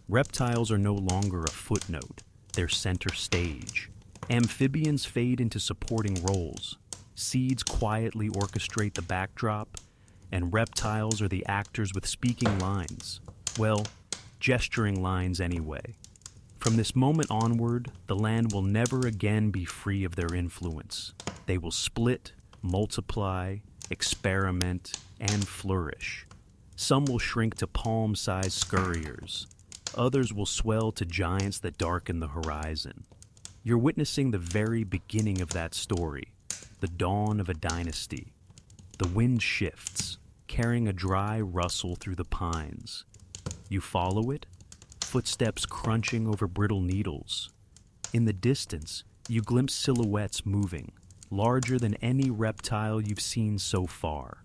Reptiles are no longer a footnote, they're center stage. Amphibians fade into supporting roles. Seeds quietly orchestrate the backdrop, and reptiles are the actors with speaking lines. Well, gesturing lines anyway. From this moment onward, the land will never again be free of their influence. They will split, multiply, experiment, and flourish. Some will shrink to palm-sized scurriers. Others will swell to giants that darken the horizon. You're witnessing the very beginning of that story, the dawn of a dynasty. The wind shifts, carrying a dry rustle through the pines. You follow it, footsteps crunching over brittle needles. In the distance, you glimpse silhouettes moving, larger than any reptile you've seen so far.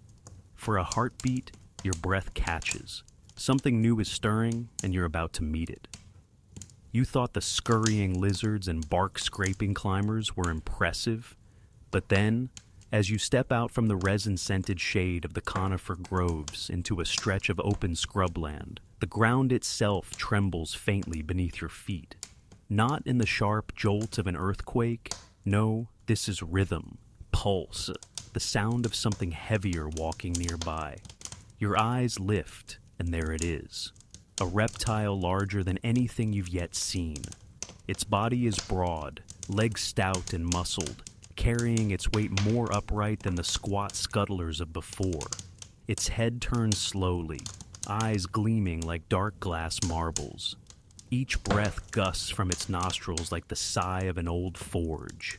For a heartbeat, your breath catches. Something new is stirring, and you're about to meet it. You thought the scurrying lizards and bark-scraping climbers were impressive, but then, as you step out from the resin-scented shade of the conifer groves into a stretch of open scrubland, the ground itself trembles faintly beneath your feet. Not in the sharp jolt of an earthquake. No, this is rhythm, pulse, the sound of something heavier walking nearby. Your eyes lift, and there it is. A reptile larger than anything you've yet seen. Its body is broad, legs stout and muscled, carrying its weight more upright than the squat scuttlers of before. Its head turns slowly, eyes gleaming like dark glass marbles. Each breath gusts from its nostrils like the sigh of an old forge.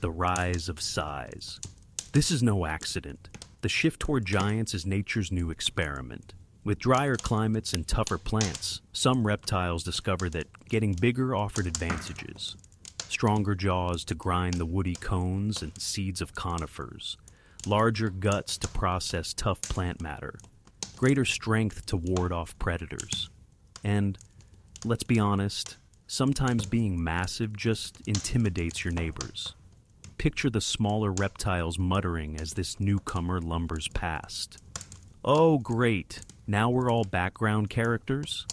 the rise of size. This is no accident. The shift toward giants is nature's new experiment. With drier climates and tougher plants, some reptiles discovered that getting bigger offered advantages. Stronger jaws to grind the woody cones and seeds of conifers, larger guts to process tough plant matter, greater strength to ward off predators. And, let's be honest, sometimes being massive just intimidates your neighbors. Picture the smaller reptiles muttering as this newcomer lumbers past. Oh, great, now we're all background characters?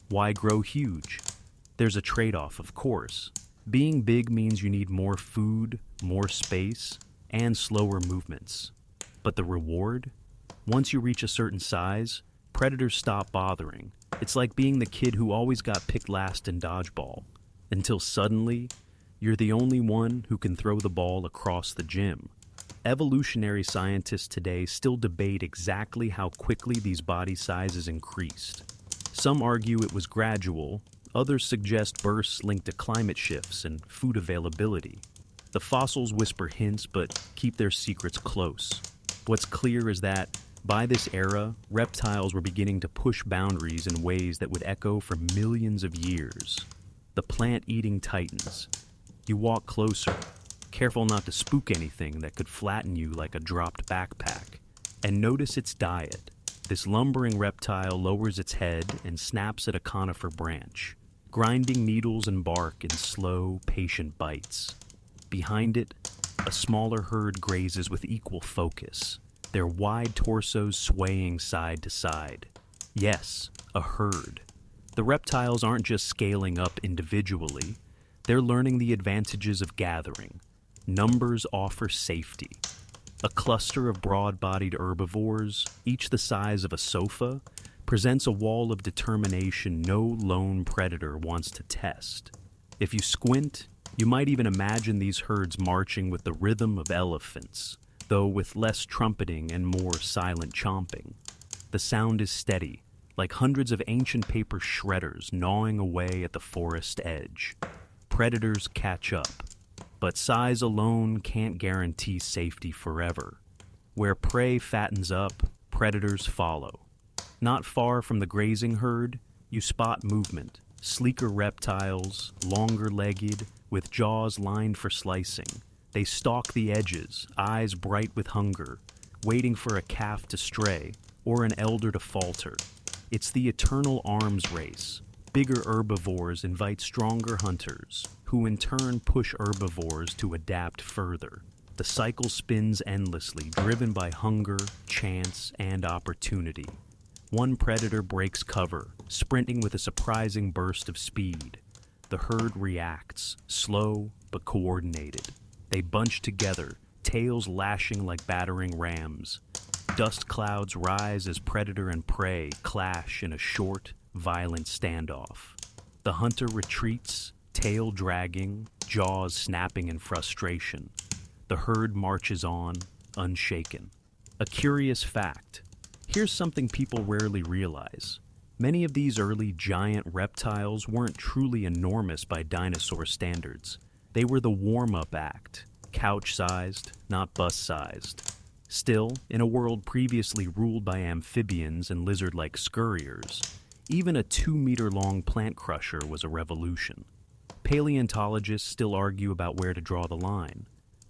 Why grow huge? There's a trade-off, of course. Being big means you need more food, more space, and slower movements. But the reward? Once you reach a certain size, predators stop bothering. It's like being the kid who always got picked last in dodgeball. Until suddenly, you're the only one who can throw the ball across the gym. Evolutionary scientists today still debate exactly how quickly these body sizes increased. Some argue it was gradual, others suggest bursts linked to climate shifts and food availability. The fossils whisper hints but keep their secrets close. What's clear is that, by this era, reptiles were beginning to push boundaries in ways that would echo for millions of years. The plant-eating titans. You walk closer, careful not to spook anything that could flatten you like a dropped backpack. And notice its diet. This lumbering reptile lowers its head and snaps at a conifer branch, grinding needles and bark in slow, patient bites. Behind it, a smaller herd grazes with equal focus, their wide torsos swaying side to side. Yes, a herd. The reptiles aren't just scaling up individually, they're learning the advantages of gathering. Numbers offer safety. A cluster of broad-bodied herbivores, each the size of a sofa, presents a wall of determination no lone predator wants to test. If you squint, you might even imagine these herds marching with the rhythm of elephants, though with less trumpeting and more silent chomping. The sound is steady, like hundreds of ancient paper shredders gnawing away at the forest edge. Predators catch up, but size alone can't guarantee safety forever. Where prey fattens up, predators follow. Not far from the grazing herd, you spot movement. Sleeker reptiles, longer-legged, with jaws lined for slicing. They stalk the edges, eyes bright with hunger, waiting for a calf to stray or an elder to falter. It's the eternal arms race. Bigger herbivores invite stronger hunters, who in turn push herbivores to adapt further. The cycle spins endlessly, driven by hunger, chance, and opportunity. One predator breaks cover, sprinting with a surprising burst of speed. The herd reacts, slow but coordinated. They bunch together, tails lashing like battering rams. Dust clouds rise as predator and prey clash in a short, violent standoff. The hunter retreats, tail dragging, jaws snapping in frustration. The herd marches on, unshaken. A curious fact. Here's something people rarely realize. Many of these early giant reptiles weren't truly enormous by dinosaur standards. They were the warm-up act, couch-sized, not bus-sized. Still, in a world previously ruled by amphibians and lizard-like scurriers, even a 2-meter-long plant crusher was a revolution. Paleontologists still argue about where to draw the line.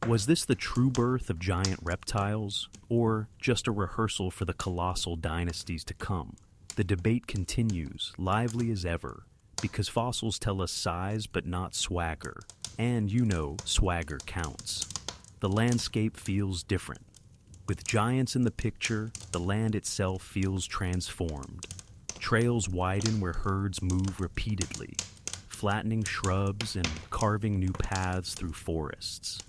Was this the true birth of giant reptiles, or just a rehearsal for the colossal dynasties to come? The debate continues, lively as ever, because fossils tell us size but not swagger. And you know, swagger counts. The landscape feels different. With giants in the picture, the land itself feels transformed. Trails widen where herds move repeatedly, flattening shrubs and carving new paths through forests.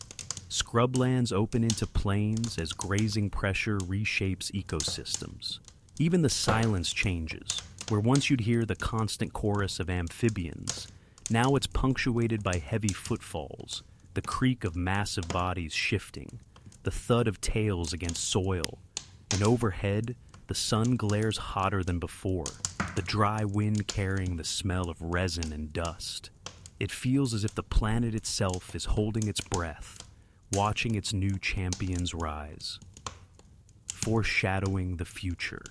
Scrublands open into plains as grazing pressure reshapes ecosystems. Even the silence changes, where once you'd hear the constant chorus of amphibians, now it's punctuated by heavy footfalls, the creak of massive bodies shifting, the thud of tails against soil, and overhead, the sun glares hotter than before, the dry wind carrying the smell of resin and dust. It feels as if the planet itself is holding its breath, watching its new champions rise, foreshadowing the future.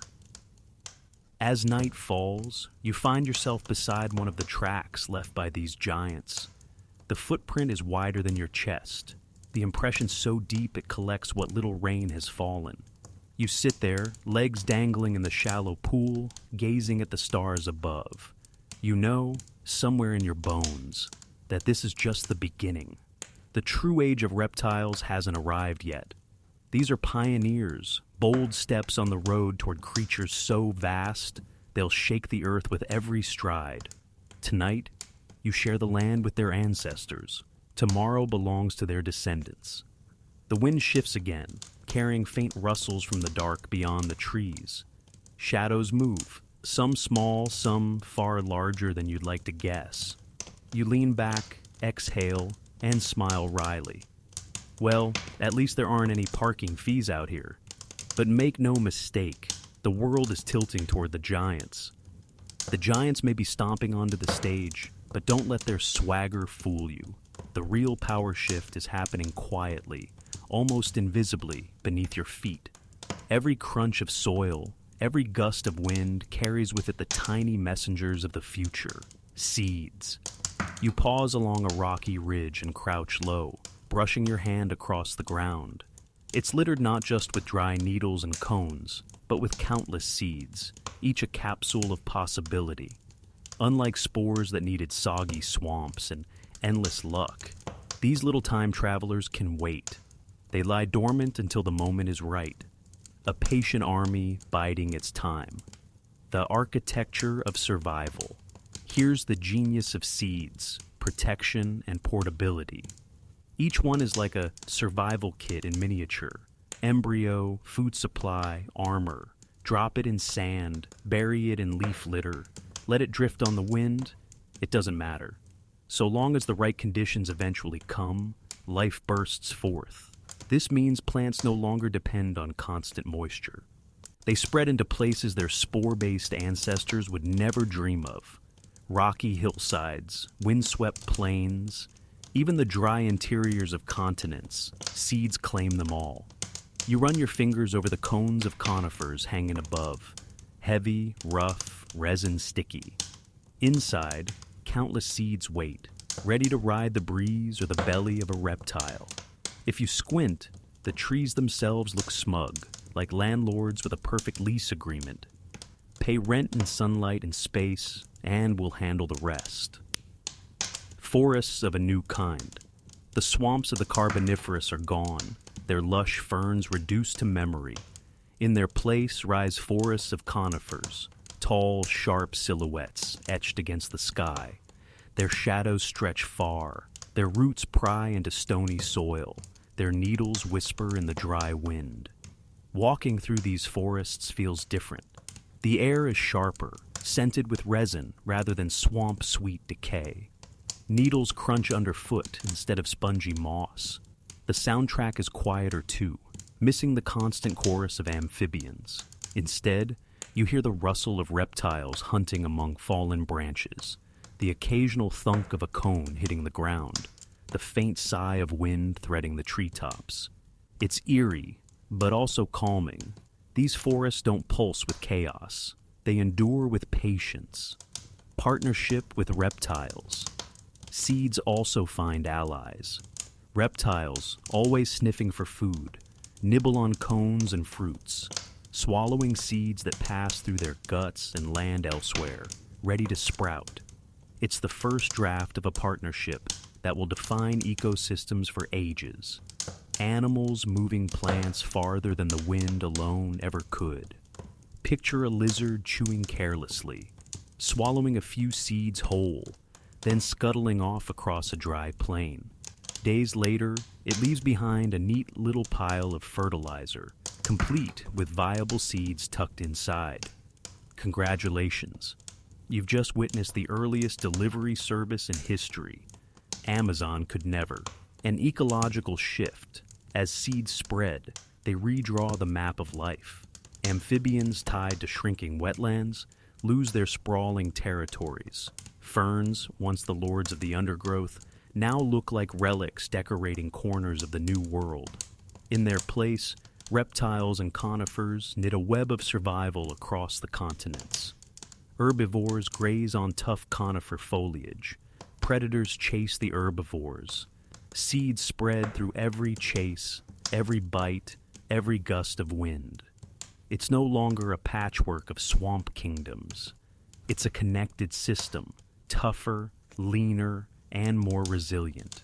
As night falls, you find yourself beside one of the tracks left by these giants. The footprint is wider than your chest, the impression so deep it collects what little rain has fallen. You sit there, legs dangling in the shallow pool, gazing at the stars above. You know, somewhere in your bones, that this is just the beginning. The true age of reptiles hasn't arrived yet. These are pioneers, bold steps on the road toward creatures so vast, they'll shake the earth with every stride. Tonight, you share the land with their ancestors. Tomorrow belongs to their descendants. The wind shifts again, carrying faint rustles from the dark beyond the trees. Shadows move, some small, some far larger than you'd like to guess. You lean back, exhale, and smile wryly. Well, at least there aren't any parking fees out here. But make no mistake, the world is tilting toward the giants. The giants may be stomping onto the stage, but don't let their swagger fool you. The real power shift is happening quietly, almost invisibly, beneath your feet. Every crunch of soil, every gust of wind carries with it the tiny messengers of the future, seeds. You pause along a rocky ridge and crouch low, brushing your hand across the ground. It's littered not just with dry needles and cones, but with countless seeds, each a capsule of possibility. Unlike spores that needed soggy swamps and endless luck, these little time travelers can wait. They lie dormant until the moment is right. A patient army biding its time. The architecture of survival. Here's the genius of seeds, protection, and portability. Each one is like a survival kit in miniature. Embryo, food supply, armor. Drop it in sand, bury it in leaf litter. Let it drift on the wind. It doesn't matter. So long as the right conditions eventually come, life bursts forth. This means plants no longer depend on constant moisture. They spread into places their spore-based ancestors would never dream of. Rocky hillsides, windswept plains, even the dry interiors of continents, seeds claim them all. You run your fingers over the cones of conifers hanging above, heavy, rough, resin-sticky. Inside, countless seeds wait, ready to ride the breeze or the belly of a reptile. If you squint, the trees themselves look smug, like landlords with a perfect lease agreement. Pay rent in sunlight and space, and we'll handle the rest. Forests of a new kind. The swamps of the Carboniferous are gone, their lush ferns reduced to memory. In their place rise forests of conifers, tall, sharp silhouettes etched against the sky. Their shadows stretch far, their roots pry into stony soil, their needles whisper in the dry wind. Walking through these forests feels different. The air is sharper, scented with resin rather than swamp-sweet decay. Needles crunch underfoot instead of spongy moss. The soundtrack is quieter too, missing the constant chorus of amphibians. Instead, you hear the rustle of reptiles hunting among fallen branches, the occasional thunk of a cone hitting the ground, the faint sigh of wind threading the treetops. It's eerie, but also calming. These forests don't pulse with chaos. They endure with patience. Partnership with reptiles. Seeds also find allies. Reptiles, always sniffing for food, nibble on cones and fruits, swallowing seeds that pass through their guts and land elsewhere, ready to sprout. It's the first draft of a partnership that will define ecosystems for ages. Animals moving plants farther than the wind alone ever could. Picture a lizard chewing carelessly, swallowing a few seeds whole, then scuttling off across a dry plain. Days later, it leaves behind a neat little pile of fertilizer, complete with viable seeds tucked inside. Congratulations. You've just witnessed the earliest delivery service in history. Amazon could never. An ecological shift. As seeds spread, they redraw the map of life. Amphibians tied to shrinking wetlands lose their sprawling territories. Ferns, once the lords of the undergrowth, now look like relics decorating corners of the New World. In their place, reptiles and conifers knit a web of survival across the continents. Herbivores graze on tough conifer foliage. Predators chase the herbivores. Seeds spread through every chase, every bite, every gust of wind. It's no longer a patchwork of swamp kingdoms. It's a connected system, tougher, leaner, and more resilient.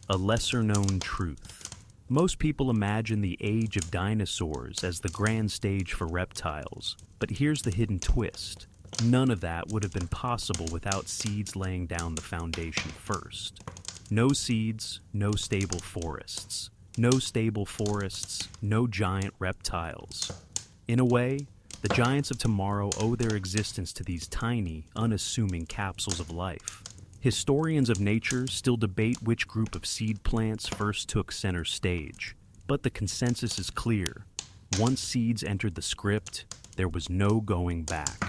A lesser-known truth. Most people imagine the age of dinosaurs as the grand stage for reptiles, but here's the hidden twist. None of that would have been possible without seeds laying down the foundation first. No seeds, no stable forests. No stable forests, no giant reptiles. In a way, the giants of tomorrow owe their existence to these tiny, unassuming capsules of life. Historians of nature still debate which group of seed plants first took center stage, but the consensus is clear. Once seeds entered the script, there was no going back.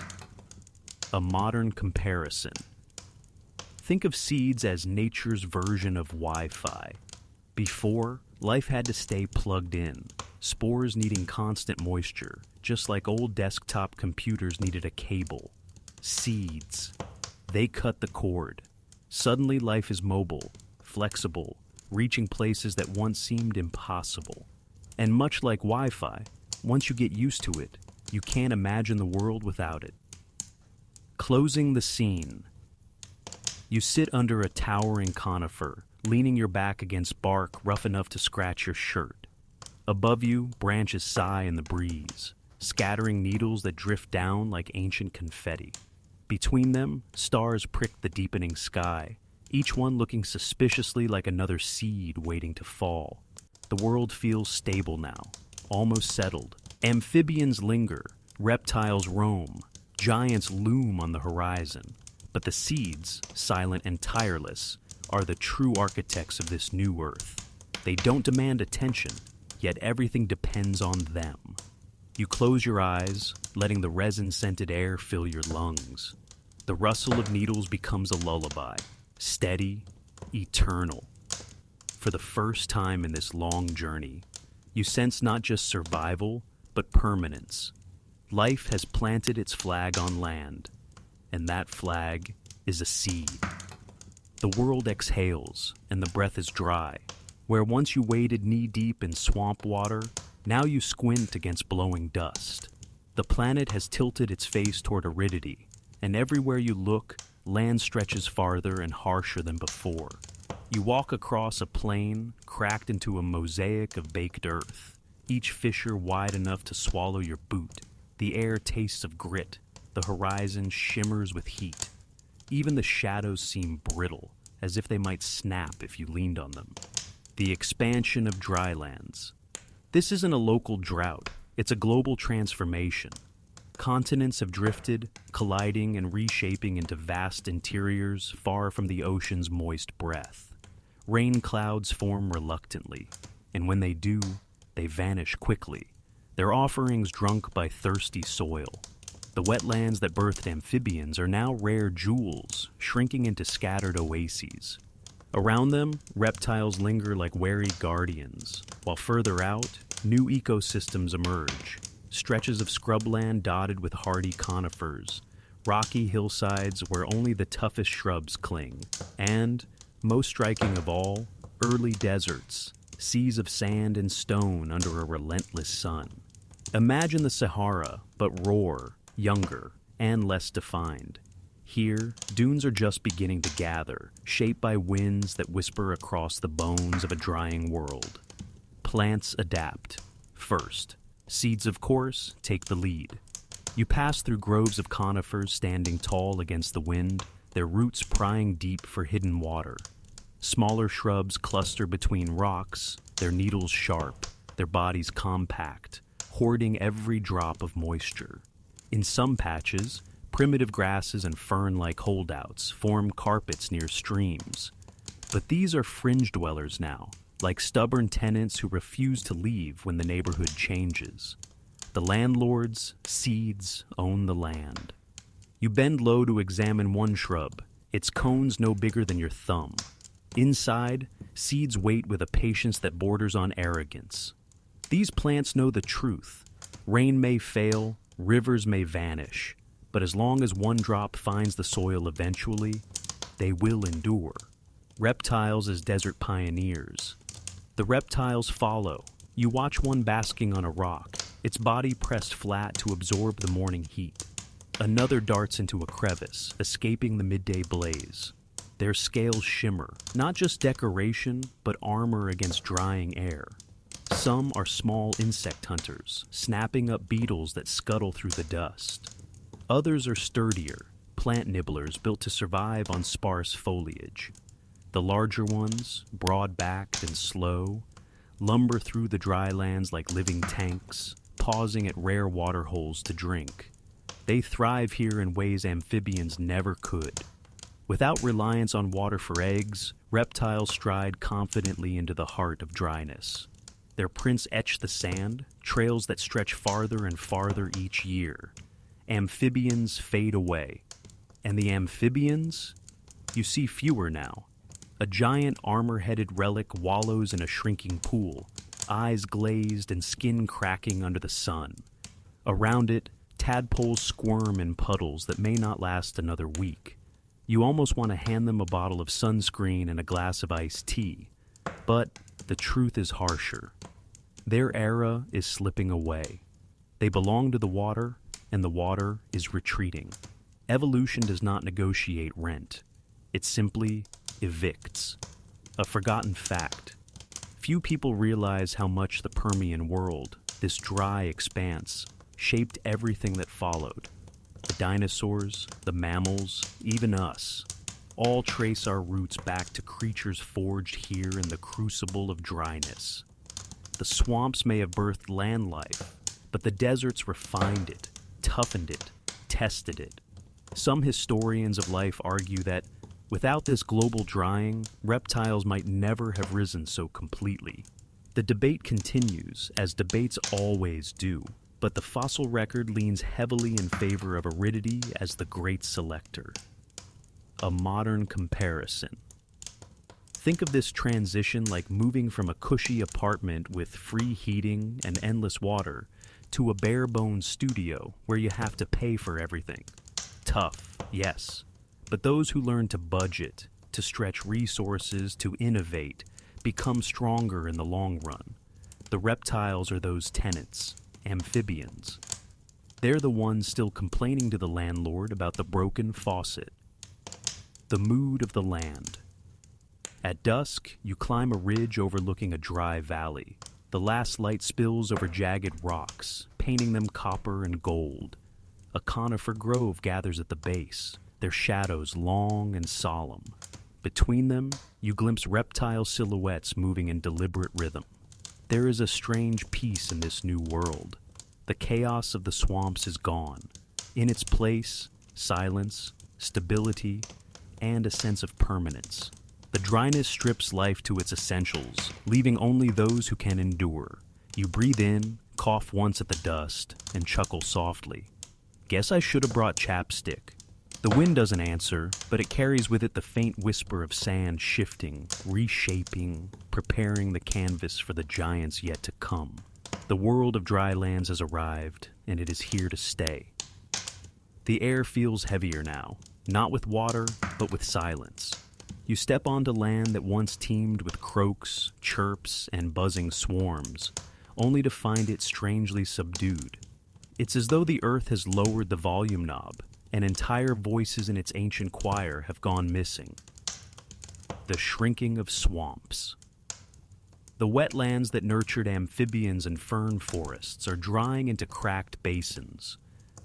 A modern comparison. Think of seeds as nature's version of Wi-Fi. Before, life had to stay plugged in, spores needing constant moisture, just like old desktop computers needed a cable. Seeds. They cut the cord. Suddenly life is mobile, flexible, reaching places that once seemed impossible. And much like Wi-Fi, once you get used to it, you can't imagine the world without it. Closing the scene. You sit under a towering conifer, leaning your back against bark rough enough to scratch your shirt. Above you, branches sigh in the breeze, scattering needles that drift down like ancient confetti. Between them, stars prick the deepening sky, each one looking suspiciously like another seed waiting to fall. The world feels stable now, almost settled. Amphibians linger, reptiles roam, giants loom on the horizon. But the seeds, silent and tireless, are the true architects of this new earth. They don't demand attention, yet everything depends on them. You close your eyes, letting the resin-scented air fill your lungs. The rustle of needles becomes a lullaby, steady, eternal. For the first time in this long journey, you sense not just survival, but permanence. Life has planted its flag on land, and that flag is a seed. The world exhales, and the breath is dry. Where once you waded knee-deep in swamp water, now you squint against blowing dust. The planet has tilted its face toward aridity, and everywhere you look, land stretches farther and harsher than before. You walk across a plain, cracked into a mosaic of baked earth, each fissure wide enough to swallow your boot. The air tastes of grit. The horizon shimmers with heat. Even the shadows seem brittle, as if they might snap if you leaned on them. The expansion of drylands. This isn't a local drought, it's a global transformation. Continents have drifted, colliding and reshaping into vast interiors far from the ocean's moist breath. Rain clouds form reluctantly, and when they do, they vanish quickly, their offerings drunk by thirsty soil. The wetlands that birthed amphibians are now rare jewels, shrinking into scattered oases. Around them, reptiles linger like wary guardians, while further out, new ecosystems emerge. Stretches of scrubland dotted with hardy conifers, rocky hillsides where only the toughest shrubs cling, and, most striking of all, early deserts, seas of sand and stone under a relentless sun. Imagine the Sahara, but rawer, younger, and less defined. Here, dunes are just beginning to gather, shaped by winds that whisper across the bones of a drying world. Plants adapt. First, seeds, of course, take the lead. You pass through groves of conifers standing tall against the wind, their roots prying deep for hidden water. Smaller shrubs cluster between rocks, their needles sharp, their bodies compact, hoarding every drop of moisture. In some patches, primitive grasses and fern-like holdouts form carpets near streams. But these are fringe dwellers now, like stubborn tenants who refuse to leave when the neighborhood changes. The landlord's seeds own the land. You bend low to examine one shrub, its cones no bigger than your thumb. Inside, seeds wait with a patience that borders on arrogance. These plants know the truth. Rain may fail, rivers may vanish, but as long as one drop finds the soil eventually, they will endure. Reptiles as desert pioneers. The reptiles follow. You watch one basking on a rock, its body pressed flat to absorb the morning heat. Another darts into a crevice, escaping the midday blaze. Their scales shimmer, not just decoration, but armor against drying air. Some are small insect hunters, snapping up beetles that scuttle through the dust. Others are sturdier, plant nibblers built to survive on sparse foliage. The larger ones, broad-backed and slow, lumber through the dry lands like living tanks, pausing at rare water holes to drink. They thrive here in ways amphibians never could. Without reliance on water for eggs, reptiles stride confidently into the heart of dryness. Their prints etch the sand, trails that stretch farther and farther each year. Amphibians fade away. And the amphibians? You see fewer now. A giant armor-headed relic wallows in a shrinking pool, eyes glazed and skin cracking under the sun. Around it, tadpoles squirm in puddles that may not last another week. You almost want to hand them a bottle of sunscreen and a glass of iced tea. But the truth is harsher. Their era is slipping away. They belong to the water, and the water is retreating. Evolution does not negotiate rent. It simply evicts. A forgotten fact. Few people realize how much the Permian world, this dry expanse, shaped everything that followed. The dinosaurs, the mammals, even us, all trace our roots back to creatures forged here in the crucible of dryness. The swamps may have birthed land life, but the deserts refined it, toughened it, tested it. Some historians of life argue that without this global drying, reptiles might never have risen so completely. The debate continues, as debates always do, but the fossil record leans heavily in favor of aridity as the great selector. A modern comparison. Think of this transition like moving from a cushy apartment with free heating and endless water to a bare-bones studio where you have to pay for everything. Tough, yes. But those who learn to budget, to stretch resources, to innovate, become stronger in the long run. The reptiles are those tenants, amphibians. They're the ones still complaining to the landlord about the broken faucet. The mood of the land. At dusk, you climb a ridge overlooking a dry valley. The last light spills over jagged rocks, painting them copper and gold. A conifer grove gathers at the base, their shadows long and solemn. Between them, you glimpse reptile silhouettes moving in deliberate rhythm. There is a strange peace in this new world. The chaos of the swamps is gone. In its place, silence, stability, and a sense of permanence. The dryness strips life to its essentials, leaving only those who can endure. You breathe in, cough once at the dust, and chuckle softly. Guess I should have brought chapstick. The wind doesn't answer, but it carries with it the faint whisper of sand shifting, reshaping, preparing the canvas for the giants yet to come. The world of dry lands has arrived, and it is here to stay. The air feels heavier now, not with water, but with silence. You step onto land that once teemed with croaks, chirps, and buzzing swarms, only to find it strangely subdued. It's as though the earth has lowered the volume knob, and entire voices in its ancient choir have gone missing. The shrinking of swamps. The wetlands that nurtured amphibians and fern forests are drying into cracked basins.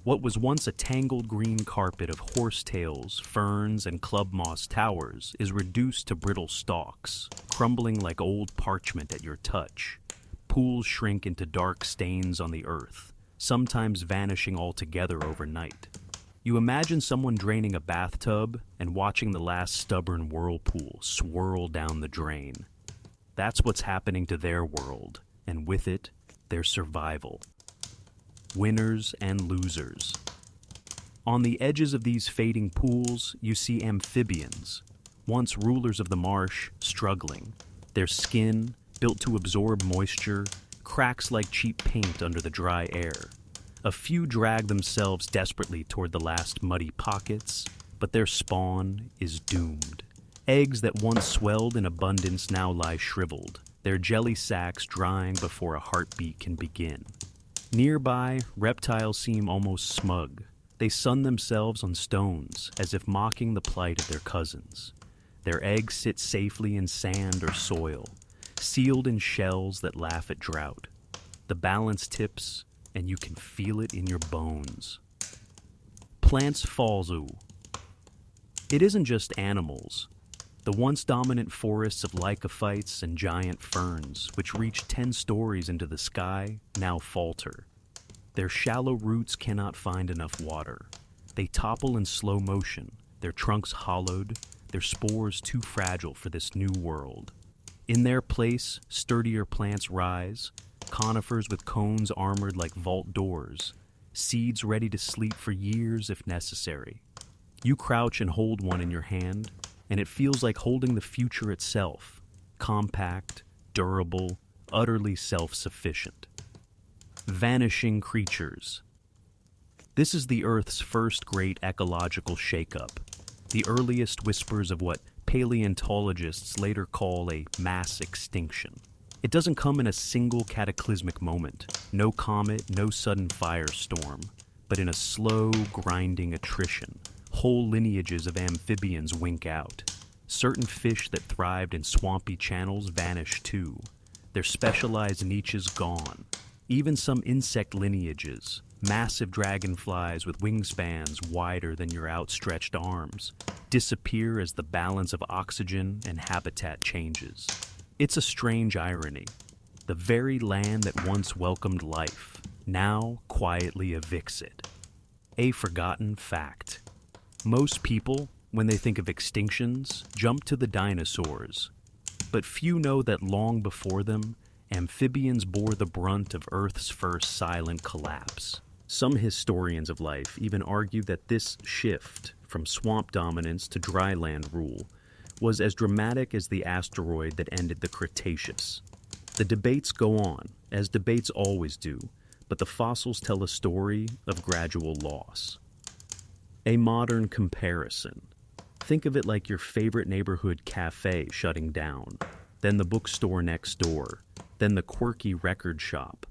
What was once a tangled green carpet of horsetails, ferns, and club moss towers is reduced to brittle stalks, crumbling like old parchment at your touch. Pools shrink into dark stains on the earth, sometimes vanishing altogether overnight. You imagine someone draining a bathtub and watching the last stubborn whirlpool swirl down the drain. That's what's happening to their world, and with it, their survival. Winners and losers. On the edges of these fading pools, you see amphibians. once rulers of the marsh, struggling. Their skin, built to absorb moisture, cracks like cheap paint under the dry air. A few drag themselves desperately toward the last muddy pockets, but their spawn is doomed. Eggs that once swelled in abundance now lie shriveled, their jelly sacs drying before a heartbeat can begin. Nearby, reptiles seem almost smug. They sun themselves on stones, as if mocking the plight of their cousins. Their eggs sit safely in sand or soil, sealed in shells that laugh at drought. The balance tips, and you can feel it in your bones. Plants falzu. It isn't just animals. The once dominant forests of lycophytes and giant ferns, which reach 10 stories into the sky, now falter. Their shallow roots cannot find enough water. They topple in slow motion, their trunks hollowed, their spores too fragile for this new world. In their place, sturdier plants rise, conifers with cones armored like vault doors, seeds ready to sleep for years if necessary. You crouch and hold one in your hand, and it feels like holding the future itself, compact, durable, utterly self-sufficient. Vanishing creatures. This is the Earth's first great ecological shakeup, the earliest whispers of what paleontologists later call a mass extinction. It doesn't come in a single cataclysmic moment, no comet, no sudden firestorm, but in a slow, grinding attrition. Whole lineages of amphibians wink out. Certain fish that thrived in swampy channels vanish too, their specialized niches gone. Even some insect lineages, massive dragonflies with wingspans wider than your outstretched arms, disappear as the balance of oxygen and habitat changes. It's a strange irony. The very land that once welcomed life now quietly evicts it. A forgotten fact. Most people, when they think of extinctions, jump to the dinosaurs. But few know that long before them, amphibians bore the brunt of Earth's first silent collapse. Some historians of life even argue that this shift from swamp dominance to dryland rule was as dramatic as the asteroid that ended the Cretaceous. The debates go on, as debates always do, but the fossils tell a story of gradual loss. A modern comparison. Think of it like your favorite neighborhood cafe shutting down, then the bookstore next door, then the quirky record shop.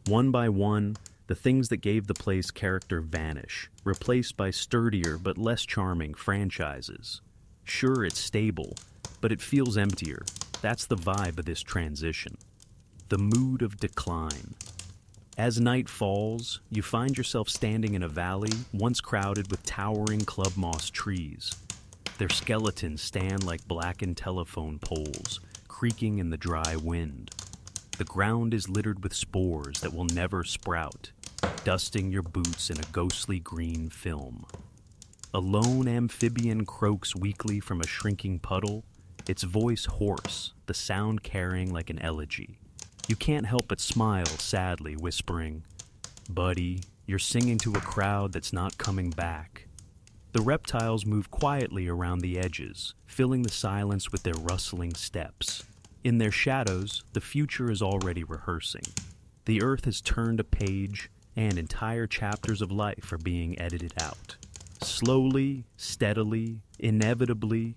One by one, the things that gave the place character vanish, replaced by sturdier but less charming franchises. Sure, it's stable, but it feels emptier. That's the vibe of this transition. The mood of decline. As night falls, you find yourself standing in a valley once crowded with towering club moss trees. Their skeletons stand like blackened telephone poles, creaking in the dry wind. The ground is littered with spores that will never sprout, dusting your boots in a ghostly green film. A lone amphibian croaks weakly from a shrinking puddle, its voice hoarse, the sound carrying like an elegy. You can't help but smile sadly, whispering, "Buddy, you're singing to a crowd that's not coming back." The reptiles move quietly around the edges, filling the silence with their rustling steps. In their shadows, the future is already rehearsing. The Earth has turned a page, and entire chapters of life are being edited out. Slowly, steadily, inevitably,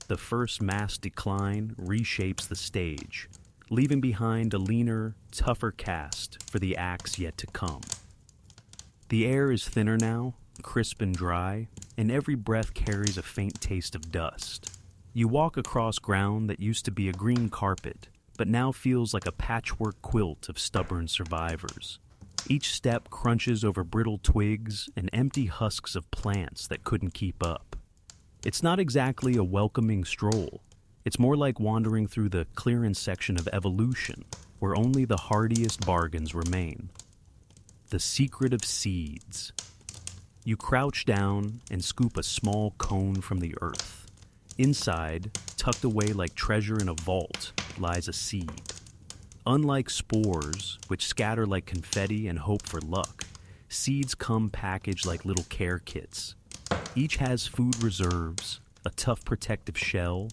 the first mass decline reshapes the stage, leaving behind a leaner, tougher cast for the acts yet to come. The air is thinner now, crisp and dry, and every breath carries a faint taste of dust. You walk across ground that used to be a green carpet, but now feels like a patchwork quilt of stubborn survivors. Each step crunches over brittle twigs and empty husks of plants that couldn't keep up. It's not exactly a welcoming stroll. It's more like wandering through the clearance section of evolution, where only the hardiest bargains remain. The secret of seeds. You crouch down and scoop a small cone from the earth. Inside, tucked away like treasure in a vault, lies a seed. Unlike spores, which scatter like confetti and hope for luck, seeds come packaged like little care kits. Each has food reserves, a tough protective shell,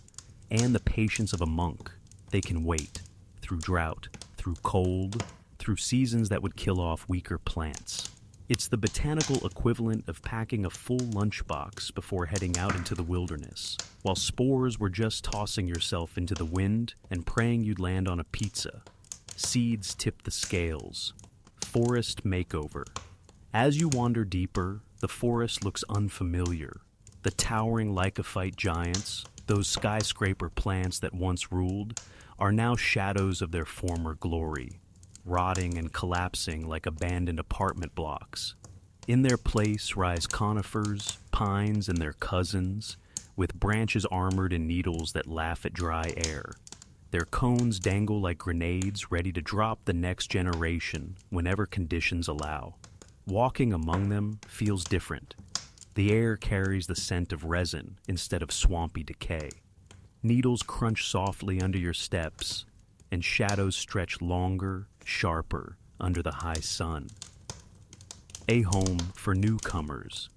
and the patience of a monk. They can wait, through drought, through cold, through seasons that would kill off weaker plants. It's the botanical equivalent of packing a full lunchbox before heading out into the wilderness, while spores were just tossing yourself into the wind and praying you'd land on a pizza. Seeds tip the scales. Forest makeover. As you wander deeper, the forest looks unfamiliar. The towering lycophyte giants, those skyscraper plants that once ruled, are now shadows of their former glory, rotting and collapsing like abandoned apartment blocks. In their place rise conifers, pines and their cousins, with branches armored in needles that laugh at dry air. Their cones dangle like grenades ready to drop the next generation whenever conditions allow. Walking among them feels different. The air carries the scent of resin instead of swampy decay. Needles crunch softly under your steps, and shadows stretch longer, sharper under the high sun. A home for newcomers.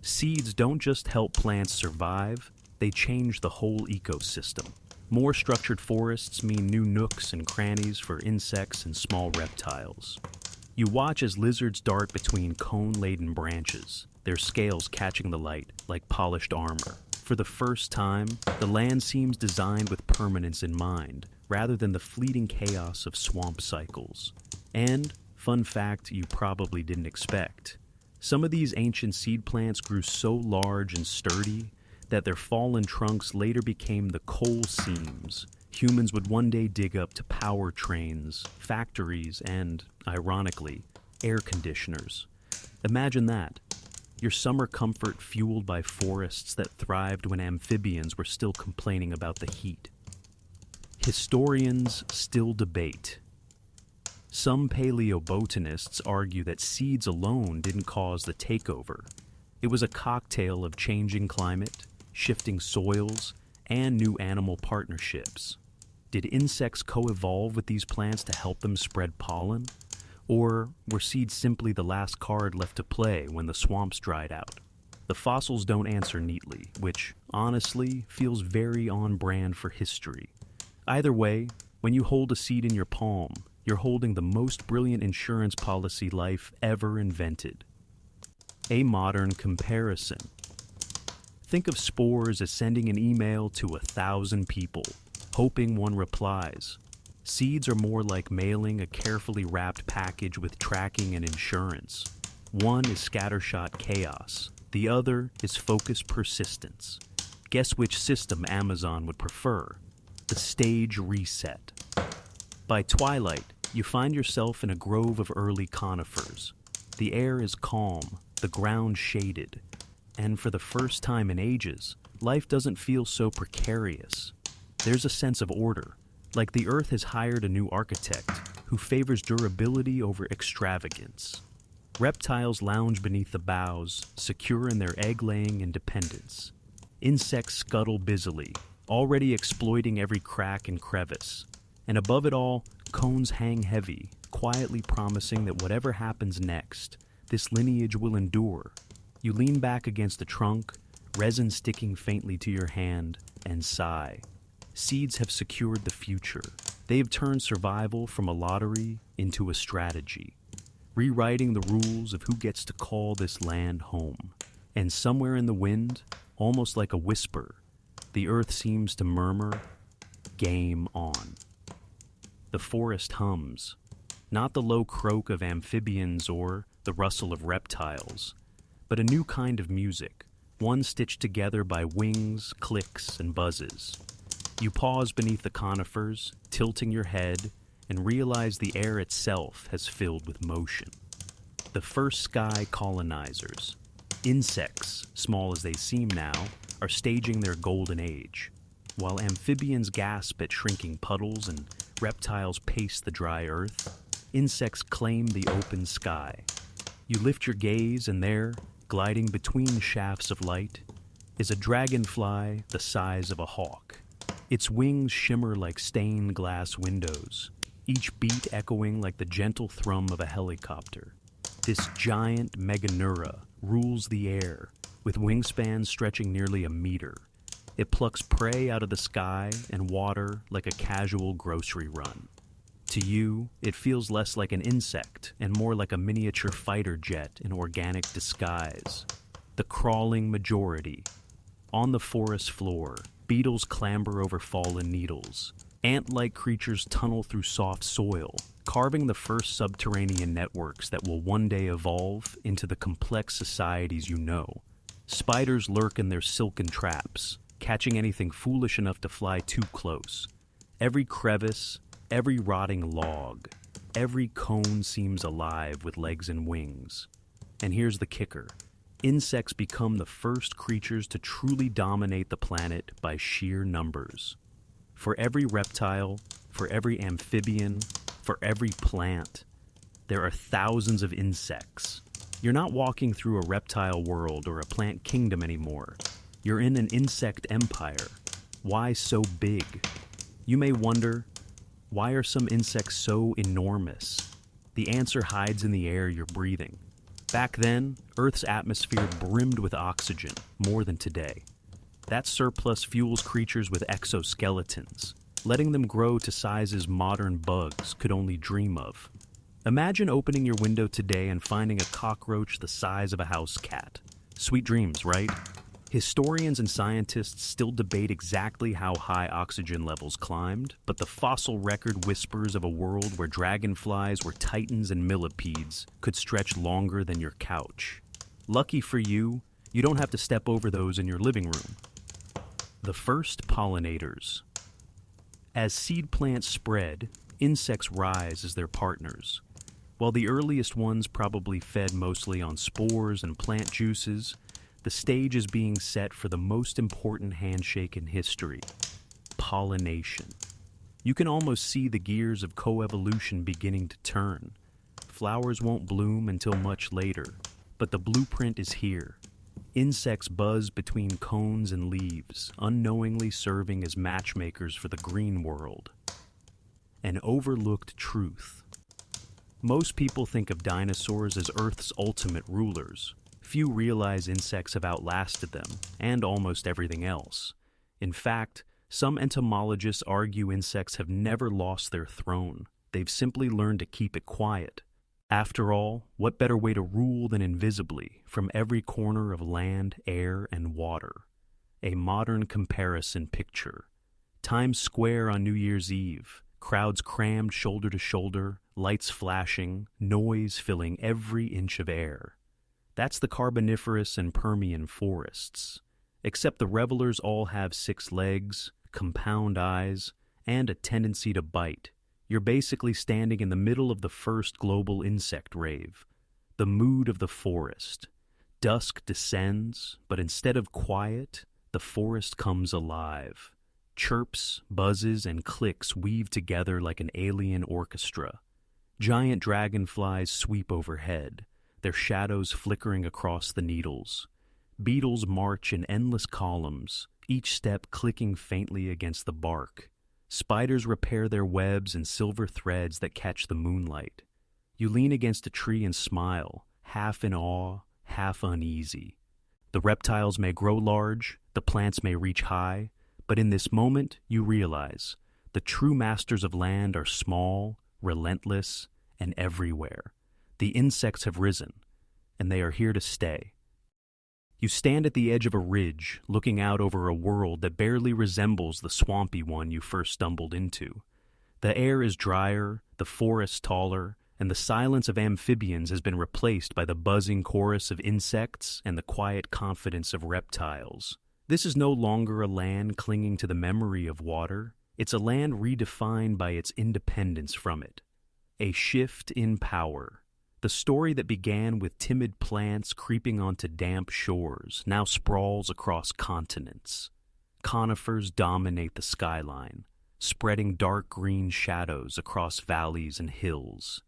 Seeds don't just help plants survive, they change the whole ecosystem. More structured forests mean new nooks and crannies for insects and small reptiles. You watch as lizards dart between cone-laden branches, their scales catching the light like polished armor. For the first time, the land seems designed with permanence in mind, rather than the fleeting chaos of swamp cycles. And, fun fact you probably didn't expect, some of these ancient seed plants grew so large and sturdy that their fallen trunks later became the coal seams humans would one day dig up to power trains, factories, and, ironically, air conditioners. Imagine that. Your summer comfort fueled by forests that thrived when amphibians were still complaining about the heat. Historians still debate. Some paleobotanists argue that seeds alone didn't cause the takeover. It was a cocktail of changing climate, shifting soils, and new animal partnerships. Did insects co-evolve with these plants to help them spread pollen? Or were seeds simply the last card left to play when the swamps dried out? The fossils don't answer neatly, which, honestly, feels very on brand for history. Either way, when you hold a seed in your palm, you're holding the most brilliant insurance policy life ever invented. A modern comparison. Think of spores as sending an email to 1,000 people, hoping one replies. Seeds are more like mailing a carefully wrapped package with tracking and insurance. One is scattershot chaos. The other is focused persistence. Guess which system Amazon would prefer? The stage reset. By twilight, you find yourself in a grove of early conifers. The air is calm, the ground shaded, and for the first time in ages, life doesn't feel so precarious. There's a sense of order, like the earth has hired a new architect who favors durability over extravagance. Reptiles lounge beneath the boughs, secure in their egg-laying independence. Insects scuttle busily, already exploiting every crack and crevice. And above it all, cones hang heavy, quietly promising that whatever happens next, this lineage will endure. You lean back against the trunk, resin sticking faintly to your hand, and sigh. Seeds have secured the future. They have turned survival from a lottery into a strategy, rewriting the rules of who gets to call this land home. And somewhere in the wind, almost like a whisper, the earth seems to murmur, "Game on." The forest hums, not the low croak of amphibians or the rustle of reptiles, but a new kind of music, one stitched together by wings, clicks, and buzzes. You pause beneath the conifers, tilting your head, and realize the air itself has filled with motion. The first sky colonizers, insects, small as they seem now, are staging their golden age, while amphibians gasp at shrinking puddles and reptiles pace the dry earth. Insects claim the open sky. You lift your gaze, and there, gliding between shafts of light, is a dragonfly the size of a hawk. Its wings shimmer like stained glass windows, each beat echoing like the gentle thrum of a helicopter. This giant Meganeura rules the air, with wingspans stretching nearly a meter. It plucks prey out of the sky and water like a casual grocery run. To you, it feels less like an insect and more like a miniature fighter jet in organic disguise. The crawling majority. On the forest floor, beetles clamber over fallen needles. Ant-like creatures tunnel through soft soil, carving the first subterranean networks that will one day evolve into the complex societies you know. Spiders lurk in their silken traps, catching anything foolish enough to fly too close. Every crevice, every rotting log, every cone seems alive with legs and wings. And here's the kicker. Insects become the first creatures to truly dominate the planet by sheer numbers. For every reptile, for every amphibian, for every plant, there are thousands of insects. You're not walking through a reptile world or a plant kingdom anymore. You're in an insect empire. Why so big? You may wonder, why are some insects so enormous? The answer hides in the air you're breathing. Back then, Earth's atmosphere brimmed with oxygen, more than today. That surplus fuels creatures with exoskeletons, letting them grow to sizes modern bugs could only dream of. Imagine opening your window today and finding a cockroach the size of a house cat. Sweet dreams, right? Historians and scientists still debate exactly how high oxygen levels climbed, but the fossil record whispers of a world where dragonflies were titans and millipedes could stretch longer than your couch. Lucky for you, you don't have to step over those in your living room. The first pollinators. As seed plants spread, insects rise as their partners. While the earliest ones probably fed mostly on spores and plant juices, the stage is being set for the most important handshake in history: pollination. You can almost see the gears of coevolution beginning to turn. Flowers won't bloom until much later, but the blueprint is here. Insects buzz between cones and leaves, unknowingly serving as matchmakers for the green world. An overlooked truth. Most people think of dinosaurs as Earth's ultimate rulers. Few realize insects have outlasted them, and almost everything else. In fact, some entomologists argue insects have never lost their throne. They've simply learned to keep it quiet. After all, what better way to rule than invisibly, from every corner of land, air, and water? A modern comparison picture. Times Square on New Year's Eve, crowds crammed shoulder to shoulder, lights flashing, noise filling every inch of air. That's the Carboniferous and Permian forests. Except the revelers all have 6 legs, compound eyes, and a tendency to bite. You're basically standing in the middle of the first global insect rave. The mood of the forest. Dusk descends, but instead of quiet, the forest comes alive. Chirps, buzzes, and clicks weave together like an alien orchestra. Giant dragonflies sweep overhead, their shadows flickering across the needles. Beetles march in endless columns, each step clicking faintly against the bark. Spiders repair their webs in silver threads that catch the moonlight. You lean against a tree and smile, half in awe, half uneasy. The reptiles may grow large, the plants may reach high, but in this moment you realize the true masters of land are small, relentless, and everywhere. The insects have risen, and they are here to stay. You stand at the edge of a ridge, looking out over a world that barely resembles the swampy one you first stumbled into. The air is drier, the forest taller, and the silence of amphibians has been replaced by the buzzing chorus of insects and the quiet confidence of reptiles. This is no longer a land clinging to the memory of water. It's a land redefined by its independence from it. A shift in power. The story that began with timid plants creeping onto damp shores now sprawls across continents. Conifers dominate the skyline, spreading dark green shadows across valleys and hills.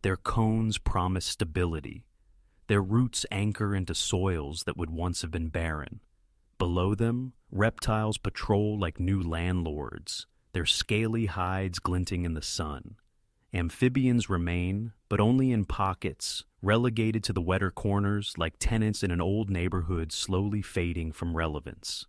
Their cones promise stability. Their roots anchor into soils that would once have been barren. Below them, reptiles patrol like new landlords, their scaly hides glinting in the sun. Amphibians remain, but only in pockets, relegated to the wetter corners like tenants in an old neighborhood slowly fading from relevance.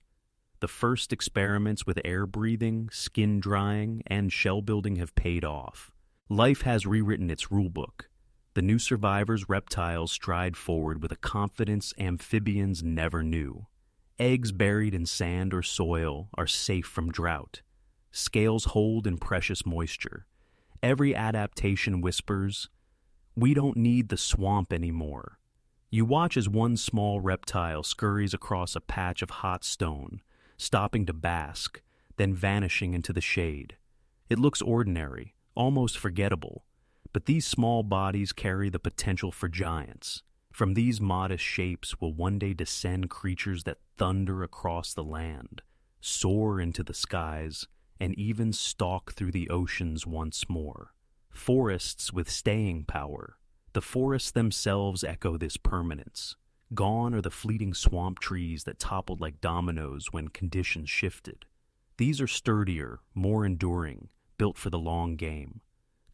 The first experiments with air breathing, skin drying, and shell building have paid off. Life has rewritten its rulebook. The new survivors' reptiles stride forward with a confidence amphibians never knew. Eggs buried in sand or soil are safe from drought. Scales hold in precious moisture. Every adaptation whispers, "We don't need the swamp anymore." You watch as one small reptile scurries across a patch of hot stone, stopping to bask, then vanishing into the shade. It looks ordinary, almost forgettable, but these small bodies carry the potential for giants. From these modest shapes will one day descend creatures that thunder across the land, soar into the skies, and even stalk through the oceans once more. Forests with staying power. The forests themselves echo this permanence. Gone are the fleeting swamp trees that toppled like dominoes when conditions shifted. These are sturdier, more enduring, built for the long game.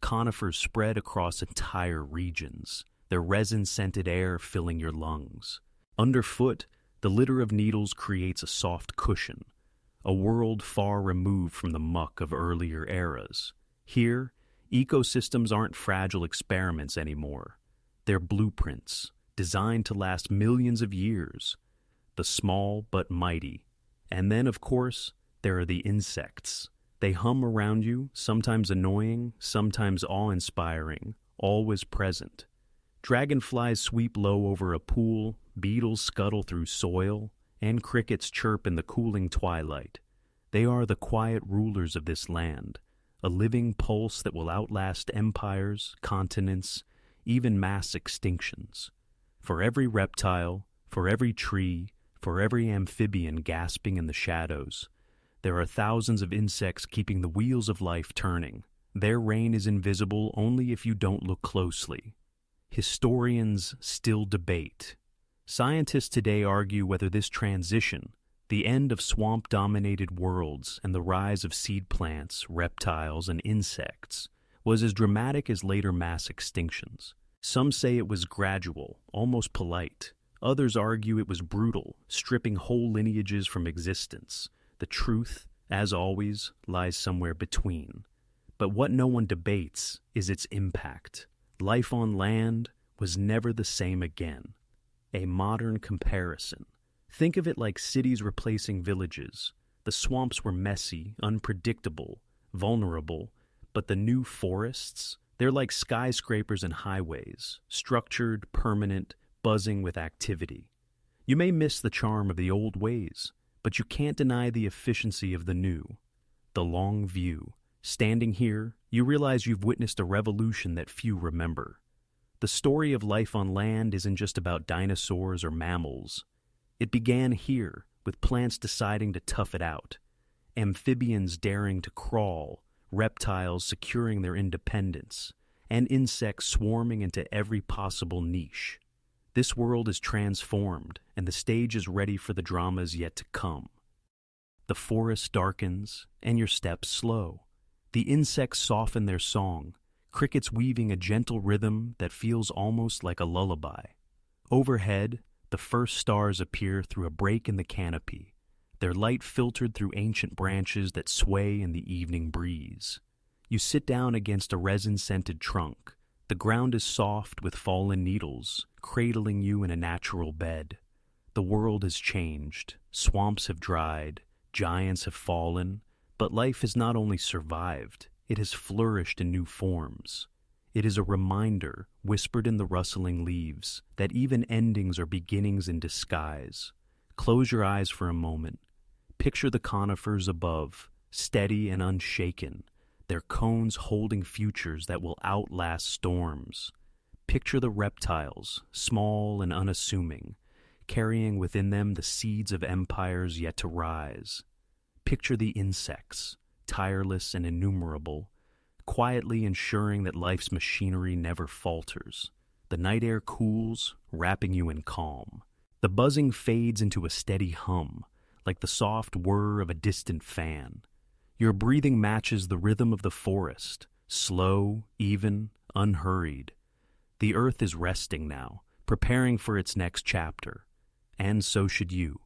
Conifers spread across entire regions, their resin-scented air filling your lungs. Underfoot, the litter of needles creates a soft cushion, a world far removed from the muck of earlier eras. Here, ecosystems aren't fragile experiments anymore. They're blueprints, designed to last millions of years. The small but mighty. And then, of course, there are the insects. They hum around you, sometimes annoying, sometimes awe-inspiring, always present. Dragonflies sweep low over a pool, beetles scuttle through soil, and crickets chirp in the cooling twilight. They are the quiet rulers of this land, a living pulse that will outlast empires, continents, even mass extinctions. For every reptile, for every tree, for every amphibian gasping in the shadows, there are thousands of insects keeping the wheels of life turning. Their reign is invisible only if you don't look closely. Historians still debate. Scientists today argue whether this transition, the end of swamp-dominated worlds and the rise of seed plants, reptiles, and insects, was as dramatic as later mass extinctions. Some say it was gradual, almost polite. Others argue it was brutal, stripping whole lineages from existence. The truth, as always, lies somewhere between. But what no one debates is its impact. Life on land was never the same again. A modern comparison. Think of it like cities replacing villages. The swamps were messy, unpredictable, vulnerable, but the new forests, they're like skyscrapers and highways, structured, permanent, buzzing with activity. You may miss the charm of the old ways, but you can't deny the efficiency of the new. The long view. Standing here, you realize you've witnessed a revolution that few remember. The story of life on land isn't just about dinosaurs or mammals. It began here, with plants deciding to tough it out, amphibians daring to crawl, reptiles securing their independence, and insects swarming into every possible niche. This world is transformed, and the stage is ready for the dramas yet to come. The forest darkens, and your steps slow. The insects soften their song, crickets weaving a gentle rhythm that feels almost like a lullaby. Overhead, the first stars appear through a break in the canopy, their light filtered through ancient branches that sway in the evening breeze. You sit down against a resin-scented trunk. The ground is soft with fallen needles, cradling you in a natural bed. The world has changed. Swamps have dried. Giants have fallen. But life has not only survived, it has flourished in new forms. It is a reminder, whispered in the rustling leaves, that even endings are beginnings in disguise. Close your eyes for a moment. Picture the conifers above, steady and unshaken, their cones holding futures that will outlast storms. Picture the reptiles, small and unassuming, carrying within them the seeds of empires yet to rise. Picture the insects, tireless and innumerable, quietly ensuring that life's machinery never falters. The night air cools, wrapping you in calm. The buzzing fades into a steady hum, like the soft whir of a distant fan. Your breathing matches the rhythm of the forest, slow, even, unhurried. The Earth is resting now, preparing for its next chapter. And so should you.